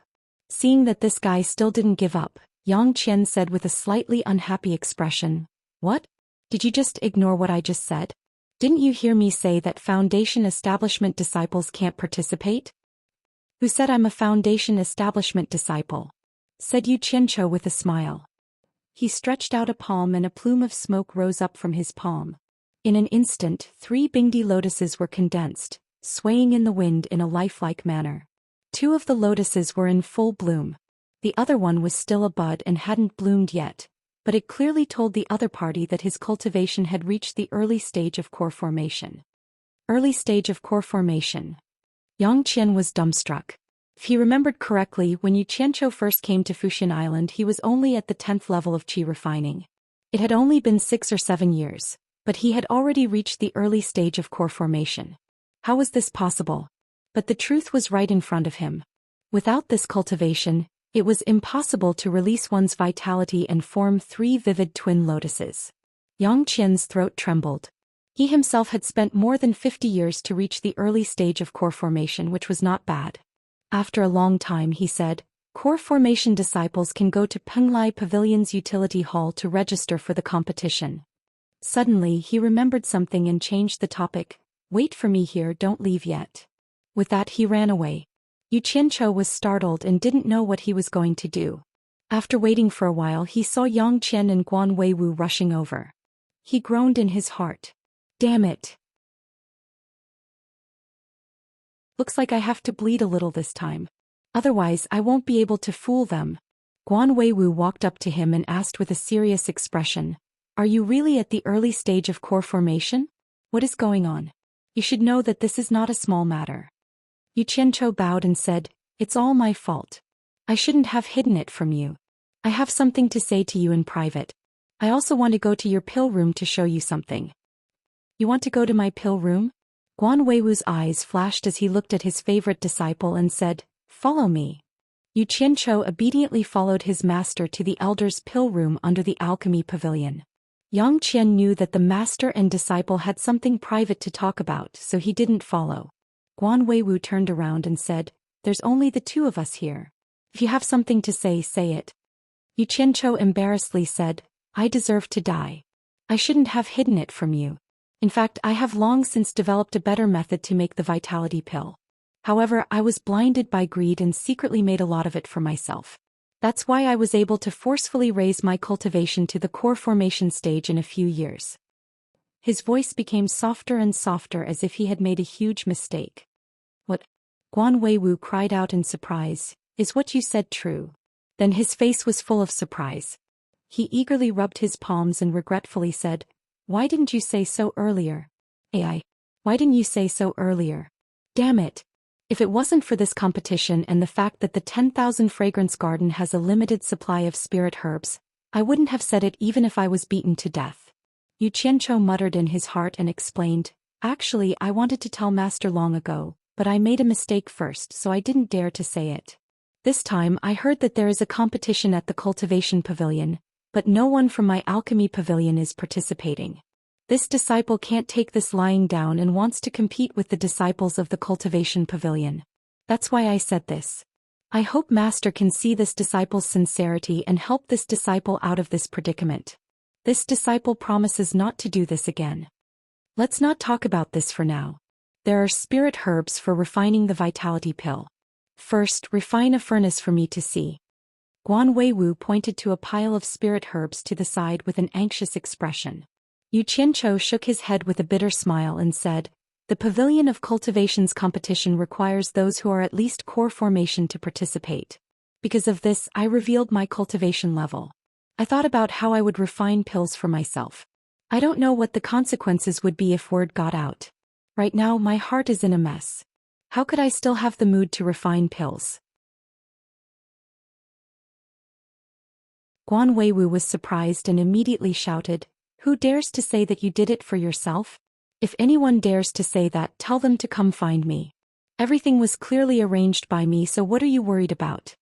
Seeing that this guy still didn't give up, Yang Qian said with a slightly unhappy expression, "What? Did you just ignore what I just said? Didn't you hear me say that foundation establishment disciples can't participate?" "Who said I'm a foundation establishment disciple?" said Yu Qianqiu with a smile. He stretched out a palm and a plume of smoke rose up from his palm. In an instant, 3 Bingdi lotuses were condensed, swaying in the wind in a lifelike manner. 2 of the lotuses were in full bloom. The other one was still a bud and hadn't bloomed yet, but it clearly told the other party that his cultivation had reached the early stage of core formation. Early stage of core formation. Yang Qian was dumbstruck. If he remembered correctly, when Yu Qianqiu first came to Fuxian Island he was only at the 10th level of qi refining. It had only been 6 or 7 years, but he had already reached the early stage of core formation. How was this possible? But the truth was right in front of him. Without this cultivation, it was impossible to release one's vitality and form 3 vivid twin lotuses. Yang Qian's throat trembled. He himself had spent more than 50 years to reach the early stage of core formation, which was not bad. After a long time he said, Core Formation disciples can go to Penglai Pavilion's utility hall to register for the competition. Suddenly he remembered something and changed the topic. Wait for me here, don't leave yet. With that he ran away. Yu Qianqiu was startled and didn't know what he was going to do. After waiting for a while he saw Yang Qian and Guan Weiwu rushing over. He groaned in his heart. Damn it. Looks like I have to bleed a little this time. Otherwise I won't be able to fool them. Guan Weiwu walked up to him and asked with a serious expression, Are you really at the early stage of core formation? What is going on? You should know that this is not a small matter. Yu Qianqiu bowed and said, It's all my fault. I shouldn't have hidden it from you. I have something to say to you in private. I also want to go to your pill room to show you something. You want to go to my pill room? Guan Weiwu's eyes flashed as he looked at his favorite disciple and said, Follow me. Yu Qianqiu obediently followed his master to the elder's pill room under the alchemy pavilion. Yang Qian knew that the master and disciple had something private to talk about, so he didn't follow. Guan Weiwu turned around and said, There's only the two of us here. If you have something to say, say it. Yu Qianqiu embarrassedly said, I deserve to die. I shouldn't have hidden it from you. In fact, I have long since developed a better method to make the vitality pill. However, I was blinded by greed and secretly made a lot of it for myself. That's why I was able to forcefully raise my cultivation to the core formation stage in a few years. His voice became softer and softer as if he had made a huge mistake. What? Guan Weiwu cried out in surprise, Is what you said true? Then his face was full of surprise. He eagerly rubbed his palms and regretfully said, Why didn't you say so earlier? AI. Why didn't you say so earlier? Damn it. If it wasn't for this competition and the fact that the 10,000 Fragrance Garden has a limited supply of spirit herbs, I wouldn't have said it even if I was beaten to death. Yu Qianqiu muttered in his heart and explained, Actually, I wanted to tell Master long ago, but I made a mistake first, so I didn't dare to say it. This time I heard that there is a competition at the Cultivation Pavilion, but no one from my Alchemy Pavilion is participating. This disciple can't take this lying down and wants to compete with the disciples of the Cultivation Pavilion. That's why I said this. I hope Master can see this disciple's sincerity and help this disciple out of this predicament. This disciple promises not to do this again. Let's not talk about this for now. There are spirit herbs for refining the vitality pill. First, refine a furnace for me to see. Guan Weiwu pointed to a pile of spirit herbs to the side with an anxious expression. Yu Qianqiu shook his head with a bitter smile and said, The Pavilion of Cultivation's competition requires those who are at least core formation to participate. Because of this, I revealed my cultivation level. I thought about how I would refine pills for myself. I don't know what the consequences would be if word got out. Right now my heart is in a mess. How could I still have the mood to refine pills? Guan Weiwu was surprised and immediately shouted, Who dares to say that you did it for yourself? If anyone dares to say that, tell them to come find me. Everything was clearly arranged by me, so what are you worried about?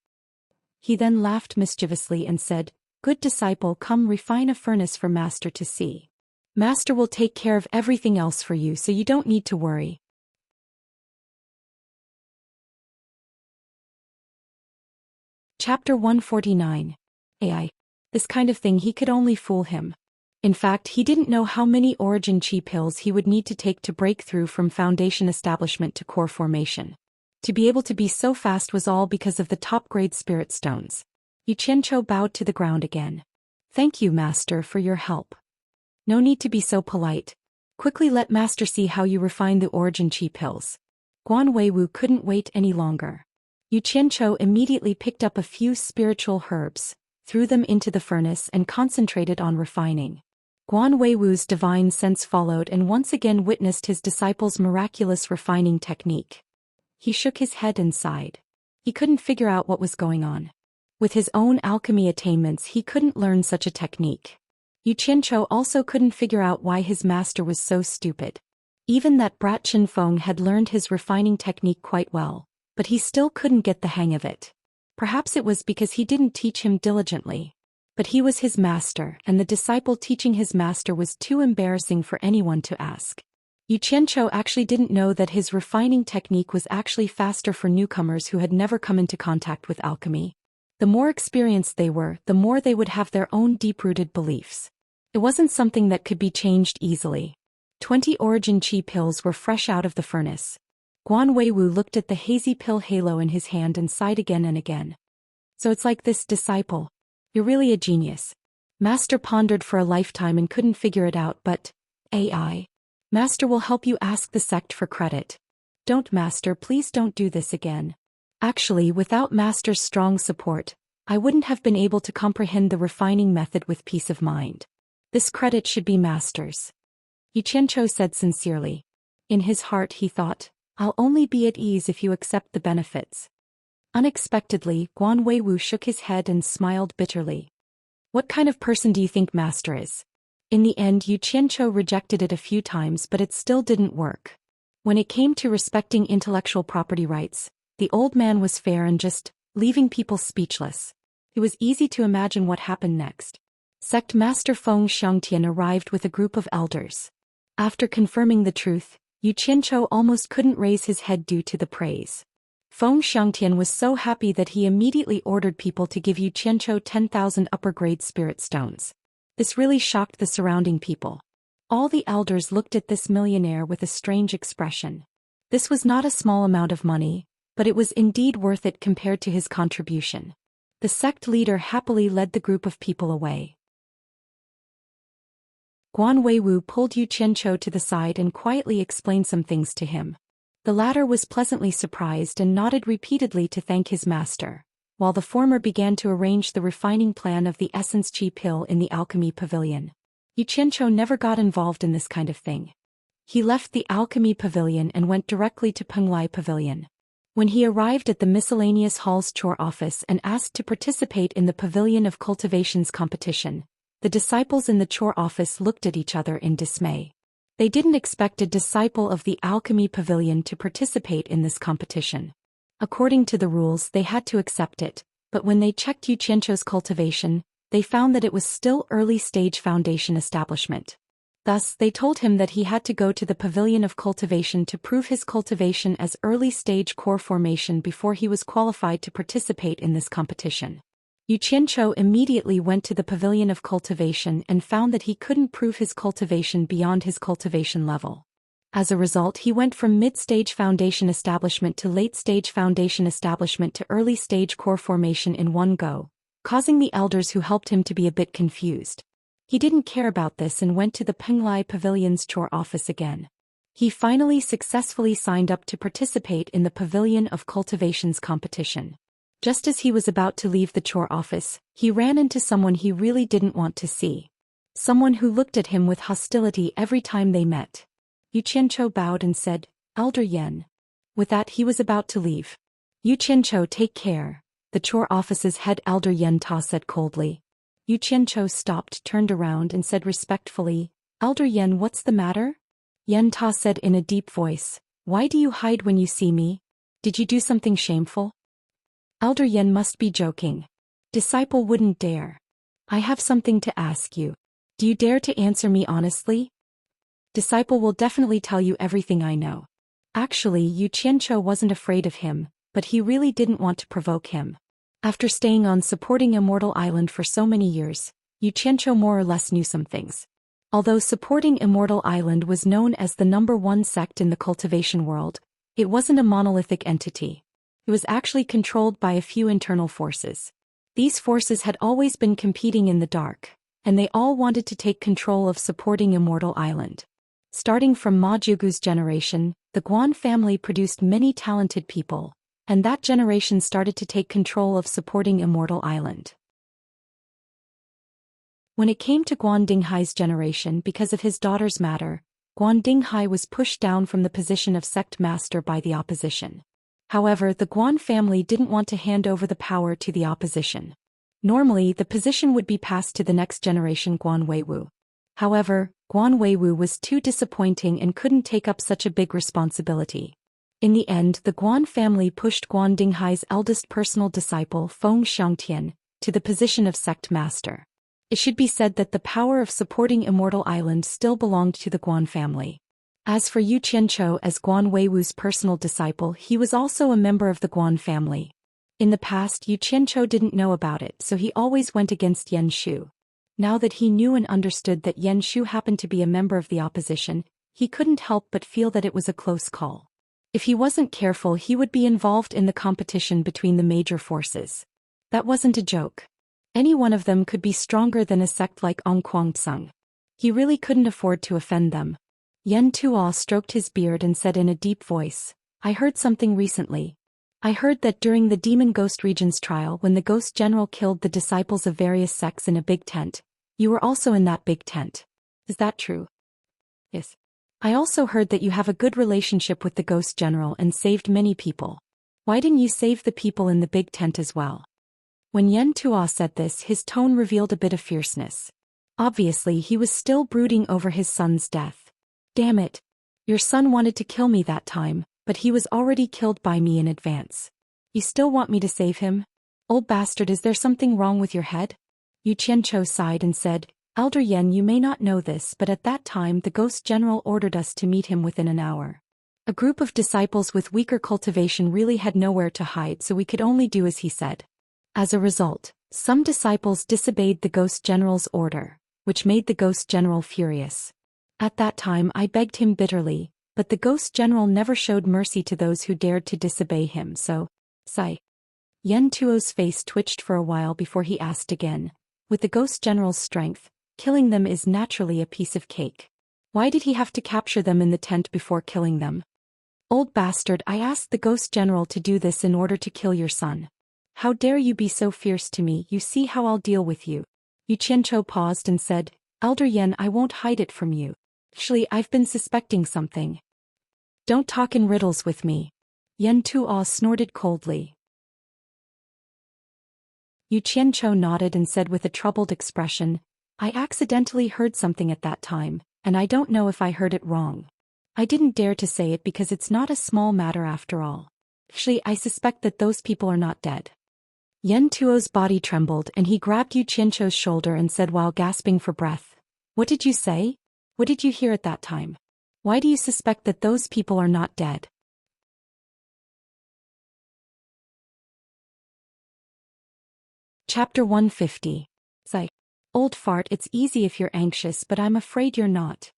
He then laughed mischievously and said, Good disciple, come refine a furnace for Master to see. Master will take care of everything else for you, so you don't need to worry. Chapter 149. AI. This kind of thing he could only fool him. In fact, he didn't know how many origin chi pills he would need to take to break through from foundation establishment to core formation. To be able to be so fast was all because of the top-grade spirit stones. Yu Qianqiu bowed to the ground again. Thank you, Master, for your help. No need to be so polite. Quickly let Master see how you refine the origin chi pills. Guan Weiwu couldn't wait any longer. Yu Qianqiu immediately picked up a few spiritual herbs, threw them into the furnace and concentrated on refining. Guan Weiwu's divine sense followed and once again witnessed his disciple's miraculous refining technique. He shook his head and sighed. He couldn't figure out what was going on. With his own alchemy attainments, he couldn't learn such a technique. Yu Qianqiu also couldn't figure out why his master was so stupid. Even that brat Chen Feng had learned his refining technique quite well, but he still couldn't get the hang of it. Perhaps it was because he didn't teach him diligently. But he was his master, and the disciple teaching his master was too embarrassing for anyone to ask. Yu Qianqiu actually didn't know that his refining technique was actually faster for newcomers who had never come into contact with alchemy. The more experienced they were, the more they would have their own deep-rooted beliefs. It wasn't something that could be changed easily. 20 origin qi pills were fresh out of the furnace. Guan Weiwu looked at the hazy pill halo in his hand and sighed again and again. So it's like this, disciple. You're really a genius. Master pondered for a lifetime and couldn't figure it out, but AI. Master will help you ask the sect for credit. Don't, Master, please don't do this again. Actually, without Master's strong support, I wouldn't have been able to comprehend the refining method with peace of mind. This credit should be Master's. Yu Qianqiu said sincerely. In his heart he thought, I'll only be at ease if you accept the benefits. Unexpectedly, Guan Weiwu shook his head and smiled bitterly. What kind of person do you think Master is? In the end, Yu Qianqiu rejected it a few times, but it still didn't work. When it came to respecting intellectual property rights, the old man was fair and just leaving people speechless. It was easy to imagine what happened next. Sect Master Feng Xiangtian arrived with a group of elders. After confirming the truth, Yu Qianqiu almost couldn't raise his head due to the praise. Feng Xiangtian was so happy that he immediately ordered people to give Yu Qianqiu 10,000 upper-grade spirit stones. This really shocked the surrounding people. All the elders looked at this millionaire with a strange expression. This was not a small amount of money, but it was indeed worth it compared to his contribution. The sect leader happily led the group of people away. Guan Weiwu pulled Yu Qianqiu to the side and quietly explained some things to him. The latter was pleasantly surprised and nodded repeatedly to thank his master, while the former began to arrange the refining plan of the essence qi pill in the alchemy pavilion. Yu Qianqiu never got involved in this kind of thing. He left the alchemy pavilion and went directly to Penglai pavilion. When he arrived at the miscellaneous hall's chore office and asked to participate in the pavilion of cultivations competition, the disciples in the chore office looked at each other in dismay. They didn't expect a disciple of the alchemy pavilion to participate in this competition. According to the rules, they had to accept it, but when they checked Yu Qianqiu's cultivation, they found that it was still early-stage foundation establishment. Thus, they told him that he had to go to the pavilion of cultivation to prove his cultivation as early-stage core formation before he was qualified to participate in this competition. Yu Qianqiu immediately went to the pavilion of cultivation and found that he couldn't prove his cultivation beyond his cultivation level. As a result, he went from mid-stage foundation establishment to late-stage foundation establishment to early-stage core formation in one go, causing the elders who helped him to be a bit confused. He didn't care about this and went to the Penglai Pavilion's chore office again. He finally successfully signed up to participate in the Pavilion of Cultivations competition. Just as he was about to leave the chore office, he ran into someone he really didn't want to see. Someone who looked at him with hostility every time they met. Yu Qianqiu bowed and said, "Elder Yan." With that, he was about to leave. "Yu Qianqiu, take care," the chore office's head Elder Yan Ta said coldly. Yu Qianqiu stopped, turned around and said respectfully, "Elder Yan, what's the matter?" Yan Ta said in a deep voice, "Why do you hide when you see me? Did you do something shameful?" Elder Yan must be joking. Disciple wouldn't dare. "I have something to ask you. Do you dare to answer me honestly?" Disciple will definitely tell you everything I know. Actually, Yu Qianqiu wasn't afraid of him, but he really didn't want to provoke him. After staying on supporting Immortal Island for so many years, Yu Qianqiu more or less knew some things. Although supporting Immortal Island was known as the #1 sect in the cultivation world, it wasn't a monolithic entity. It was actually controlled by a few internal forces. These forces had always been competing in the dark, and they all wanted to take control of supporting Immortal Island. Starting from Ma Jiugu's generation, the Guan family produced many talented people, and that generation started to take control of supporting Immortal Island. When it came to Guan Dinghai's generation, because of his daughter's matter, Guan Dinghai was pushed down from the position of sect master by the opposition. However, the Guan family didn't want to hand over the power to the opposition. Normally, the position would be passed to the next generation Guan Weiwu. However, Guan Weiwu was too disappointing and couldn't take up such a big responsibility. In the end, the Guan family pushed Guan Dinghai's eldest personal disciple Feng Xiangtian to the position of sect master. It should be said that the power of supporting Immortal Island still belonged to the Guan family. As for Yu Qianqiu as Guan Weiwu's personal disciple, he was also a member of the Guan family. In the past, Yu Qianqiu didn't know about it, so he always went against Yan Shu. Now that he knew and understood that Yan Shu happened to be a member of the opposition, he couldn't help but feel that it was a close call. If he wasn't careful, he would be involved in the competition between the major forces. That wasn't a joke. Any one of them could be stronger than a sect like Ongquang-tsung. He really couldn't afford to offend them. Yan Tuo stroked his beard and said in a deep voice, "I heard something recently. I heard that during the Demon Ghost Region's trial, when the Ghost General killed the disciples of various sects in a big tent, you were also in that big tent. Is that true?" "Yes. I also heard that you have a good relationship with the Ghost General and saved many people. Why didn't you save the people in the big tent as well?" When Yan Tuo said this, his tone revealed a bit of fierceness. Obviously, he was still brooding over his son's death. "Damn it. Your son wanted to kill me that time, but he was already killed by me in advance. You still want me to save him? Old bastard, is there something wrong with your head?" Yu Qianqiu sighed and said, "Elder Yan, you may not know this, but at that time the Ghost General ordered us to meet him within an hour. A group of disciples with weaker cultivation really had nowhere to hide, so we could only do as he said. As a result, some disciples disobeyed the Ghost General's order, which made the Ghost General furious. At that time I begged him bitterly, but the Ghost General never showed mercy to those who dared to disobey him, so, sigh." Yan Tuo's face twitched for a while before he asked again, "With the Ghost General's strength, killing them is naturally a piece of cake. Why did he have to capture them in the tent before killing them?" "Old bastard, I asked the Ghost General to do this in order to kill your son. How dare you be so fierce to me? You see how I'll deal with you." Yu Qianqiu paused and said, "Elder Yan, I won't hide it from you. Actually, I've been suspecting something." "Don't talk in riddles with me." Yan Tuo snorted coldly. Yu Qianqiu nodded and said with a troubled expression, "I accidentally heard something at that time, and I don't know if I heard it wrong. I didn't dare to say it because it's not a small matter after all. Actually, I suspect that those people are not dead." Yan Tuo's body trembled and he grabbed Yu Qianqiu's shoulder and said while gasping for breath, "What did you say? What did you hear at that time? Why do you suspect that those people are not dead?" Chapter 150. Sigh. "Old fart, it's easy if you're anxious, but I'm afraid you're not."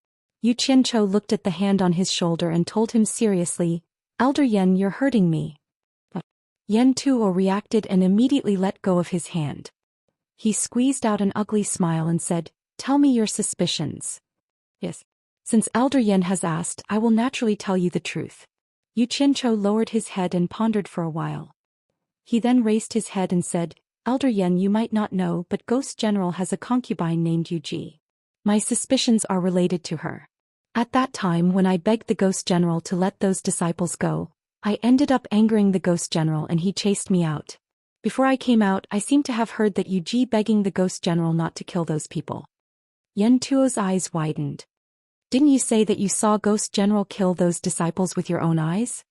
Yu Qianqiu looked at the hand on his shoulder and told him seriously, "Elder Yan, you're hurting me." Yan Tuo reacted and immediately let go of his hand. He squeezed out an ugly smile and said, "Tell me your suspicions." "Yes. Since Elder Yan has asked, I will naturally tell you the truth." Yu Qianqiu lowered his head and pondered for a while. He then raised his head and said, "Elder Yan, you might not know, but Ghost General has a concubine named Yu Ji. My suspicions are related to her. At that time when I begged the Ghost General to let those disciples go, I ended up angering the Ghost General and he chased me out. Before I came out, I seem to have heard that Yu Ji begging the Ghost General not to kill those people." Yan Tuo's eyes widened. "Didn't you say that you saw Ghost General kill those disciples with your own eyes?"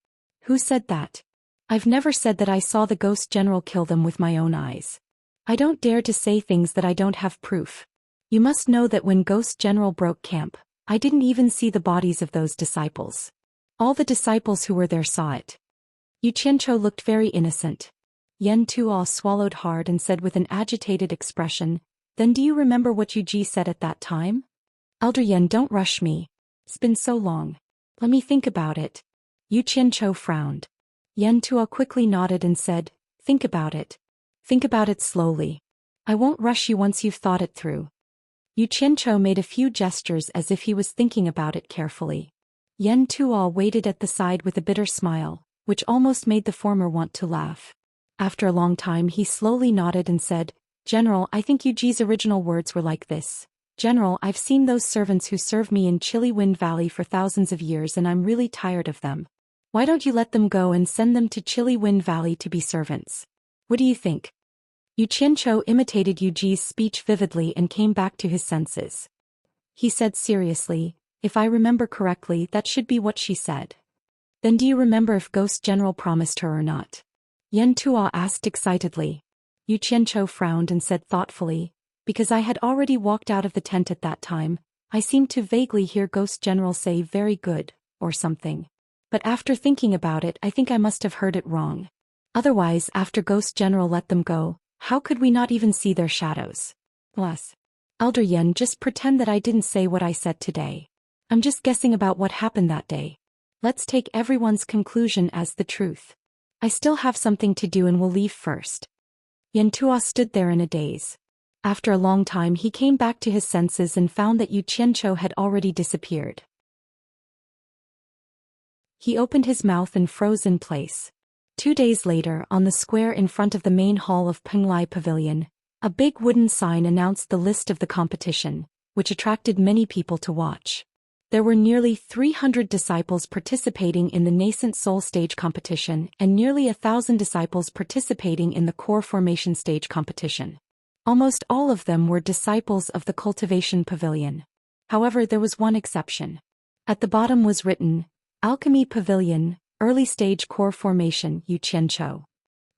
"Who said that? I've never said that I saw the Ghost General kill them with my own eyes. I don't dare to say things that I don't have proof. You must know that when Ghost General broke camp, I didn't even see the bodies of those disciples. All the disciples who were there saw it." Yu Qianqiu looked very innocent. Yan Tuo swallowed hard and said with an agitated expression, "Then do you remember what Yu Ji said at that time?" "Elder Yan, don't rush me. It's been so long. Let me think about it." Yu Qianqiu frowned. Yan Tuo quickly nodded and said, "Think about it. Think about it slowly. I won't rush you once you've thought it through." Yu Qianqiu made a few gestures as if he was thinking about it carefully. Yan Tuo waited at the side with a bitter smile, which almost made the former want to laugh. After a long time he slowly nodded and said, "General, I think Yu Ji's original words were like this. General, I've seen those servants who serve me in Chilly Wind Valley for thousands of years and I'm really tired of them. Why don't you let them go and send them to Chilly Wind Valley to be servants? What do you think?" Yu Qianqiu imitated Yu Ji's speech vividly and came back to his senses. He said seriously, "If I remember correctly, that should be what she said." "Then do you remember if Ghost General promised her or not?" Yan Tuo asked excitedly. Yu Qianqiu frowned and said thoughtfully, "Because I had already walked out of the tent at that time, I seem to vaguely hear Ghost General say very good, or something. But after thinking about it, I think I must have heard it wrong. Otherwise, after Ghost General let them go, how could we not even see their shadows? Plus, Elder Yen, just pretend that I didn't say what I said today. I'm just guessing about what happened that day. Let's take everyone's conclusion as the truth. I still have something to do and will leave first. Yen Tuo stood there in a daze. After a long time he came back to his senses and found that Yu Qianqiu had already disappeared. He opened his mouth and froze in place. 2 days later, on the square in front of the main hall of Penglai Pavilion, a big wooden sign announced the list of the competition, which attracted many people to watch. There were nearly 300 disciples participating in the nascent soul stage competition and nearly 1,000 disciples participating in the core formation stage competition. Almost all of them were disciples of the cultivation pavilion. However, there was one exception. At the bottom was written, Alchemy Pavilion, Early Stage Core Formation Yu Qianqiu.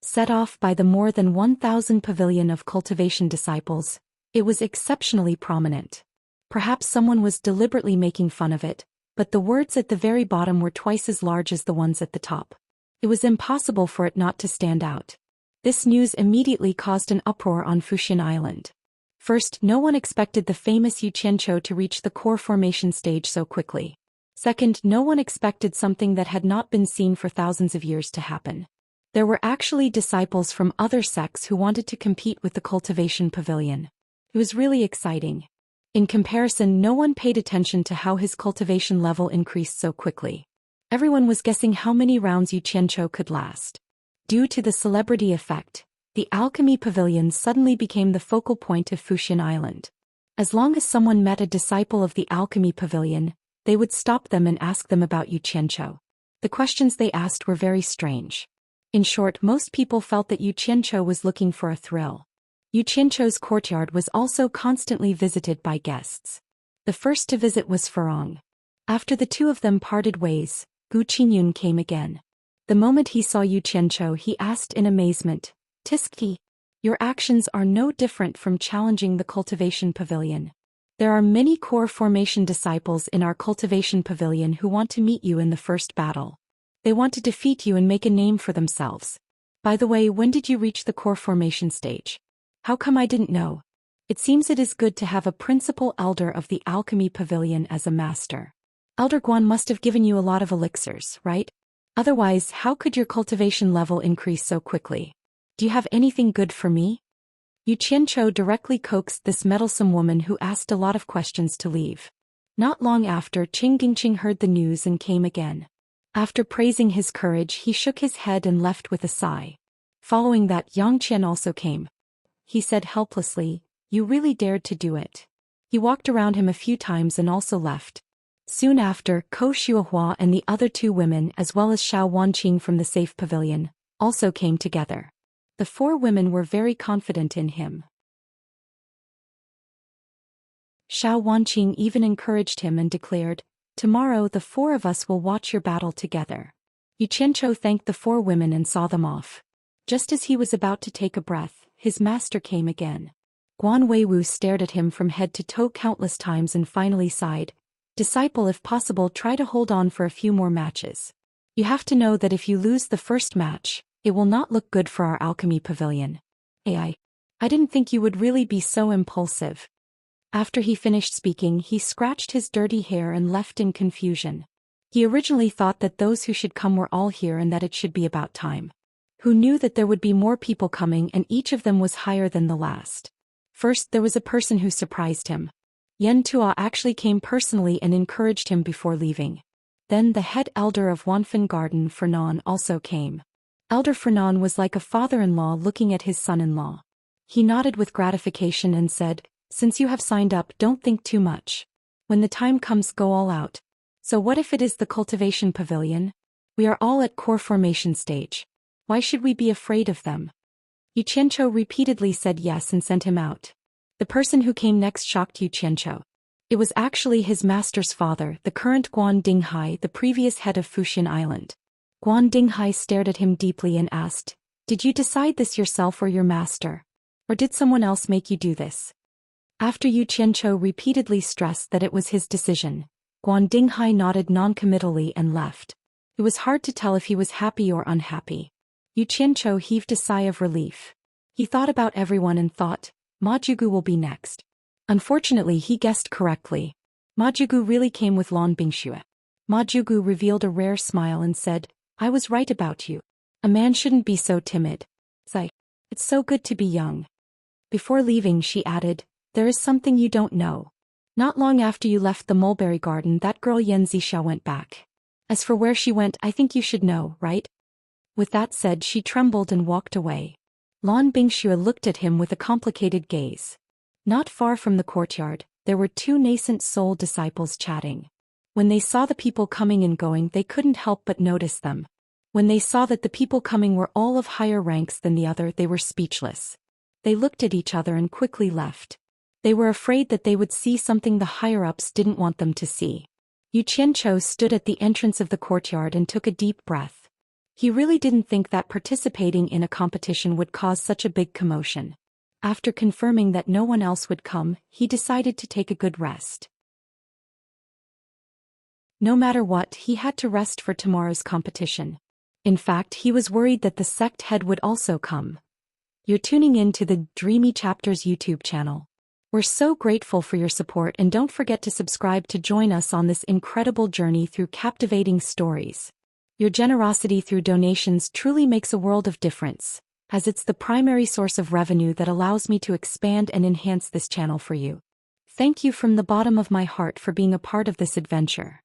Set off by the more than 1,000 pavilion of cultivation disciples, it was exceptionally prominent. Perhaps someone was deliberately making fun of it, but the words at the very bottom were twice as large as the ones at the top. It was impossible for it not to stand out. This news immediately caused an uproar on Fuxian Island. First, no one expected the famous Yu Qianqiu to reach the core formation stage so quickly. Second, no one expected something that had not been seen for thousands of years to happen. There were actually disciples from other sects who wanted to compete with the cultivation pavilion. It was really exciting. In comparison, no one paid attention to how his cultivation level increased so quickly. Everyone was guessing how many rounds Yu Qianqiu could last. Due to the celebrity effect, the Alchemy Pavilion suddenly became the focal point of Fuxian Island. As long as someone met a disciple of the Alchemy Pavilion, they would stop them and ask them about Yu Qianqiu. The questions they asked were very strange. In short, most people felt that Yu Qianqiu was looking for a thrill. Yu Qianqiu's courtyard was also constantly visited by guests. The first to visit was Furong. After the two of them parted ways, Gu Qingyun came again. The moment he saw Yu Qianqiu, he asked in amazement, Tiski, your actions are no different from challenging the cultivation pavilion. There are many core formation disciples in our cultivation pavilion who want to meet you in the first battle. They want to defeat you and make a name for themselves. By the way, when did you reach the core formation stage? How come I didn't know? It seems it is good to have a principal elder of the Alchemy Pavilion as a master. Elder Guan must have given you a lot of elixirs, right? Otherwise, how could your cultivation level increase so quickly? Do you have anything good for me? Yu Qianqiu directly coaxed this meddlesome woman who asked a lot of questions to leave. Not long after, Qing Gingqing heard the news and came again. After praising his courage, he shook his head and left with a sigh. Following that, Yang Qian also came. He said helplessly, You really dared to do it. He walked around him a few times and also left. Soon after, Ko Shuahua and the other two women as well as Xiao Wanqing from the safe pavilion also came together. The 4 women were very confident in him. Xiao Wanqing even encouraged him and declared, Tomorrow the 4 of us will watch your battle together. Yu Qianqiu thanked the 4 women and saw them off. Just as he was about to take a breath, his master came again. Guan Weiwu stared at him from head to toe countless times and finally sighed, Disciple, if possible, try to hold on for a few more matches. You have to know that if you lose the first match, it will not look good for our alchemy pavilion. I didn't think you would really be so impulsive. After he finished speaking, he scratched his dirty hair and left in confusion. He originally thought that those who should come were all here and that it should be about time. Who knew that there would be more people coming and each of them was higher than the last. First, there was a person who surprised him. Yen Tuo actually came personally and encouraged him before leaving. Then the head elder of Wanfen Garden, Fernan, also came. Elder Fernan was like a father-in-law looking at his son-in-law. He nodded with gratification and said, Since you have signed up, don't think too much. When the time comes, go all out. So what if it is the cultivation pavilion? We are all at core formation stage. Why should we be afraid of them? Yu Qianqiu repeatedly said yes and sent him out. The person who came next shocked Yu Qianqiu. It was actually his master's father, the current Guan Dinghai, the previous head of Fuxian Island. Guan Dinghai stared at him deeply and asked, Did you decide this yourself or your master? Or did someone else make you do this? After Yu Qianqiu repeatedly stressed that it was his decision, Guan Dinghai nodded noncommittally and left. It was hard to tell if he was happy or unhappy. Yu Qianqiu heaved a sigh of relief. He thought about everyone and thought, Ma Jugu will be next. Unfortunately, he guessed correctly. Ma Jugu really came with Lan Bingxue. Ma Jugu revealed a rare smile and said, I was right about you. A man shouldn't be so timid. Zai. It's so good to be young. Before leaving, she added, there is something you don't know. Not long after you left the mulberry garden, that girl Yan Zixia went back. As for where she went, I think you should know, right? With that said, she trembled and walked away. Lan Bingxue looked at him with a complicated gaze. Not far from the courtyard, there were two nascent soul disciples chatting. When they saw the people coming and going, they couldn't help but notice them. When they saw that the people coming were all of higher ranks than the other, they were speechless. They looked at each other and quickly left. They were afraid that they would see something the higher-ups didn't want them to see. Yu Qianqiu stood at the entrance of the courtyard and took a deep breath. He really didn't think that participating in a competition would cause such a big commotion. After confirming that no one else would come, he decided to take a good rest. No matter what, he had to rest for tomorrow's competition. In fact, he was worried that the sect head would also come. You're tuning in to the Dreamy Chapters YouTube channel. We're so grateful for your support, and don't forget to subscribe to join us on this incredible journey through captivating stories. Your generosity through donations truly makes a world of difference, as it's the primary source of revenue that allows me to expand and enhance this channel for you. Thank you from the bottom of my heart for being a part of this adventure.